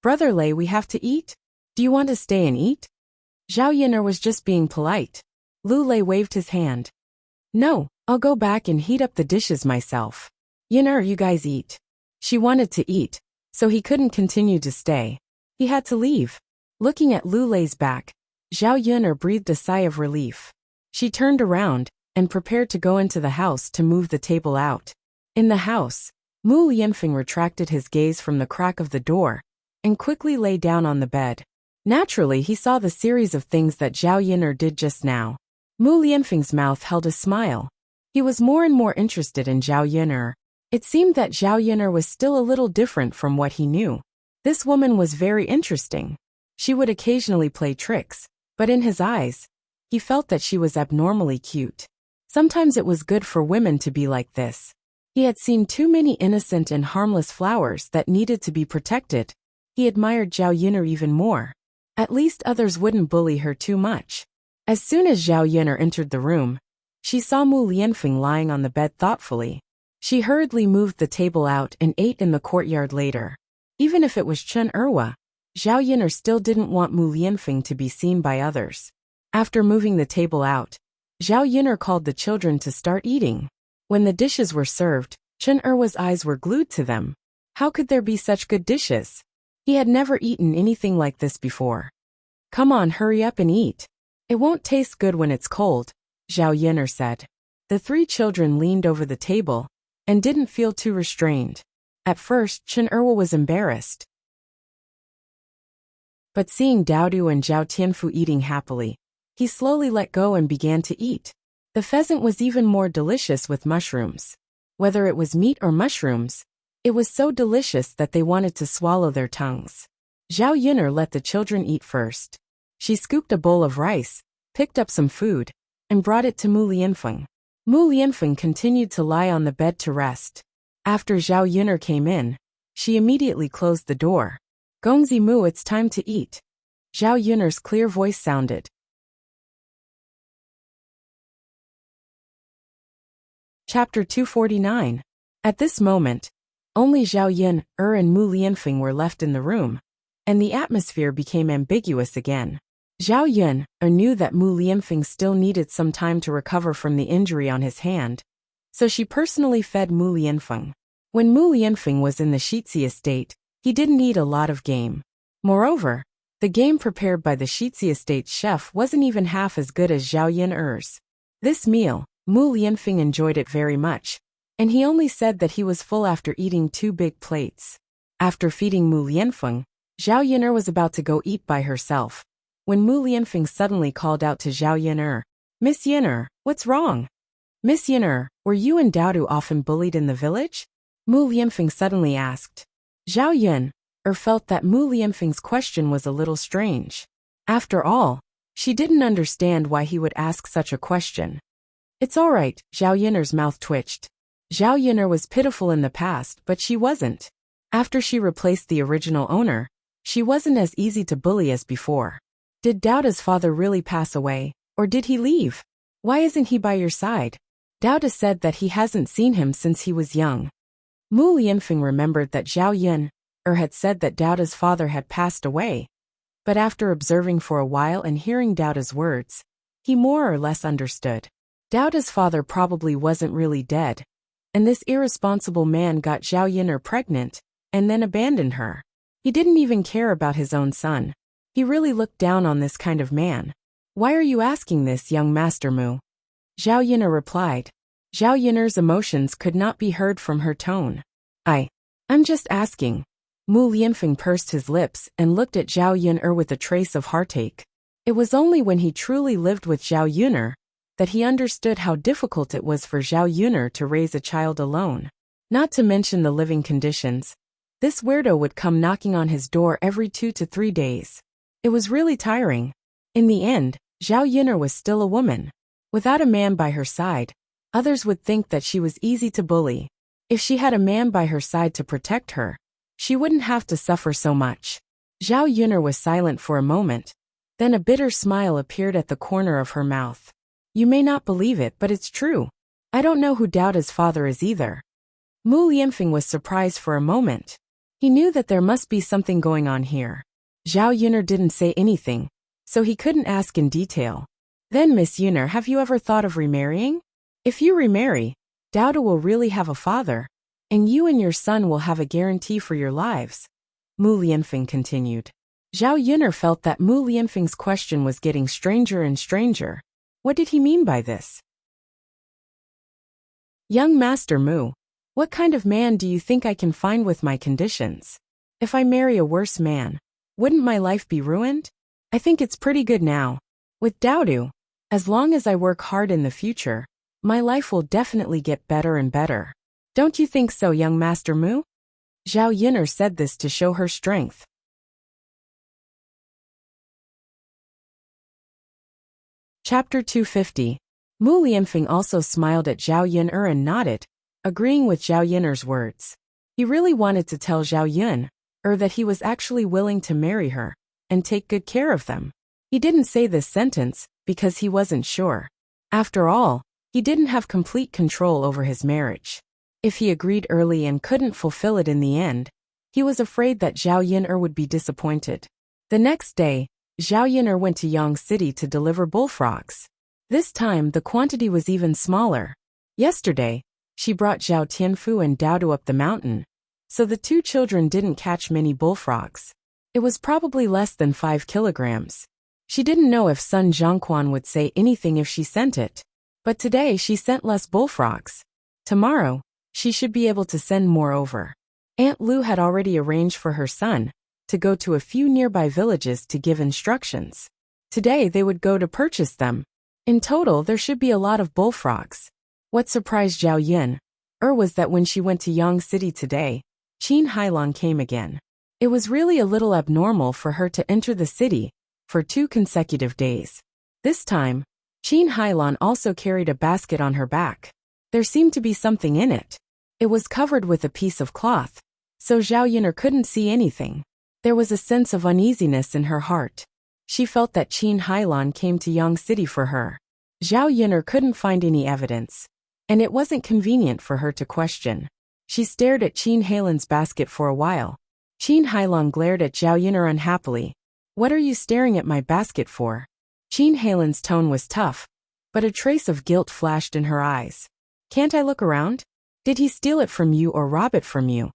"Brother Lei, we have to eat? Do you want to stay and eat?" Zhao Yun'er was just being polite. Lu Lei waved his hand. "No, I'll go back and heat up the dishes myself. Yun'er, you guys eat." She wanted to eat, so he couldn't continue to stay. He had to leave. Looking at Lu Lei's back, Zhao Yun'er breathed a sigh of relief. She turned around and prepared to go into the house to move the table out. In the house, Mu Lianfeng retracted his gaze from the crack of the door and quickly lay down on the bed. Naturally, he saw the series of things that Zhao Yun'er did just now. Mu Lianfeng's mouth held a smile. He was more and more interested in Zhao Yun'er. It seemed that Zhao Yun'er was still a little different from what he knew. This woman was very interesting. She would occasionally play tricks, but in his eyes, he felt that she was abnormally cute. Sometimes it was good for women to be like this. He had seen too many innocent and harmless flowers that needed to be protected. He admired Zhao Yun'er even more. At least others wouldn't bully her too much. As soon as Zhao Yun'er entered the room, she saw Mu Lianfeng lying on the bed thoughtfully. She hurriedly moved the table out and ate in the courtyard later. Even if it was Chen Erwa, Zhao Yun'er still didn't want Mu Lianfeng to be seen by others. After moving the table out, Zhao Yun'er called the children to start eating. When the dishes were served, Chen Erwa's eyes were glued to them. How could there be such good dishes? He had never eaten anything like this before. "Come on, hurry up and eat. It won't taste good when it's cold," Zhao Yun'er said. The three children leaned over the table and didn't feel too restrained. At first, Chen Erwa was embarrassed. But seeing Daodu and Zhao Tianfu eating happily, he slowly let go and began to eat. The pheasant was even more delicious with mushrooms. Whether it was meat or mushrooms, it was so delicious that they wanted to swallow their tongues. Zhao Yun'er let the children eat first. She scooped a bowl of rice, picked up some food, and brought it to Mu Lianfeng. Mu Lianfeng continued to lie on the bed to rest. After Zhao Yun'er came in, she immediately closed the door. "Gongzi Mu, it's time to eat." Zhao Yun'er's clear voice sounded. Chapter 249. At this moment, only Zhao Yun'er and Mu Lianfeng were left in the room, and the atmosphere became ambiguous again. Zhao Yun'er knew that Mu Lianfeng still needed some time to recover from the injury on his hand, so she personally fed Mu Lianfeng. When Mu Lianfeng was in the Shitzi estate, he didn't eat a lot of game. Moreover, the game prepared by the Shitzi estate's chef wasn't even half as good as Zhao Yun'er's. This meal, Mu Lianfeng enjoyed it very much, and he only said that he was full after eating 2 big plates. After feeding Mu Lianfeng, Zhao Yun'er was about to go eat by herself, when Mu Lianfeng suddenly called out to Zhao Yun'er, "Miss Yun'er, what's wrong?" "Miss Yun'er, were you and Daodu often bullied in the village?" Mu Lianfeng suddenly asked. Zhao Yun'er felt that Mu Lianfeng's question was a little strange. After all, she didn't understand why he would ask such a question. "It's all right," Zhao Yun'er's mouth twitched. Zhao Yun'er was pitiful in the past, but she wasn't. After she replaced the original owner, she wasn't as easy to bully as before. "Did Daoda's father really pass away, or did he leave? Why isn't he by your side?" Daoda said that he hasn't seen him since he was young. Mu Lianfeng remembered that Zhao Yun'er had said that Daoda's father had passed away, but after observing for a while and hearing Daoda's words, he more or less understood. Daoda's father probably wasn't really dead, and this irresponsible man got Zhao Yun'er pregnant and then abandoned her. He didn't even care about his own son. He really looked down on this kind of man. "Why are you asking this, young Master Mu?" Zhao Yun'er replied. Zhao Yun'er's emotions could not be heard from her tone. I'm just asking." Mu Lianfeng pursed his lips and looked at Zhao Yun'er with a trace of heartache. It was only when he truly lived with Zhao Yun'er that he understood how difficult it was for Zhao Yun'er to raise a child alone. Not to mention the living conditions. This weirdo would come knocking on his door every 2 to 3 days. It was really tiring. In the end, Zhao Yun'er was still a woman. Without a man by her side, others would think that she was easy to bully. If she had a man by her side to protect her, she wouldn't have to suffer so much. Zhao Yun'er was silent for a moment. Then a bitter smile appeared at the corner of her mouth. "You may not believe it, but it's true. I don't know who Daoda's father is either." Mu Lianfeng was surprised for a moment. He knew that there must be something going on here. Zhao Yuner didn't say anything, so he couldn't ask in detail. Then, Miss Yuner, have you ever thought of remarrying? If you remarry, Dowda will really have a father, and you and your son will have a guarantee for your lives. Mu Lianfeng continued. Zhao Yuner felt that Mu Lianfeng's question was getting stranger and stranger. What did he mean by this? Young Master Mu, what kind of man do you think I can find with my conditions? If I marry a worse man, wouldn't my life be ruined? I think it's pretty good now. With Dowdu, as long as I work hard in the future, my life will definitely get better and better. Don't you think so, young Master Mu? Zhao Yuner said this to show her strength. Chapter 250. Mu Lianfeng also smiled at Zhao Yuner and nodded, agreeing with Zhao Yuner's words. He really wanted to tell Zhao Yuner that he was actually willing to marry her and take good care of them. He didn't say this sentence because he wasn't sure. After all, he didn't have complete control over his marriage. If he agreed early and couldn't fulfill it in the end, he was afraid that Zhao Yuner would be disappointed. The next day, Zhao Yuner went to Yang City to deliver bullfrogs. This time, the quantity was even smaller. Yesterday, she brought Zhao Tianfu and Dowdu up the mountain, so the two children didn't catch many bullfrogs. It was probably less than 5 kilograms. She didn't know if Sun Zhongquan would say anything if she sent it. But today she sent less bullfrogs. Tomorrow, she should be able to send more over. Aunt Lu had already arranged for her son to go to a few nearby villages to give instructions. Today they would go to purchase them. In total, there should be a lot of bullfrogs. What surprised Zhao Yuner was that when she went to Yang City today, Qin Hailan came again. It was really a little abnormal for her to enter the city for 2 consecutive days. This time, Qin Hailan also carried a basket on her back. There seemed to be something in it. It was covered with a piece of cloth, so Zhao Yuner couldn't see anything. There was a sense of uneasiness in her heart. She felt that Qin Hailan came to Yang City for her. Zhao Yuner couldn't find any evidence, and it wasn't convenient for her to question. She stared at Qin Hailan's basket for a while. Qin Hailan glared at Zhao Yuner unhappily. What are you staring at my basket for? Qin Hailan's tone was tough, but a trace of guilt flashed in her eyes. Can't I look around? Did he steal it from you or rob it from you?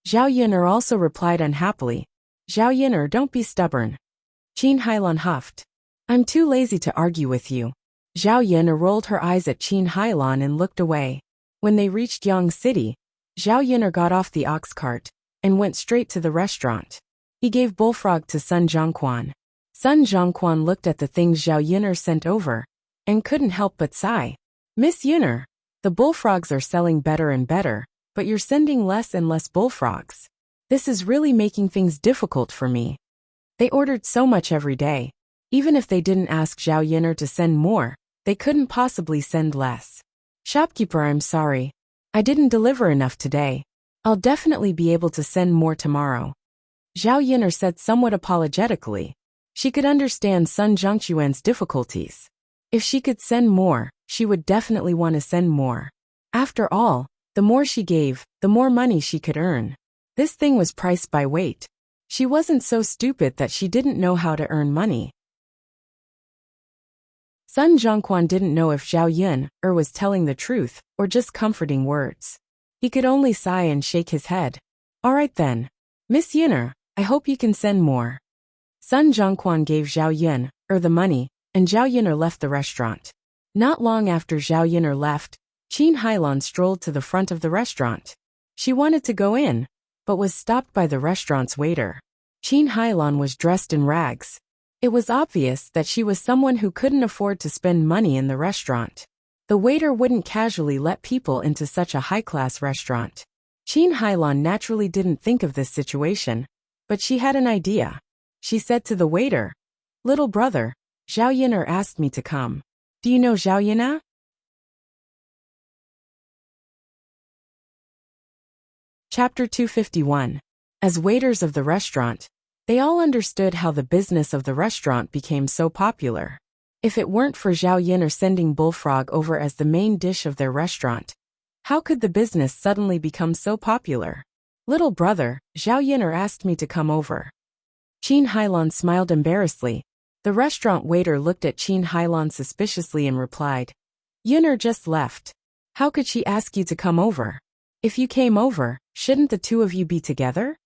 Zhao Yuner also replied unhappily. Zhao Yuner, don't be stubborn. Qin Hailan huffed. I'm too lazy to argue with you. Zhao Yuner rolled her eyes at Qin Hailan and looked away. When they reached Yang City, Zhao Yuner got off the ox cart and went straight to the restaurant. He gave bullfrog to Sun Zhongquan. Sun Zhongquan looked at the things Zhao Yuner sent over and couldn't help but sigh. Miss Yuner, the bullfrogs are selling better and better, but you're sending less and less bullfrogs. This is really making things difficult for me. They ordered so much every day. Even if they didn't ask Zhao Yuner to send more, they couldn't possibly send less. Shopkeeper, I'm sorry. I didn't deliver enough today. I'll definitely be able to send more tomorrow. Zhao Yuner said somewhat apologetically. She could understand Sun Zhongquan's difficulties. If she could send more, she would definitely want to send more. After all, the more she gave, the more money she could earn. This thing was priced by weight. She wasn't so stupid that she didn't know how to earn money. Sun Zhongquan didn't know if Zhao Yuner was telling the truth or just comforting words. He could only sigh and shake his head. All right then. Miss Yuner, I hope you can send more. Sun Zhongquan gave Zhao Yuner the money, and Zhao Yuner left the restaurant. Not long after Zhao Yuner left, Qin Hailan strolled to the front of the restaurant. She wanted to go in, but was stopped by the restaurant's waiter. Qin Hailan was dressed in rags. It was obvious that she was someone who couldn't afford to spend money in the restaurant. The waiter wouldn't casually let people into such a high-class restaurant. Qin Hailan naturally didn't think of this situation, but she had an idea. She said to the waiter, "Little brother, Zhao Yuner asked me to come. Do you know Zhao Yuner?" Chapter 251. As waiters of the restaurant, they all understood how the business of the restaurant became so popular. If it weren't for Zhao Yuner sending bullfrog over as the main dish of their restaurant, How could the business suddenly become so popular? Little brother, Zhao Yin'er asked me to come over. Qin Hailan smiled embarrassedly. The restaurant waiter looked at Qin Hailan suspiciously and replied, Yin'er just left. How could she ask you to come over? If you came over, shouldn't the two of you be together?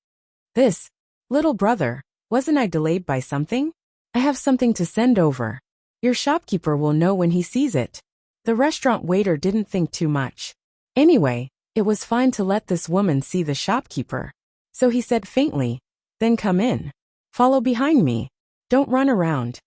Little brother, wasn't I delayed by something? I have something to send over. Your shopkeeper will know when he sees it. The restaurant waiter didn't think too much. Anyway, it was fine to let this woman see the shopkeeper. So he said faintly, then come in. Follow behind me. Don't run around.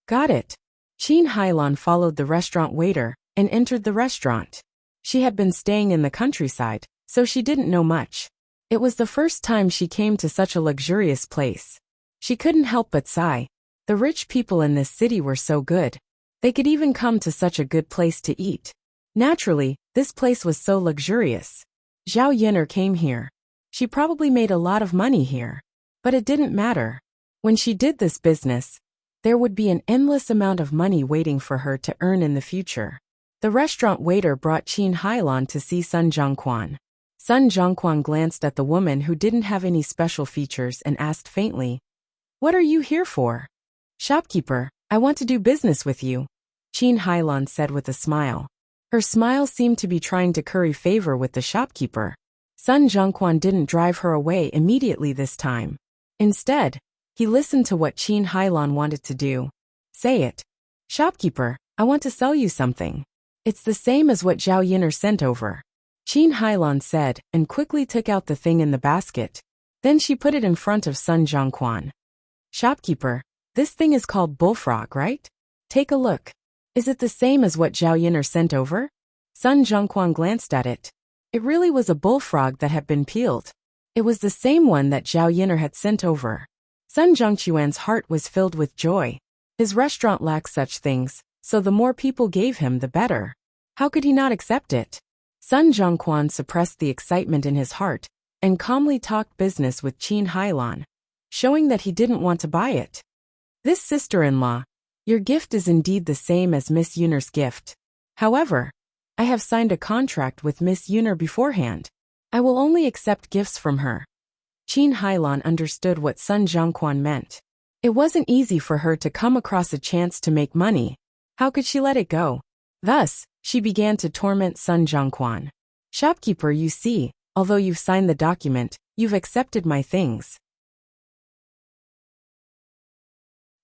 Got it. Qin Hailan followed the restaurant waiter and entered the restaurant. She had been staying in the countryside, so she didn't know much. It was the first time she came to such a luxurious place. She couldn't help but sigh. The rich people in this city were so good. They could even come to such a good place to eat. Naturally, this place was so luxurious. Zhao Yin'er came here. She probably made a lot of money here. But it didn't matter. When she did this business, there would be an endless amount of money waiting for her to earn in the future. The restaurant waiter brought Qin Hailan to see Sun Zhongquan. Sun Zhongquan glanced at the woman who didn't have any special features and asked faintly, What are you here for? Shopkeeper, I want to do business with you, Qin Hailan said with a smile. Her smile seemed to be trying to curry favor with the shopkeeper. Sun Zhongquan didn't drive her away immediately this time. Instead, he listened to what Qin Hailan wanted to do. Say it. Shopkeeper, I want to sell you something. It's the same as what Zhao Yin'er sent over. Qin Hailan said and quickly took out the thing in the basket. Then she put it in front of Sun Zhongquan. Shopkeeper, this thing is called bullfrog, right? Take a look. Is it the same as what Zhao Yin'er sent over? Sun Zhongquan glanced at it. It really was a bullfrog that had been peeled. It was the same one that Zhao Yin'er had sent over. Sun Zhongquan's heart was filled with joy. His restaurant lacked such things, so the more people gave him the better. How could he not accept it? Sun Zhongquan suppressed the excitement in his heart and calmly talked business with Qin Hailan, showing that he didn't want to buy it. This sister-in-law, your gift is indeed the same as Miss Yunner's gift. However, I have signed a contract with Miss Yunner beforehand. I will only accept gifts from her. Qin Hailan understood what Sun Zhongquan meant. It wasn't easy for her to come across a chance to make money. How could she let it go? Thus, she began to torment Sun Zhongquan. Shopkeeper, you see, although you've signed the document, you've accepted my things.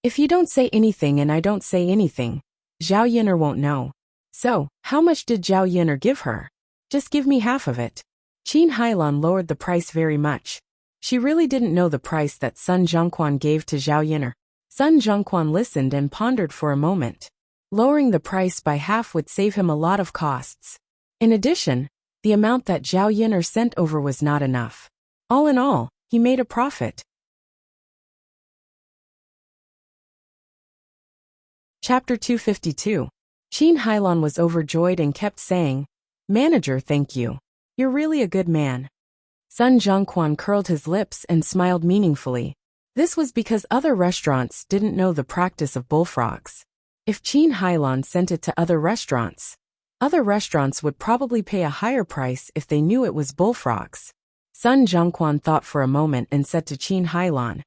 If you don't say anything and I don't say anything, Zhao Yin'er won't know. So, how much did Zhao Yin'er give her? Just give me half of it. Qin Hailan lowered the price very much. She really didn't know the price that Sun Zhongquan gave to Zhao Yin'er. Sun Zhongquan listened and pondered for a moment. Lowering the price by half would save him a lot of costs. In addition, the amount that Zhao Yin'er sent over was not enough. All in all, he made a profit. Chapter 252. Qin Hailan was overjoyed and kept saying, Manager, thank you. You're really a good man. Sun Zhongquan curled his lips and smiled meaningfully. This was because other restaurants didn't know the practice of bullfrogs. If Qin Hailan sent it to other restaurants would probably pay a higher price if they knew it was bullfrogs. Sun Zhongquan thought for a moment and said to Qin Hailan,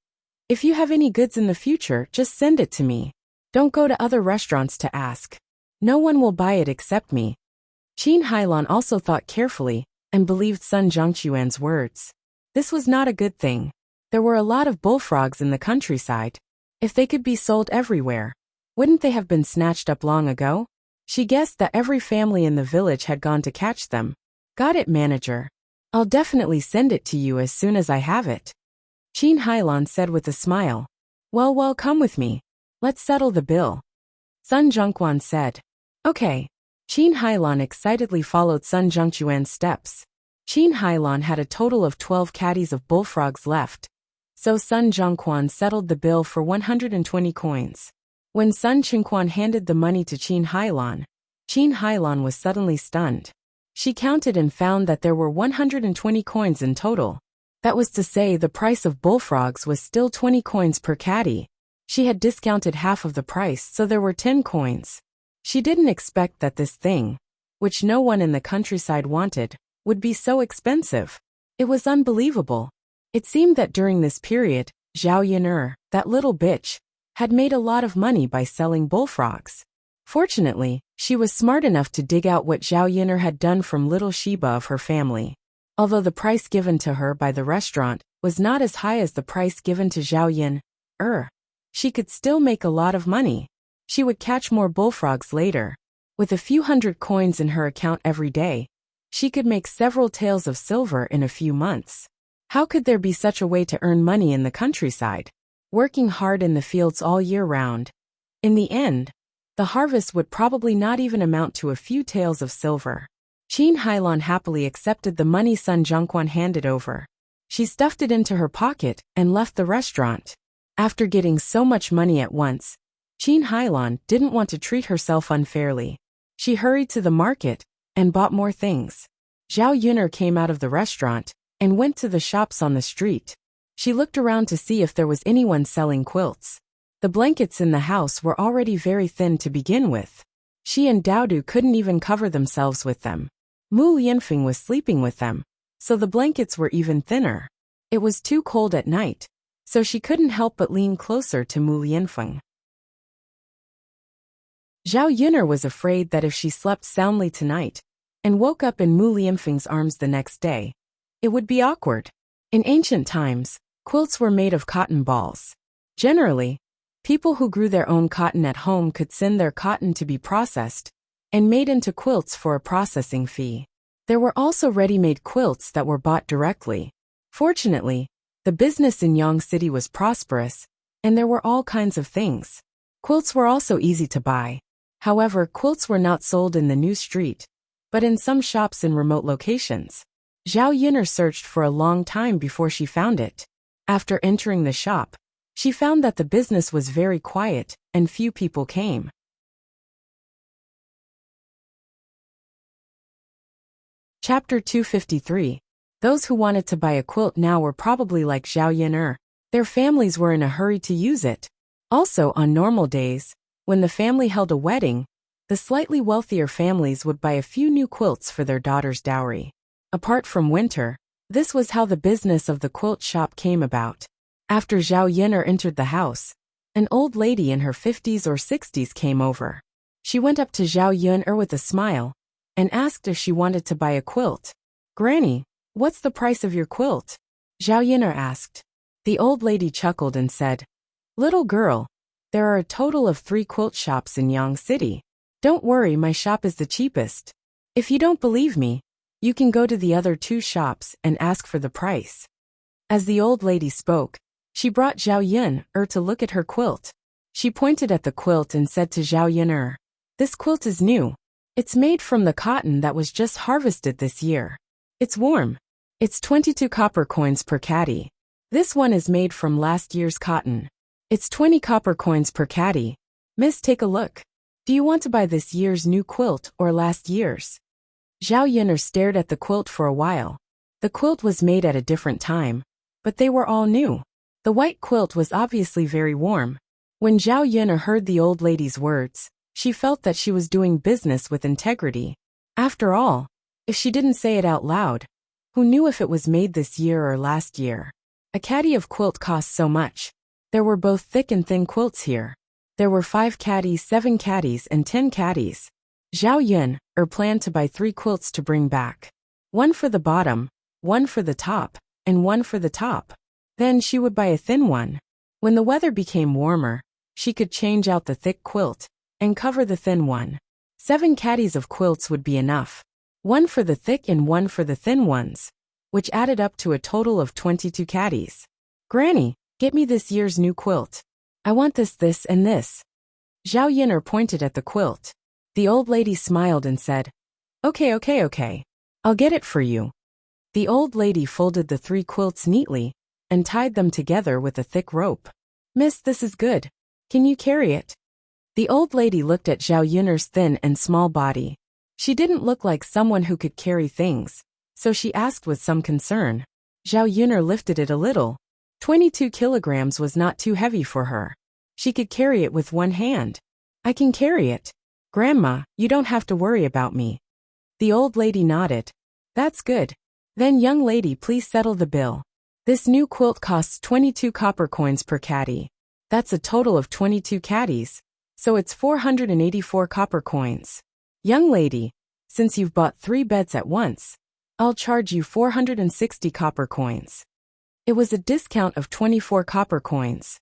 If you have any goods in the future, just send it to me. Don't go to other restaurants to ask. No one will buy it except me. Qin Hailan also thought carefully and believed Sun Zhongquan's words. This was not a good thing. There were a lot of bullfrogs in the countryside. If they could be sold everywhere, wouldn't they have been snatched up long ago? She guessed that every family in the village had gone to catch them. Got it, manager. I'll definitely send it to you as soon as I have it. Qin Hailan said with a smile. Well, come with me. Let's settle the bill. Sun Zhongquan said. Okay. Qin Hailan excitedly followed Sun Zhongquan's steps. Qin Hailan had a total of 12 caddies of bullfrogs left. So Sun Zhongquan settled the bill for 120 coins. When Sun Zhongquan handed the money to Qin Hailan was suddenly stunned. She counted and found that there were 120 coins in total. That was to say the price of bullfrogs was still 20 coins per caddy. She had discounted half of the price, so there were 10 coins. She didn't expect that this thing, which no one in the countryside wanted, would be so expensive. It was unbelievable. It seemed that during this period, Zhao Yun'er, that little bitch, had made a lot of money by selling bullfrogs. Fortunately, she was smart enough to dig out what Zhao Yun'er had done from little Sheba of her family. Although the price given to her by the restaurant was not as high as the price given to Zhao Yun'er, she could still make a lot of money. She would catch more bullfrogs later. With a few hundred coins in her account every day, she could make several taels of silver in a few months. How could there be such a way to earn money in the countryside? Working hard in the fields all year round. In the end, the harvest would probably not even amount to a few taels of silver. Qin Hailan happily accepted the money Sun Zhongquan handed over. She stuffed it into her pocket and left the restaurant. After getting so much money at once, Qin Hailan didn't want to treat herself unfairly. She hurried to the market and bought more things. Zhao Yun'er came out of the restaurant and went to the shops on the street. She looked around to see if there was anyone selling quilts. The blankets in the house were already very thin to begin with. She and Daodu couldn't even cover themselves with them. Mu Lianfeng was sleeping with them, so the blankets were even thinner. It was too cold at night, so she couldn't help but lean closer to Mu Lianfeng. Zhao Yun'er was afraid that if she slept soundly tonight and woke up in Mu Lianfeng's arms the next day, it would be awkward. In ancient times, quilts were made of cotton balls. Generally, people who grew their own cotton at home could send their cotton to be processed and made into quilts for a processing fee. There were also ready-made quilts that were bought directly. Fortunately, the business in Yang City was prosperous, and there were all kinds of things. Quilts were also easy to buy. However, quilts were not sold in the new street, but in some shops in remote locations. Zhao Yun'er searched for a long time before she found it. After entering the shop, she found that the business was very quiet and few people came. Chapter 253. Those who wanted to buy a quilt now were probably like Zhao Yun'er. Their families were in a hurry to use it. Also, on normal days, when the family held a wedding, the slightly wealthier families would buy a few new quilts for their daughter's dowry. Apart from winter, this was how the business of the quilt shop came about. After Zhao Yun'er entered the house, an old lady in her 50s or 60s came over. She went up to Zhao Yun'er with a smile and asked if she wanted to buy a quilt. "Granny, what's the price of your quilt?" Zhao Yun'er asked. The old lady chuckled and said, "Little girl, there are a total of 3 quilt shops in Yang City. Don't worry, my shop is the cheapest. If you don't believe me, you can go to the other 2 shops and ask for the price." As the old lady spoke, she brought Zhao Yun'er to look at her quilt. She pointed at the quilt and said to Zhao Yun'er, "This quilt is new. It's made from the cotton that was just harvested this year. It's warm. It's 22 copper coins per caddy. This one is made from last year's cotton. It's 20 copper coins per caddy. Miss, take a look. Do you want to buy this year's new quilt or last year's?" Zhao Yun'er stared at the quilt for a while. The quilt was made at a different time, but they were all new. The white quilt was obviously very warm. When Zhao Yun'er heard the old lady's words, she felt that she was doing business with integrity. After all, if she didn't say it out loud, who knew if it was made this year or last year? A caddy of quilt costs so much. There were both thick and thin quilts here. There were 5 caddies, 7 caddies, and 10 caddies. Zhao Yun'er planned to buy 3 quilts to bring back. 1 for the bottom, 1 for the top, and 1 for the top. Then she would buy a thin one. When the weather became warmer, she could change out the thick quilt and cover the thin one. 7 caddies of quilts would be enough. 1 for the thick and 1 for the thin ones, which added up to a total of 22 caddies. "Granny, get me this year's new quilt. I want this, and this." Zhao Yun'er pointed at the quilt. The old lady smiled and said, Okay. I'll get it for you." The old lady folded the 3 quilts neatly and tied them together with a thick rope. "Miss, this is good. Can you carry it?" The old lady looked at Zhao Yun'er's thin and small body. She didn't look like someone who could carry things, so she asked with some concern. Zhao Yun'er lifted it a little. 22 kilograms was not too heavy for her. She could carry it with one hand. "I can carry it. Grandma, you don't have to worry about me. The old lady nodded. That's good. Then young lady, please settle the bill. This new quilt costs 22 copper coins per caddy. That's a total of 22 caddies. So it's 484 copper coins. Young lady, since you've bought 3 beds at once, I'll charge you 460 copper coins. It was a discount of 24 copper coins.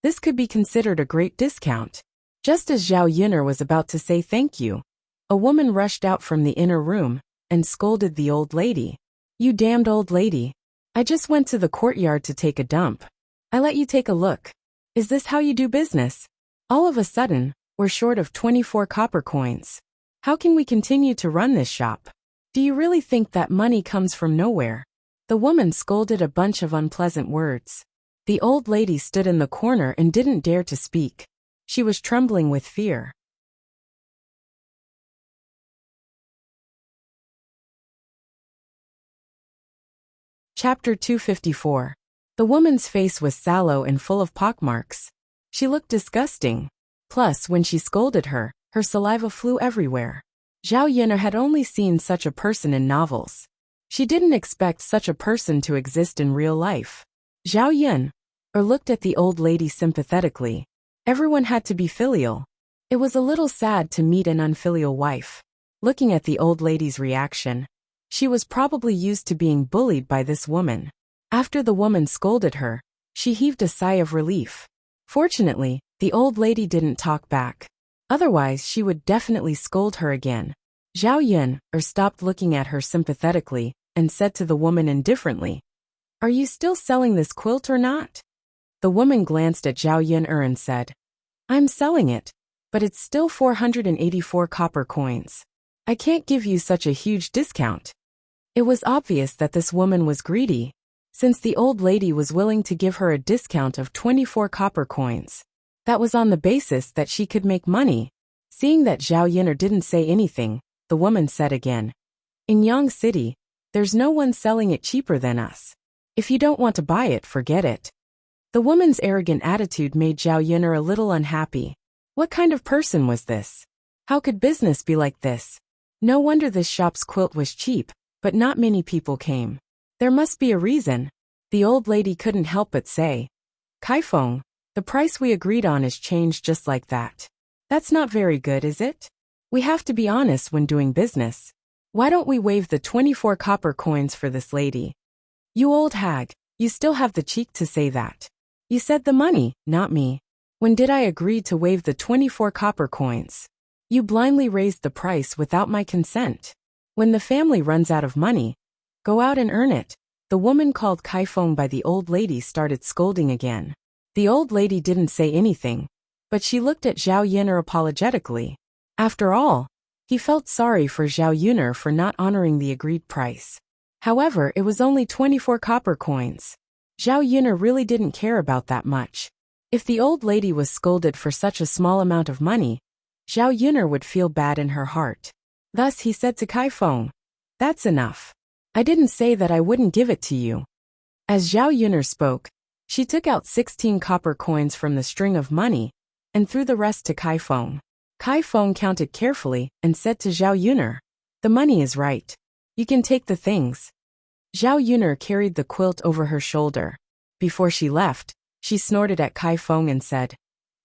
This could be considered a great discount. Just as Zhao Yun'er was about to say thank you, a woman rushed out from the inner room and scolded the old lady. You damned old lady. I just went to the courtyard to take a dump. I let you take a look. Is this how you do business? All of a sudden, we're short of 24 copper coins. How can we continue to run this shop? Do you really think that money comes from nowhere? The woman scolded a bunch of unpleasant words. The old lady stood in the corner and didn't dare to speak. She was trembling with fear. Chapter 254. The woman's face was sallow and full of pockmarks. She looked disgusting. Plus, when she scolded her, her saliva flew everywhere. Zhao Yun'er had only seen such a person in novels. She didn't expect such a person to exist in real life. Zhao Yun'er looked at the old lady sympathetically. Everyone had to be filial. It was a little sad to meet an unfilial wife. Looking at the old lady's reaction, she was probably used to being bullied by this woman. After the woman scolded her, she heaved a sigh of relief. Fortunately, the old lady didn't talk back. Otherwise, she would definitely scold her again. Zhao Yun'er stopped looking at her sympathetically and said to the woman indifferently, "Are you still selling this quilt or not?" The woman glanced at Zhao Yun'er and said, "I'm selling it, but it's still 484 copper coins. I can't give you such a huge discount." It was obvious that this woman was greedy, since the old lady was willing to give her a discount of 24 copper coins. That was on the basis that she could make money. Seeing that Zhao Yun'er didn't say anything, the woman said again, "In Yang City, there's no one selling it cheaper than us. If you don't want to buy it, forget it." The woman's arrogant attitude made Zhao Yun'er a little unhappy. What kind of person was this? How could business be like this? No wonder this shop's quilt was cheap, but not many people came. There must be a reason. The old lady couldn't help but say, "Kaifeng, the price we agreed on is changed just like that. That's not very good, is it? We have to be honest when doing business. Why don't we waive the 24 copper coins for this lady?" "You old hag, you still have the cheek to say that. You said the money, not me. When did I agree to waive the 24 copper coins? You blindly raised the price without my consent. When the family runs out of money, go out and earn it." The woman called Kaifeng by the old lady started scolding again. The old lady didn't say anything, but she looked at Zhao Yun'er apologetically. After all, he felt sorry for Zhao Yun'er for not honoring the agreed price. However, it was only 24 copper coins. Zhao Yun'er really didn't care about that much. If the old lady was scolded for such a small amount of money, Zhao Yun'er would feel bad in her heart. Thus he said to Kaifeng, "That's enough. I didn't say that I wouldn't give it to you." As Zhao Yun'er spoke, she took out 16 copper coins from the string of money and threw the rest to Kaifeng. Kaifeng counted carefully and said to Zhao Yun'er, "The money is right. You can take the things." Zhao Yun'er carried the quilt over her shoulder. Before she left, she snorted at Kaifeng and said,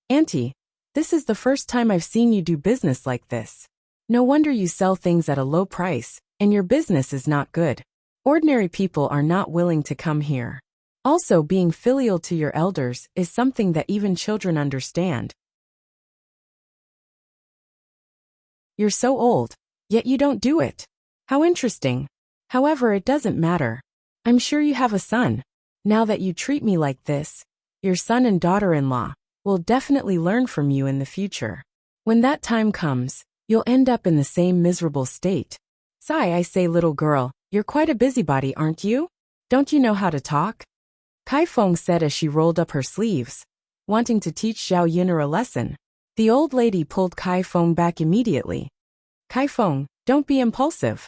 "Auntie, this is the first time I've seen you do business like this. No wonder you sell things at a low price, and your business is not good. Ordinary people are not willing to come here. Also, being filial to your elders is something that even children understand. You're so old, yet you don't do it. How interesting. However, it doesn't matter. I'm sure you have a son. Now that you treat me like this, your son and daughter-in-law will definitely learn from you in the future. When that time comes, you'll end up in the same miserable state. Sigh, I say, little girl, you're quite a busybody, aren't you? Don't you know how to talk?" Kaifeng said as she rolled up her sleeves, wanting to teach Zhao Yun'er a lesson. The old lady pulled Kaifeng back immediately. "Kaifeng, don't be impulsive."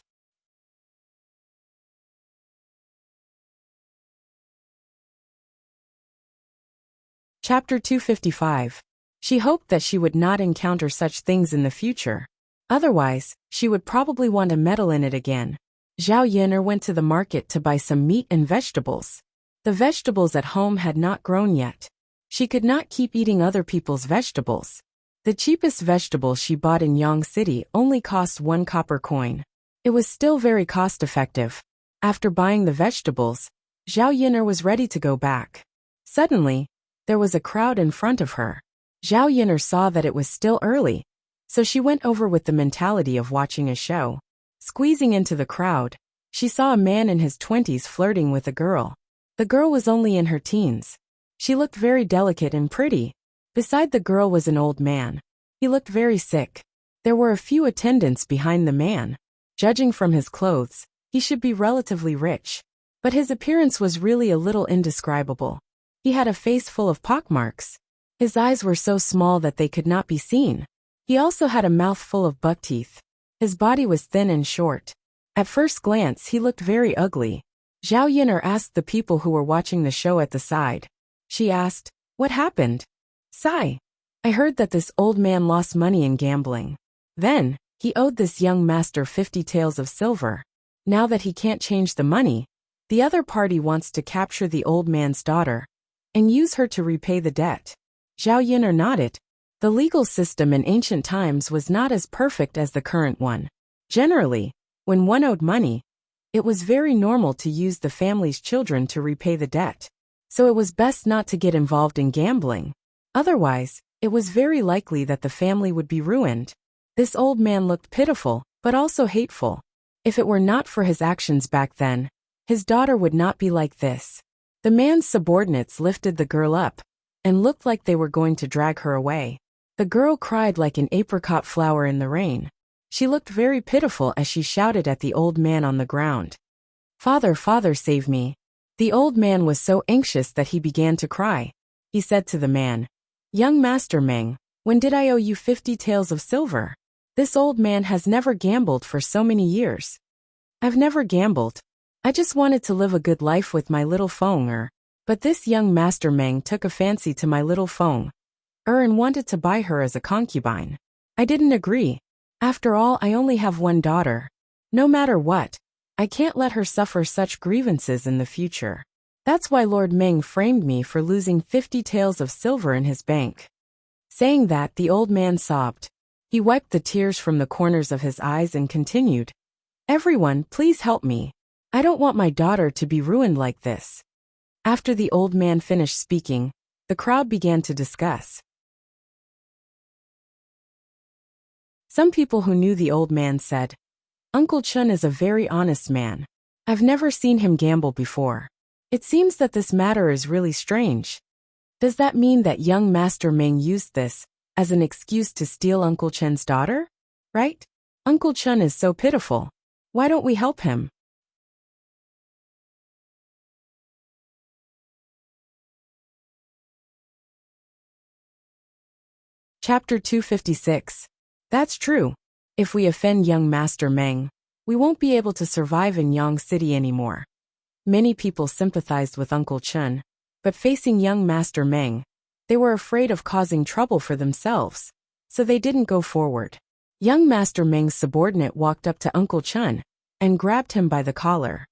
Chapter 255. She hoped that she would not encounter such things in the future. Otherwise, she would probably want to meddle in it again. Zhao Yin'er went to the market to buy some meat and vegetables. The vegetables at home had not grown yet. She could not keep eating other people's vegetables. The cheapest vegetable she bought in Yang City only cost 1 copper coin. It was still very cost-effective. After buying the vegetables, Zhao Yin'er was ready to go back. Suddenly, there was a crowd in front of her. Zhao Yin'er saw that it was still early, so she went over with the mentality of watching a show. Squeezing into the crowd, she saw a man in his 20s flirting with a girl. The girl was only in her teens. She looked very delicate and pretty. Beside the girl was an old man. He looked very sick. There were a few attendants behind the man. Judging from his clothes, he should be relatively rich. But his appearance was really a little indescribable. He had a face full of pockmarks. His eyes were so small that they could not be seen. He also had a mouth full of buck teeth. His body was thin and short. At first glance, he looked very ugly. Zhao Yin'er asked the people who were watching the show at the side. She asked, "What happened?" "Sigh. I heard that this old man lost money in gambling. Then, he owed this young master 50 taels of silver. Now that he can't change the money, the other party wants to capture the old man's daughter and use her to repay the debt." Zhao Yin'er nodded. The legal system in ancient times was not as perfect as the current one. Generally, when one owed money, it was very normal to use the family's children to repay the debt. So it was best not to get involved in gambling. Otherwise, it was very likely that the family would be ruined. This old man looked pitiful, but also hateful. If it were not for his actions back then, his daughter would not be like this. The man's subordinates lifted the girl up and looked like they were going to drag her away. The girl cried like an apricot flower in the rain. She looked very pitiful as she shouted at the old man on the ground. "Father, father, save me." The old man was so anxious that he began to cry. He said to the man, "Young Master Meng, when did I owe you 50 taels of silver? This old man has never gambled for so many years." "I've never gambled. I just wanted to live a good life with my little Feng. But this young Master Meng took a fancy to my little Feng and wanted to buy her as a concubine. I didn't agree. After all, I only have one daughter. No matter what, I can't let her suffer such grievances in the future. That's why Lord Meng framed me for losing 50 taels of silver in his bank." Saying that, the old man sobbed. He wiped the tears from the corners of his eyes and continued, "Everyone, please help me. I don't want my daughter to be ruined like this." After the old man finished speaking, the crowd began to discuss. Some people who knew the old man said, "Uncle Chun is a very honest man. I've never seen him gamble before. It seems that this matter is really strange. Does that mean that young Master Meng used this as an excuse to steal Uncle Chun's daughter? Right? Uncle Chun is so pitiful. Why don't we help him?" Chapter 256. That's true. If we offend young Master Meng, we won't be able to survive in Yang City anymore. Many people sympathized with Uncle Chun, but facing young Master Meng, they were afraid of causing trouble for themselves, so they didn't go forward. Young Master Meng's subordinate walked up to Uncle Chun and grabbed him by the collar.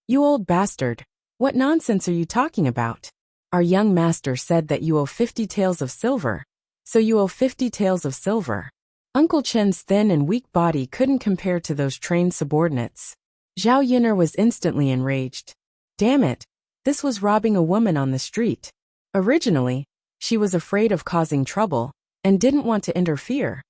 "You old bastard, what nonsense are you talking about? Our young master said that you owe 50 taels of silver, so you owe 50 taels of silver." Uncle Chen's thin and weak body couldn't compare to those trained subordinates. Zhao Yin'er was instantly enraged. Damn it, this was robbing a woman on the street. Originally, she was afraid of causing trouble and didn't want to interfere,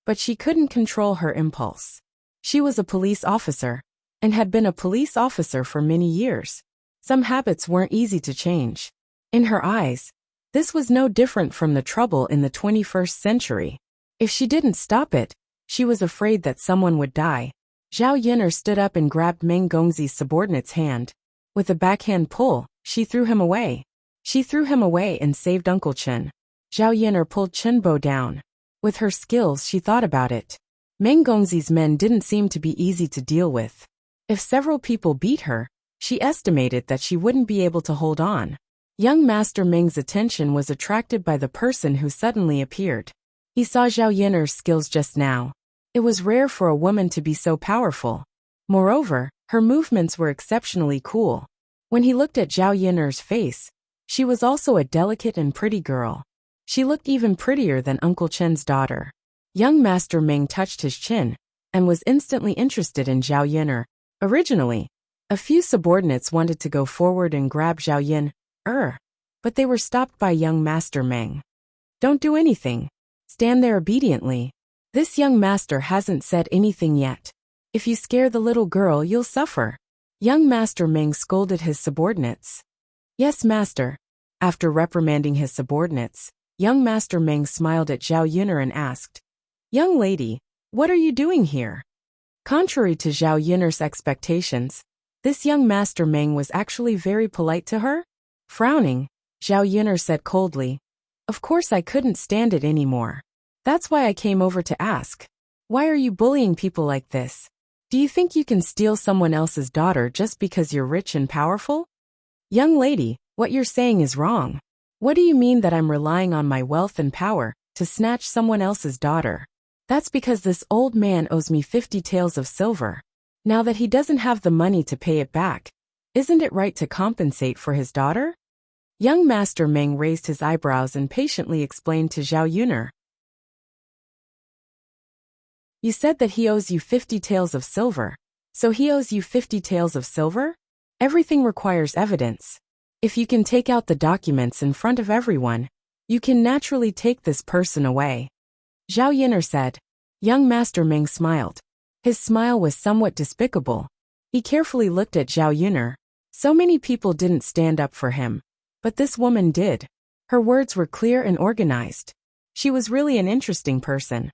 but she couldn't control her impulse. She was a police officer and had been a police officer for many years. Some habits weren't easy to change. In her eyes, this was no different from the trouble in the 21st century. If she didn't stop it, she was afraid that someone would die. Zhao Yin'er stood up and grabbed Meng Gongzi's subordinate's hand. With a backhand pull, she threw him away. She threw him away and saved Uncle Chen. Zhao Yin'er pulled Chenbo down. With her skills, she thought about it. Meng Gongzi's men didn't seem to be easy to deal with. If several people beat her, she estimated that she wouldn't be able to hold on. Young Master Ming's attention was attracted by the person who suddenly appeared. He saw Zhao Yun'er's skills just now. It was rare for a woman to be so powerful. Moreover, her movements were exceptionally cool. When he looked at Zhao Yun'er's face, she was also a delicate and pretty girl. She looked even prettier than Uncle Chen's daughter. Young Master Ming touched his chin and was instantly interested in Zhao Yun'er. Originally, a few subordinates wanted to go forward and grab Zhao Yun'er, but they were stopped by young Master Ming. Don't do anything. Stand there obediently. This young master hasn't said anything yet. If you scare the little girl, you'll suffer. Young Master Ming scolded his subordinates. Yes, master. After reprimanding his subordinates, young Master Ming smiled at Zhao Yun'er and asked, Young lady, what are you doing here? Contrary to Zhao Yun'er's expectations, this young Master Ming was actually very polite to her. Frowning, Zhao Yun'er said coldly, Of course I couldn't stand it anymore. That's why I came over to ask. Why are you bullying people like this? Do you think you can steal someone else's daughter just because you're rich and powerful? Young lady, what you're saying is wrong. What do you mean that I'm relying on my wealth and power to snatch someone else's daughter? That's because this old man owes me 50 taels of silver. Now that he doesn't have the money to pay it back, isn't it right to compensate for his daughter? Young Master Ming raised his eyebrows and patiently explained to Zhao Yun'er. You said that he owes you 50 taels of silver, so he owes you 50 taels of silver? Everything requires evidence. If you can take out the documents in front of everyone, you can naturally take this person away. Zhao Yun'er said. Young Master Ming smiled. His smile was somewhat despicable. He carefully looked at Zhao Yun'er. So many people didn't stand up for him, but this woman did. Her words were clear and organized. She was really an interesting person.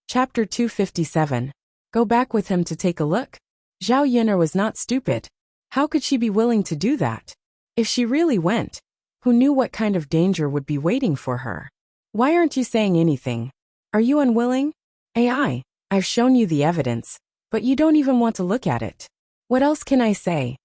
Chapter 257. Go back with him to take a look? Zhao Yun'er was not stupid. How could she be willing to do that? If she really went, who knew what kind of danger would be waiting for her? Why aren't you saying anything? Are you unwilling? I've shown you the evidence, but you don't even want to look at it. What else can I say?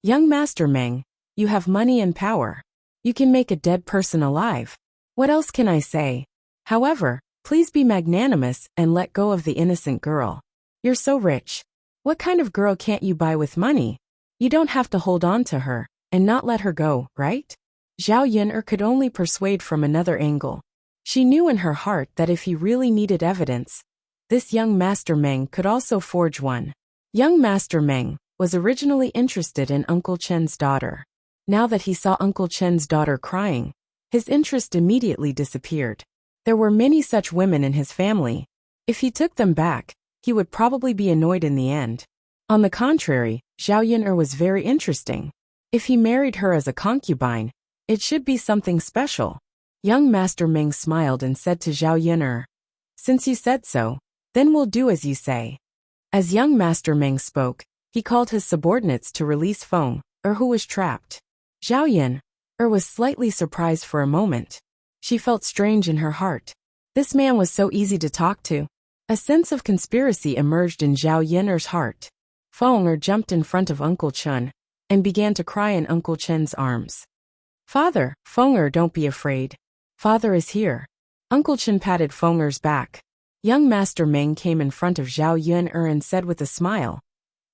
Young Master Ming, you have money and power. You can make a dead person alive. What else can I say? However, please be magnanimous and let go of the innocent girl. You're so rich. What kind of girl can't you buy with money? You don't have to hold on to her and not let her go, right? Zhao Yun'er could only persuade from another angle. She knew in her heart that if he really needed evidence, this young Master Ming could also forge one. Young Master Ming was originally interested in Uncle Chen's daughter. Now that he saw Uncle Chen's daughter crying, his interest immediately disappeared. There were many such women in his family. If he took them back, he would probably be annoyed in the end. On the contrary, Zhao Yun'er was very interesting. If he married her as a concubine, it should be something special. Young Master Ming smiled and said to Zhao Yun'er, Since you said so, then we'll do as you say. As young Master Ming spoke, he called his subordinates to release Feng, who was trapped. Zhao Yun'er was slightly surprised for a moment. She felt strange in her heart. This man was so easy to talk to. A sense of conspiracy emerged in Zhao Yun'er's heart. Feng jumped in front of Uncle Chen and began to cry in Uncle Chen's arms. Father, Feng, don't be afraid. Father is here. Uncle Chen patted Feng's back. Young Master Ming came in front of Zhao Yun'er and said with a smile,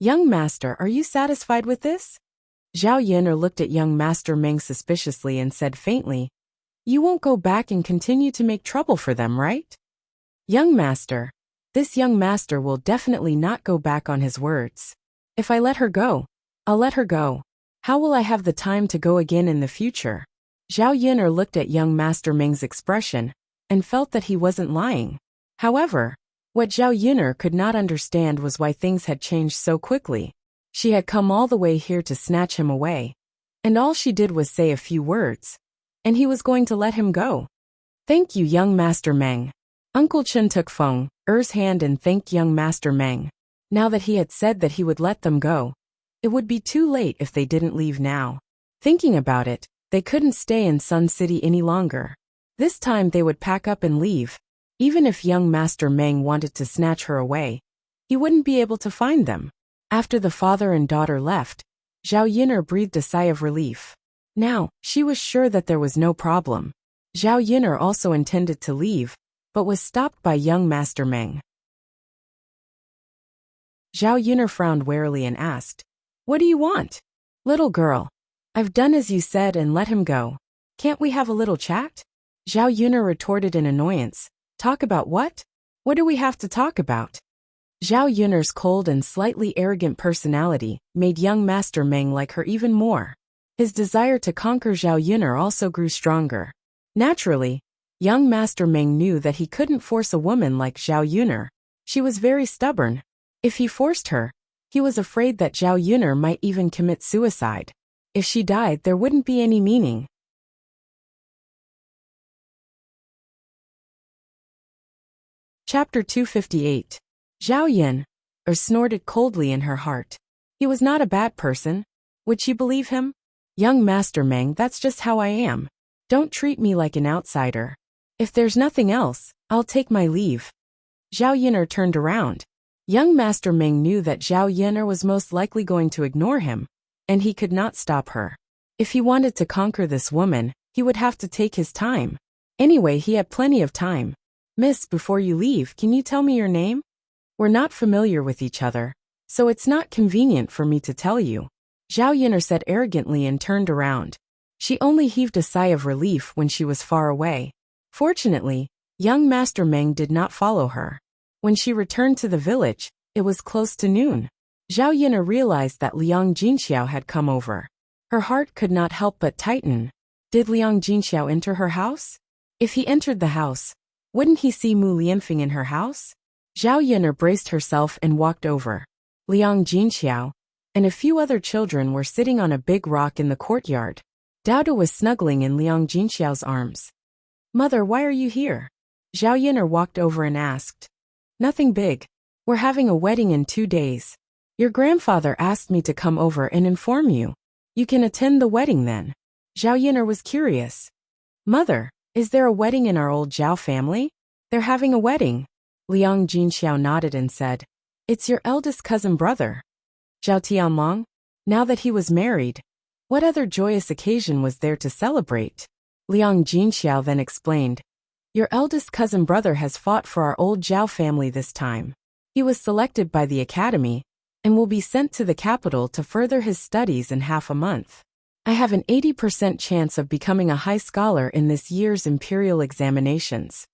Young Master, are you satisfied with this? Zhao Yun'er looked at young Master Ming suspiciously and said faintly, You won't go back and continue to make trouble for them, right? Young Master, this young master will definitely not go back on his words. If I let her go, I'll let her go. How will I have the time to go again in the future? Zhao Yun'er looked at young Master Ming's expression and felt that he wasn't lying. However, what Zhao Yun'er could not understand was why things had changed so quickly. She had come all the way here to snatch him away, and all she did was say a few words, and he was going to let him go. Thank you, young Master Meng. Uncle Chen took Feng's hand and thanked young Master Meng. Now that he had said that he would let them go, it would be too late if they didn't leave now. Thinking about it, they couldn't stay in Sun City any longer. This time they would pack up and leave. Even if young Master Meng wanted to snatch her away, he wouldn't be able to find them. After the father and daughter left, Zhao Yin'er breathed a sigh of relief. Now, she was sure that there was no problem. Zhao Yin'er also intended to leave, but was stopped by young Master Meng. Zhao Yin'er frowned warily and asked, "What do you want?" "Little girl, I've done as you said and let him go. Can't we have a little chat?" Zhao Yun'er retorted in annoyance. "Talk about what? What do we have to talk about?" Zhao Yun'er's cold and slightly arrogant personality made young Master Meng like her even more. His desire to conquer Zhao Yun'er also grew stronger. Naturally, young Master Meng knew that he couldn't force a woman like Zhao Yun'er. She was very stubborn. If he forced her, he was afraid that Zhao Yun'er might even commit suicide. If she died, there wouldn't be any meaning. Chapter 258. Zhao Yin, snorted coldly in her heart. He was not a bad person. Would she believe him? Young Master Meng, that's just how I am. Don't treat me like an outsider. If there's nothing else, I'll take my leave. Zhao Yin'er turned around. Young Master Meng knew that Zhao Yin'er was most likely going to ignore him, and he could not stop her. If he wanted to conquer this woman, he would have to take his time. Anyway, he had plenty of time. "Miss, before you leave, can you tell me your name? We're not familiar with each other, so it's not convenient for me to tell you," Zhao Yin'er said arrogantly and turned around. She only heaved a sigh of relief when she was far away. Fortunately, young Master Meng did not follow her. When she returned to the village, it was close to noon. Zhao Yin'er realized that Liang Jinxiao had come over. Her heart could not help but tighten. Did Liang Jinxiao enter her house? If he entered the house, wouldn't he see Mu Lianfeng in her house? Zhao Yin'er braced herself and walked over. Liang Jinxiao and a few other children were sitting on a big rock in the courtyard. Dao was snuggling in Liang Jinxiao's arms. "Mother, why are you here?" Zhao Yin'er walked over and asked. "Nothing big. We're having a wedding in 2 days. Your grandfather asked me to come over and inform you. You can attend the wedding then." Zhao Yin'er was curious. "Mother, is there a wedding in our old Zhao family?" "They're having a wedding." Liang Jinxiao nodded and said, "It's your eldest cousin brother, Zhao Tianlong." Now that he was married, what other joyous occasion was there to celebrate? Liang Jinxiao then explained, "Your eldest cousin brother has fought for our old Zhao family this time. He was selected by the academy and will be sent to the capital to further his studies in half a month. I have an 80% chance of becoming a high scholar in this year's imperial examinations."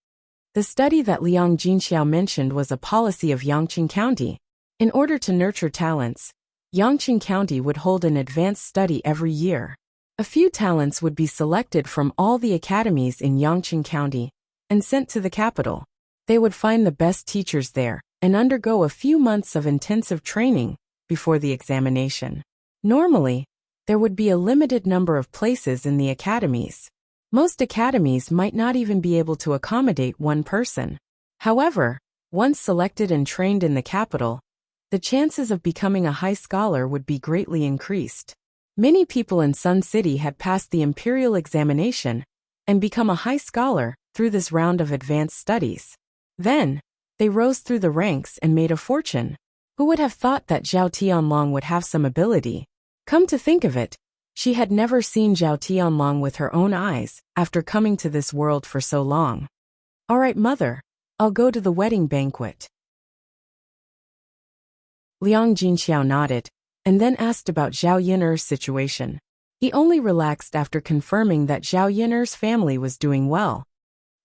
The study that Liang Jinxiao mentioned was a policy of Yangqing County. In order to nurture talents, Yangqing County would hold an advanced study every year. A few talents would be selected from all the academies in Yangqing County and sent to the capital. They would find the best teachers there and undergo a few months of intensive training before the examination. Normally, there would be a limited number of places in the academies. Most academies might not even be able to accommodate one person. However, once selected and trained in the capital, the chances of becoming a high scholar would be greatly increased. Many people in Sun City had passed the imperial examination and become a high scholar through this round of advanced studies. Then, they rose through the ranks and made a fortune. Who would have thought that Zhao Tianlong would have some ability? Come to think of it, she had never seen Zhao Tianlong with her own eyes after coming to this world for so long. "All right, mother, I'll go to the wedding banquet." Liang Jinxiao nodded and then asked about Zhao Yin'er's situation. He only relaxed after confirming that Zhao Yin'er's family was doing well.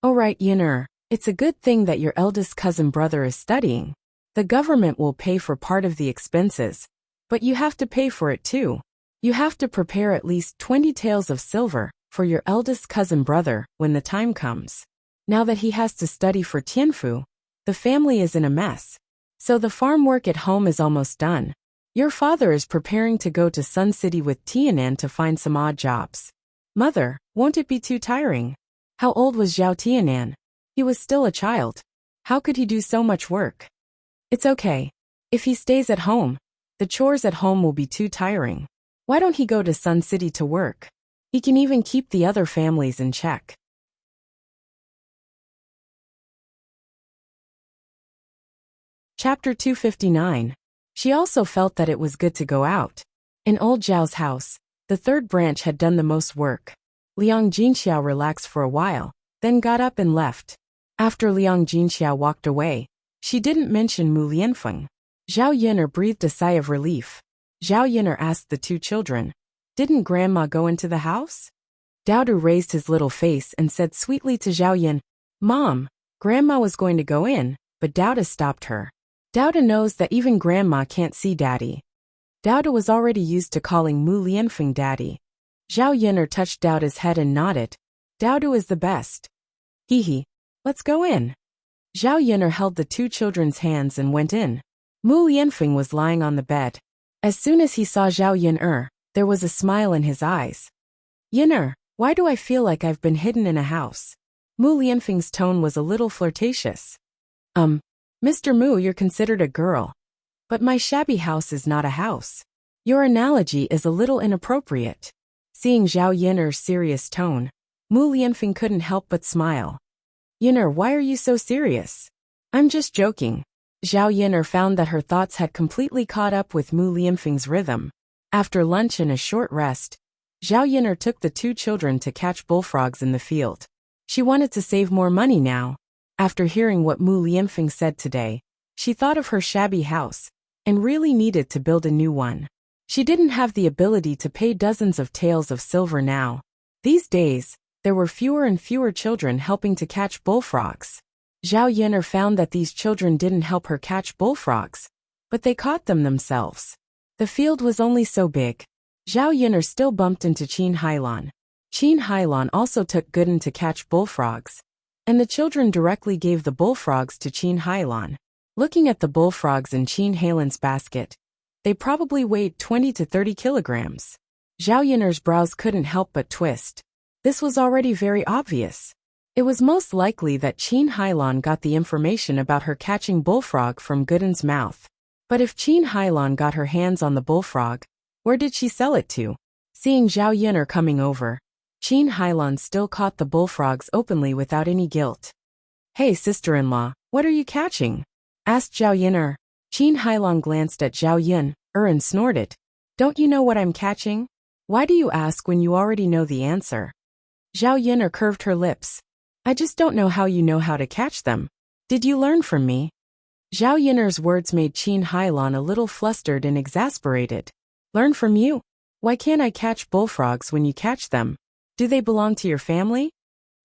"All right, Yin'er, it's a good thing that your eldest cousin brother is studying. The government will pay for part of the expenses, but you have to pay for it too. You have to prepare at least 20 taels of silver for your eldest cousin brother when the time comes. Now that he has to study for Tianfu, the family is in a mess. So the farm work at home is almost done. Your father is preparing to go to Sun City with Tianan to find some odd jobs. Mother, won't it be too tiring?" How old was Zhao Tianan? He was still a child. How could he do so much work? "It's okay. If he stays at home, the chores at home will be too tiring. Why don't he go to Sun City to work? He can even keep the other families in check." Chapter 259. She also felt that it was good to go out. In old Zhao's house, the third branch had done the most work. Liang Jinxiao relaxed for a while, then got up and left. After Liang Jinxiao walked away, she didn't mention Mu Lianfeng. Zhao Yin'er breathed a sigh of relief. Zhao Yin'er asked the two children, "Didn't Grandma go into the house?" Daodu raised his little face and said sweetly to Zhao Yin, "Mom, Grandma was going to go in, but Daoda stopped her. Daoda knows that even Grandma can't see Daddy." Daoda was already used to calling Mu Lianfeng Daddy. Zhao Yin'er touched Daoda's head and nodded. "Daodu is the best. Hee. Let's go in." Zhao Yin'er held the two children's hands and went in. Mu Lianfeng was lying on the bed. As soon as he saw Zhao Yin'er, there was a smile in his eyes. "Yin'er, why do I feel like I've been hidden in a house?" Mu Lianfeng's tone was a little flirtatious. Mr. Mu, you're considered a girl. But my shabby house is not a house. Your analogy is a little inappropriate." Seeing Zhao Yin'er's serious tone, Mu Lianfeng couldn't help but smile. "Yin'er, why are you so serious?" "I'm just joking." Zhao Yin'er found that her thoughts had completely caught up with Mu Lianfeng's rhythm. After lunch and a short rest, Zhao Yin'er took the two children to catch bullfrogs in the field. She wanted to save more money now. After hearing what Mu Lianfeng said today, she thought of her shabby house and really needed to build a new one. She didn't have the ability to pay dozens of taels of silver now. These days, there were fewer and fewer children helping to catch bullfrogs. Zhao Yin'er found that these children didn't help her catch bullfrogs, but they caught them themselves. The field was only so big. Zhao Yin'er still bumped into Qin Hailan. Qin Hailan also took Gooden to catch bullfrogs, and the children directly gave the bullfrogs to Qin Hailan. Looking at the bullfrogs in Qin Hailan's basket, they probably weighed 20 to 30 kilograms. Zhao Yin'er's brows couldn't help but twist. This was already very obvious. It was most likely that Qin Hailan got the information about her catching bullfrog from Gooden's mouth. But if Qin Hailan got her hands on the bullfrog, where did she sell it to? Seeing Zhao Yin'er coming over, Qin Hailan still caught the bullfrogs openly without any guilt. "Hey, sister-in-law, what are you catching?" asked Zhao Yin'er. Qin Hailan glanced at Zhao Yin'er and snorted. "Don't you know what I'm catching? Why do you ask when you already know the answer?" Zhao Yin'er curved her lips. "I just don't know how you know how to catch them. Did you learn from me?" Zhao Yin'er's words made Qin Hailan a little flustered and exasperated. "Learn from you? Why can't I catch bullfrogs when you catch them? Do they belong to your family?"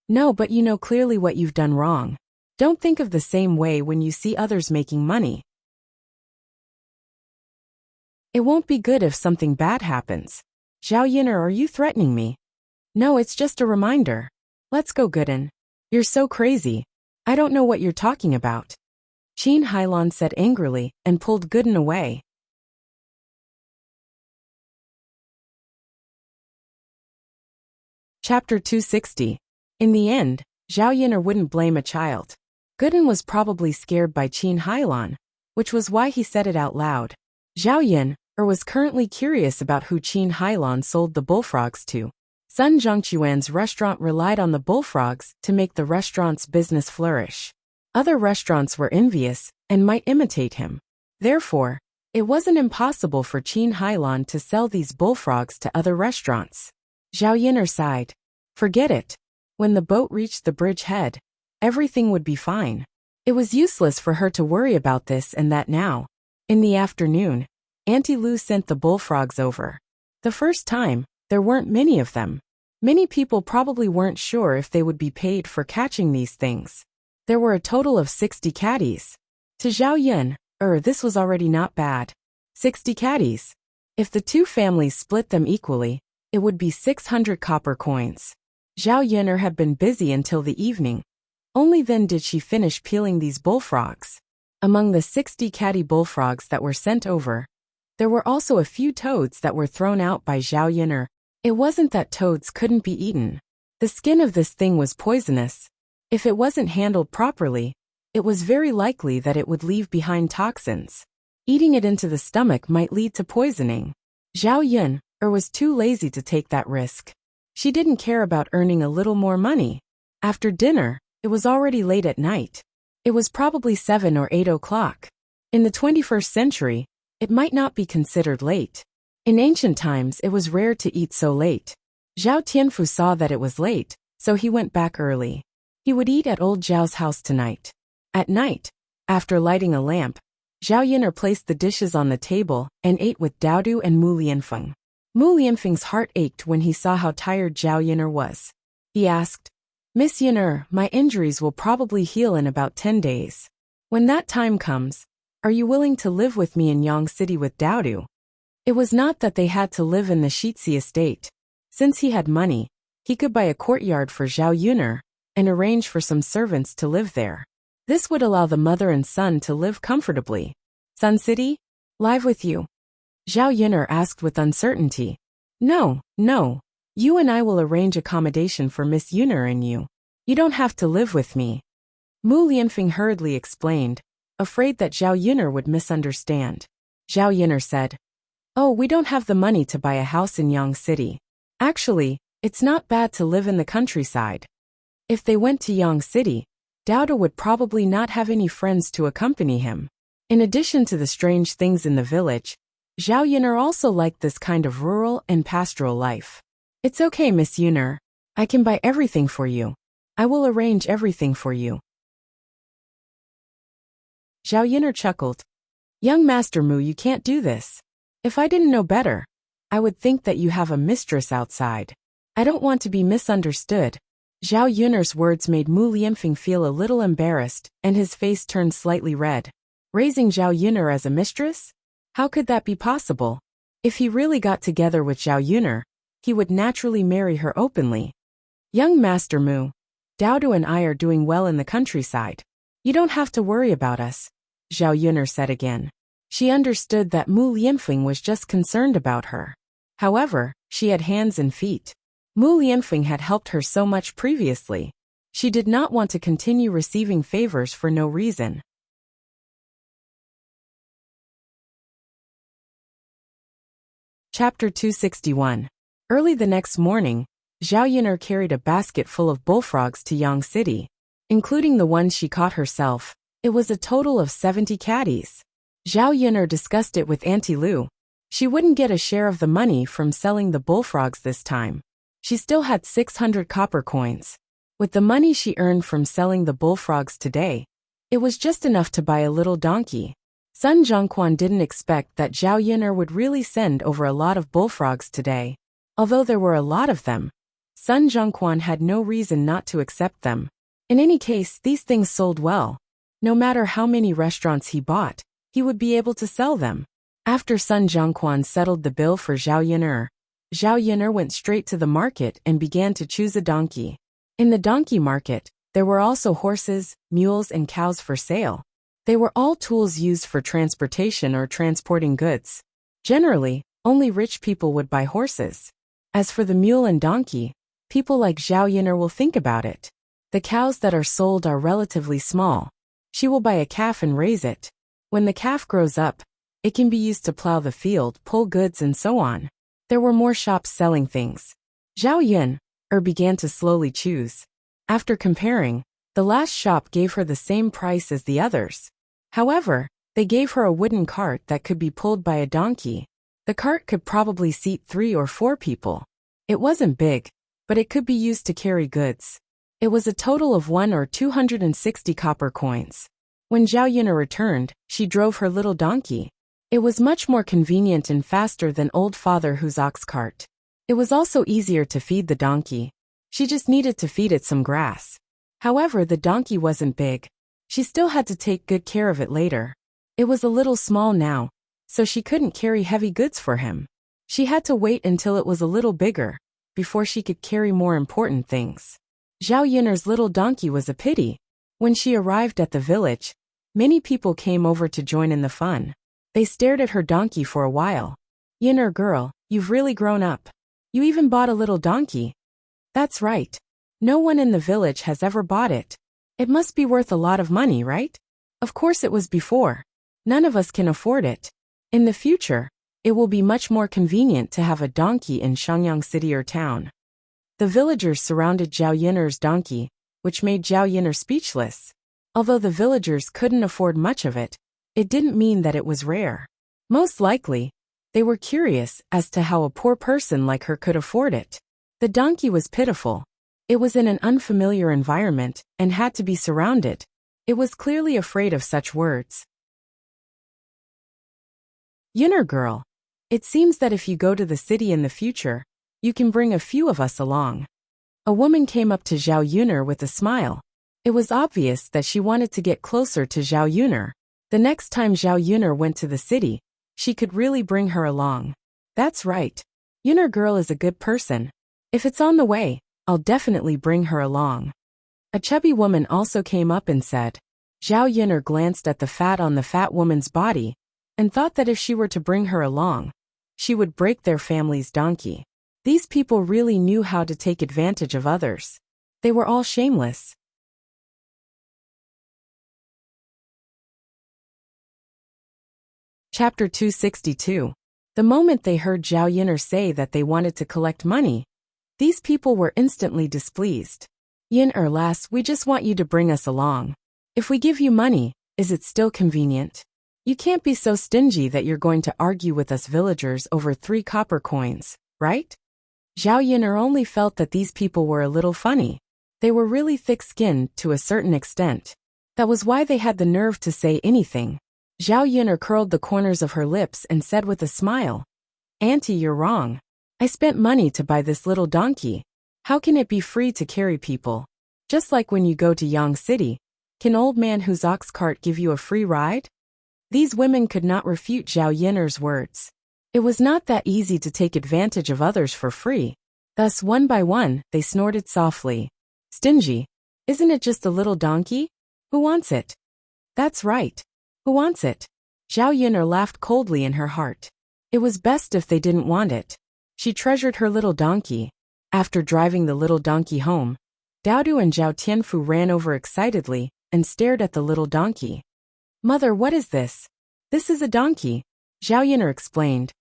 "No, but you know clearly what you've done wrong. Don't think of the same way when you see others making money. It won't be good if something bad happens." "Zhao Yin'er, are you threatening me?" "No, it's just a reminder. Let's go, Gooden." "You're so crazy. I don't know what you're talking about," Qin Hailan said angrily and pulled Gooden away. Chapter 260. In the end, Zhao Yin'er wouldn't blame a child. Gooden was probably scared by Qin Hailan, which was why he said it out loud. Zhao Yin'er was currently curious about who Qin Hailan sold the bullfrogs to. Sun Zhongquan's restaurant relied on the bullfrogs to make the restaurant's business flourish. Other restaurants were envious and might imitate him. Therefore, it wasn't impossible for Qin Hailan to sell these bullfrogs to other restaurants. Zhao Yin'er sighed. Forget it. When the boat reached the bridge head, everything would be fine. It was useless for her to worry about this and that now. In the afternoon, Auntie Lu sent the bullfrogs over. The first time, there weren't many of them. Many people probably weren't sure if they would be paid for catching these things. There were a total of 60 caddies. To Zhao Yin'er, this was already not bad. 60 caddies. If the two families split them equally, it would be 600 copper coins. Zhao Yin'er had been busy until the evening. Only then did she finish peeling these bullfrogs. Among the 60 caddy bullfrogs that were sent over, there were also a few toads that were thrown out by Zhao Yin'er. It wasn't that toads couldn't be eaten. The skin of this thing was poisonous. If it wasn't handled properly, it was very likely that it would leave behind toxins. Eating it into the stomach might lead to poisoning. Zhao Yin'er was too lazy to take that risk. She didn't care about earning a little more money. After dinner, it was already late at night. It was probably 7 or 8 o'clock. In the 21st century, it might not be considered late. In ancient times it was rare to eat so late. Zhao Tianfu saw that it was late, so he went back early. He would eat at old Zhao's house tonight. At night, after lighting a lamp, Zhao Yun'er placed the dishes on the table and ate with Daodu and Mu Lianfeng. Mu Lianfeng's heart ached when he saw how tired Zhao Yun'er was. He asked, "Miss Yun'er, my injuries will probably heal in about 10 days. When that time comes, are you willing to live with me in Yang City with Daodu?" It was not that they had to live in the Shitsi estate. Since he had money, he could buy a courtyard for Zhao Yun'er and arrange for some servants to live there. This would allow the mother and son to live comfortably. "Sun City? Live with you?" Zhao Yun'er asked with uncertainty. No. You and I will arrange accommodation for Miss Yun'er and you. You don't have to live with me." Mu Lianfeng hurriedly explained, afraid that Zhao Yun'er would misunderstand. Zhao Yun'er said, "Oh, we don't have the money to buy a house in Yang City. Actually, it's not bad to live in the countryside." If they went to Yang City, Daodu would probably not have any friends to accompany him. In addition to the strange things in the village, Zhao Yun'er also liked this kind of rural and pastoral life. "It's okay, Miss Yun'er. I can buy everything for you. I will arrange everything for you." Zhao Yun'er chuckled. "Young Master Mu, you can't do this. If I didn't know better, I would think that you have a mistress outside. I don't want to be misunderstood." Zhao Yun'er's words made Mu Lianfeng feel a little embarrassed, and his face turned slightly red. Raising Zhao Yun'er as a mistress? How could that be possible? If he really got together with Zhao Yun'er, he would naturally marry her openly. "Young Master Mu, Daodu and I are doing well in the countryside. You don't have to worry about us," Zhao Yun'er said again. She understood that Mu Lianfeng was just concerned about her. However, she had hands and feet. Mu Lianfeng had helped her so much previously. She did not want to continue receiving favors for no reason. Chapter 261. Early the next morning, Zhao Yun'er carried a basket full of bullfrogs to Yang City, including the ones she caught herself. It was a total of 70 caddies. Zhao Yun'er discussed it with Auntie Lu. She wouldn't get a share of the money from selling the bullfrogs this time. She still had 600 copper coins. With the money she earned from selling the bullfrogs today, it was just enough to buy a little donkey. Sun Zhongquan didn't expect that Zhao Yun'er would really send over a lot of bullfrogs today. Although there were a lot of them, Sun Zhongquan had no reason not to accept them. In any case, these things sold well. No matter how many restaurants he bought, he would be able to sell them. After Sun Zhongquan settled the bill for Zhao Yun'er went straight to the market and began to choose a donkey. In the donkey market, there were also horses, mules, and cows for sale. They were all tools used for transportation or transporting goods. Generally, only rich people would buy horses. As for the mule and donkey, people like Zhao Yun'er will think about it. The cows that are sold are relatively small. She will buy a calf and raise it. When the calf grows up, it can be used to plow the field, pull goods, and so on. There were more shops selling things. Zhao Yun'er began to slowly choose. After comparing, the last shop gave her the same price as the others. However, they gave her a wooden cart that could be pulled by a donkey. The cart could probably seat 3 or 4 people. It wasn't big, but it could be used to carry goods. It was a total of 1 or 260 copper coins. When Zhao Yun'er returned, she drove her little donkey. It was much more convenient and faster than old Father Hu's ox cart. It was also easier to feed the donkey. She just needed to feed it some grass. However, the donkey wasn't big. She still had to take good care of it later. It was a little small now, so she couldn't carry heavy goods for him. She had to wait until it was a little bigger, before she could carry more important things. Zhao Yun'er's little donkey was a pity. When she arrived at the village, many people came over to join in the fun. They stared at her donkey for a while. "Yun'er girl, you've really grown up. You even bought a little donkey." "That's right. No one in the village has ever bought it. It must be worth a lot of money, right?" "Of course it was before. None of us can afford it. In the future, it will be much more convenient to have a donkey in Shangyang City or town." The villagers surrounded Zhao Yun'er's donkey, which made Zhao Yun'er speechless. Although the villagers couldn't afford much of it, it didn't mean that it was rare. Most likely, they were curious as to how a poor person like her could afford it. The donkey was pitiful. It was in an unfamiliar environment and had to be surrounded. It was clearly afraid of such words. Yunner girl. It seems that if you go to the city in the future, you can bring a few of us along. A woman came up to Zhao Yunner with a smile. It was obvious that she wanted to get closer to Zhao Yunner. The next time Zhao Yunner went to the city, she could really bring her along. That's right. Yunner girl is a good person. If it's on the way, I'll definitely bring her along. A chubby woman also came up and said. Zhao Yunner glanced at the fat on the fat woman's body and thought that if she were to bring her along, she would break their family's donkey. These people really knew how to take advantage of others. They were all shameless. Chapter 262. The moment they heard Zhao Yunner say that they wanted to collect money, these people were instantly displeased. Yunner lass, we just want you to bring us along. If we give you money, is it still convenient? You can't be so stingy that you're going to argue with us villagers over 3 copper coins, right? Zhao Yunner only felt that these people were a little funny. They were really thick-skinned to a certain extent. That was why they had the nerve to say anything. Zhao Yunner curled the corners of her lips and said with a smile, Auntie, you're wrong. I spent money to buy this little donkey. How can it be free to carry people? Just like when you go to Yang City, can old man whose ox cart give you a free ride? These women could not refute Zhao Yunner's words. It was not that easy to take advantage of others for free. Thus, one by one, they snorted softly. Stingy. Isn't it just a little donkey? Who wants it? That's right. Who wants it? Zhao Yunner laughed coldly in her heart. It was best if they didn't want it. She treasured her little donkey. After driving the little donkey home, Daodu and Zhao Tianfu ran over excitedly and stared at the little donkey. Mother, what is this? This is a donkey, Zhao Yunner explained.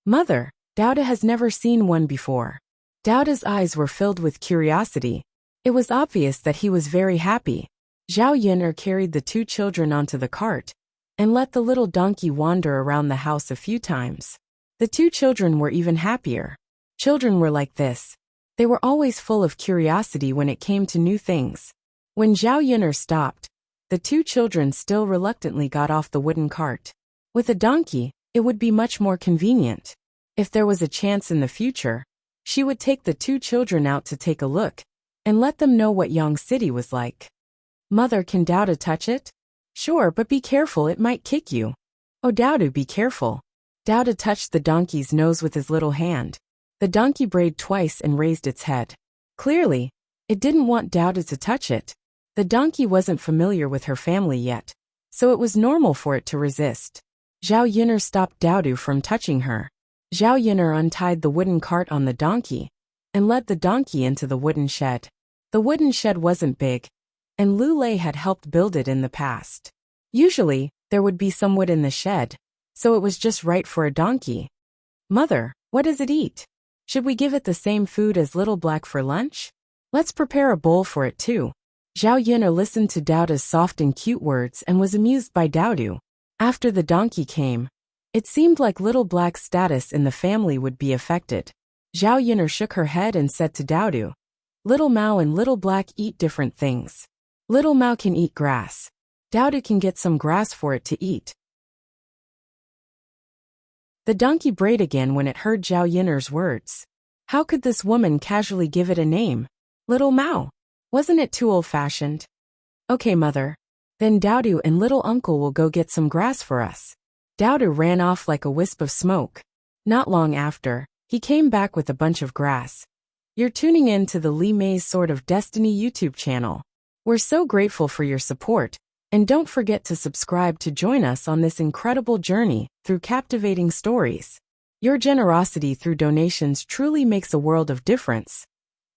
Mother, Daodu has never seen one before. Daodu's eyes were filled with curiosity. It was obvious that he was very happy. Zhao Yunner carried the 2 children onto the cart and let the little donkey wander around the house a few times. The 2 children were even happier. Children were like this. They were always full of curiosity when it came to new things. When Zhao Yunner stopped, the 2 children still reluctantly got off the wooden cart. With a donkey, it would be much more convenient. If there was a chance in the future, she would take the 2 children out to take a look and let them know what Yang City was like. Mother, can Daodu touch it? Sure, but be careful, it might kick you. Oh Daodu, be careful. Daodu touched the donkey's nose with his little hand. The donkey brayed twice and raised its head. Clearly, it didn't want Daodu to touch it. The donkey wasn't familiar with her family yet, so it was normal for it to resist. Zhao Yunner stopped Daodu from touching her. Zhao Yunner untied the wooden cart on the donkey and led the donkey into the wooden shed. The wooden shed wasn't big, and Lu Lei had helped build it in the past. Usually, there would be some wood in the shed, so it was just right for a donkey. Mother, what does it eat? Should we give it the same food as Little Black for lunch? Let's prepare a bowl for it too. Zhao Yunner listened to Daodu's soft and cute words and was amused by Daodu. After the donkey came, it seemed like Little Black's status in the family would be affected. Zhao Yunner shook her head and said to Daodu, Little Mao and Little Black eat different things. Little Mao can eat grass. Daodu can get some grass for it to eat. The donkey brayed again when it heard Zhao Yunner's words. How could this woman casually give it a name? Little Mao. Wasn't it too old-fashioned? Okay, Mother. Then Daodu and little uncle will go get some grass for us. Daodu ran off like a wisp of smoke. Not long after, he came back with a bunch of grass. You're tuning in to the Li Mei's Sword of Destiny YouTube channel. We're so grateful for your support, and don't forget to subscribe to join us on this incredible journey through captivating stories. Your generosity through donations truly makes a world of difference,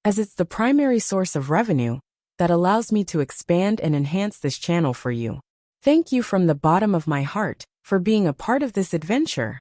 as it's the primary source of revenue that allows me to expand and enhance this channel for you. Thank you from the bottom of my heart for being a part of this adventure.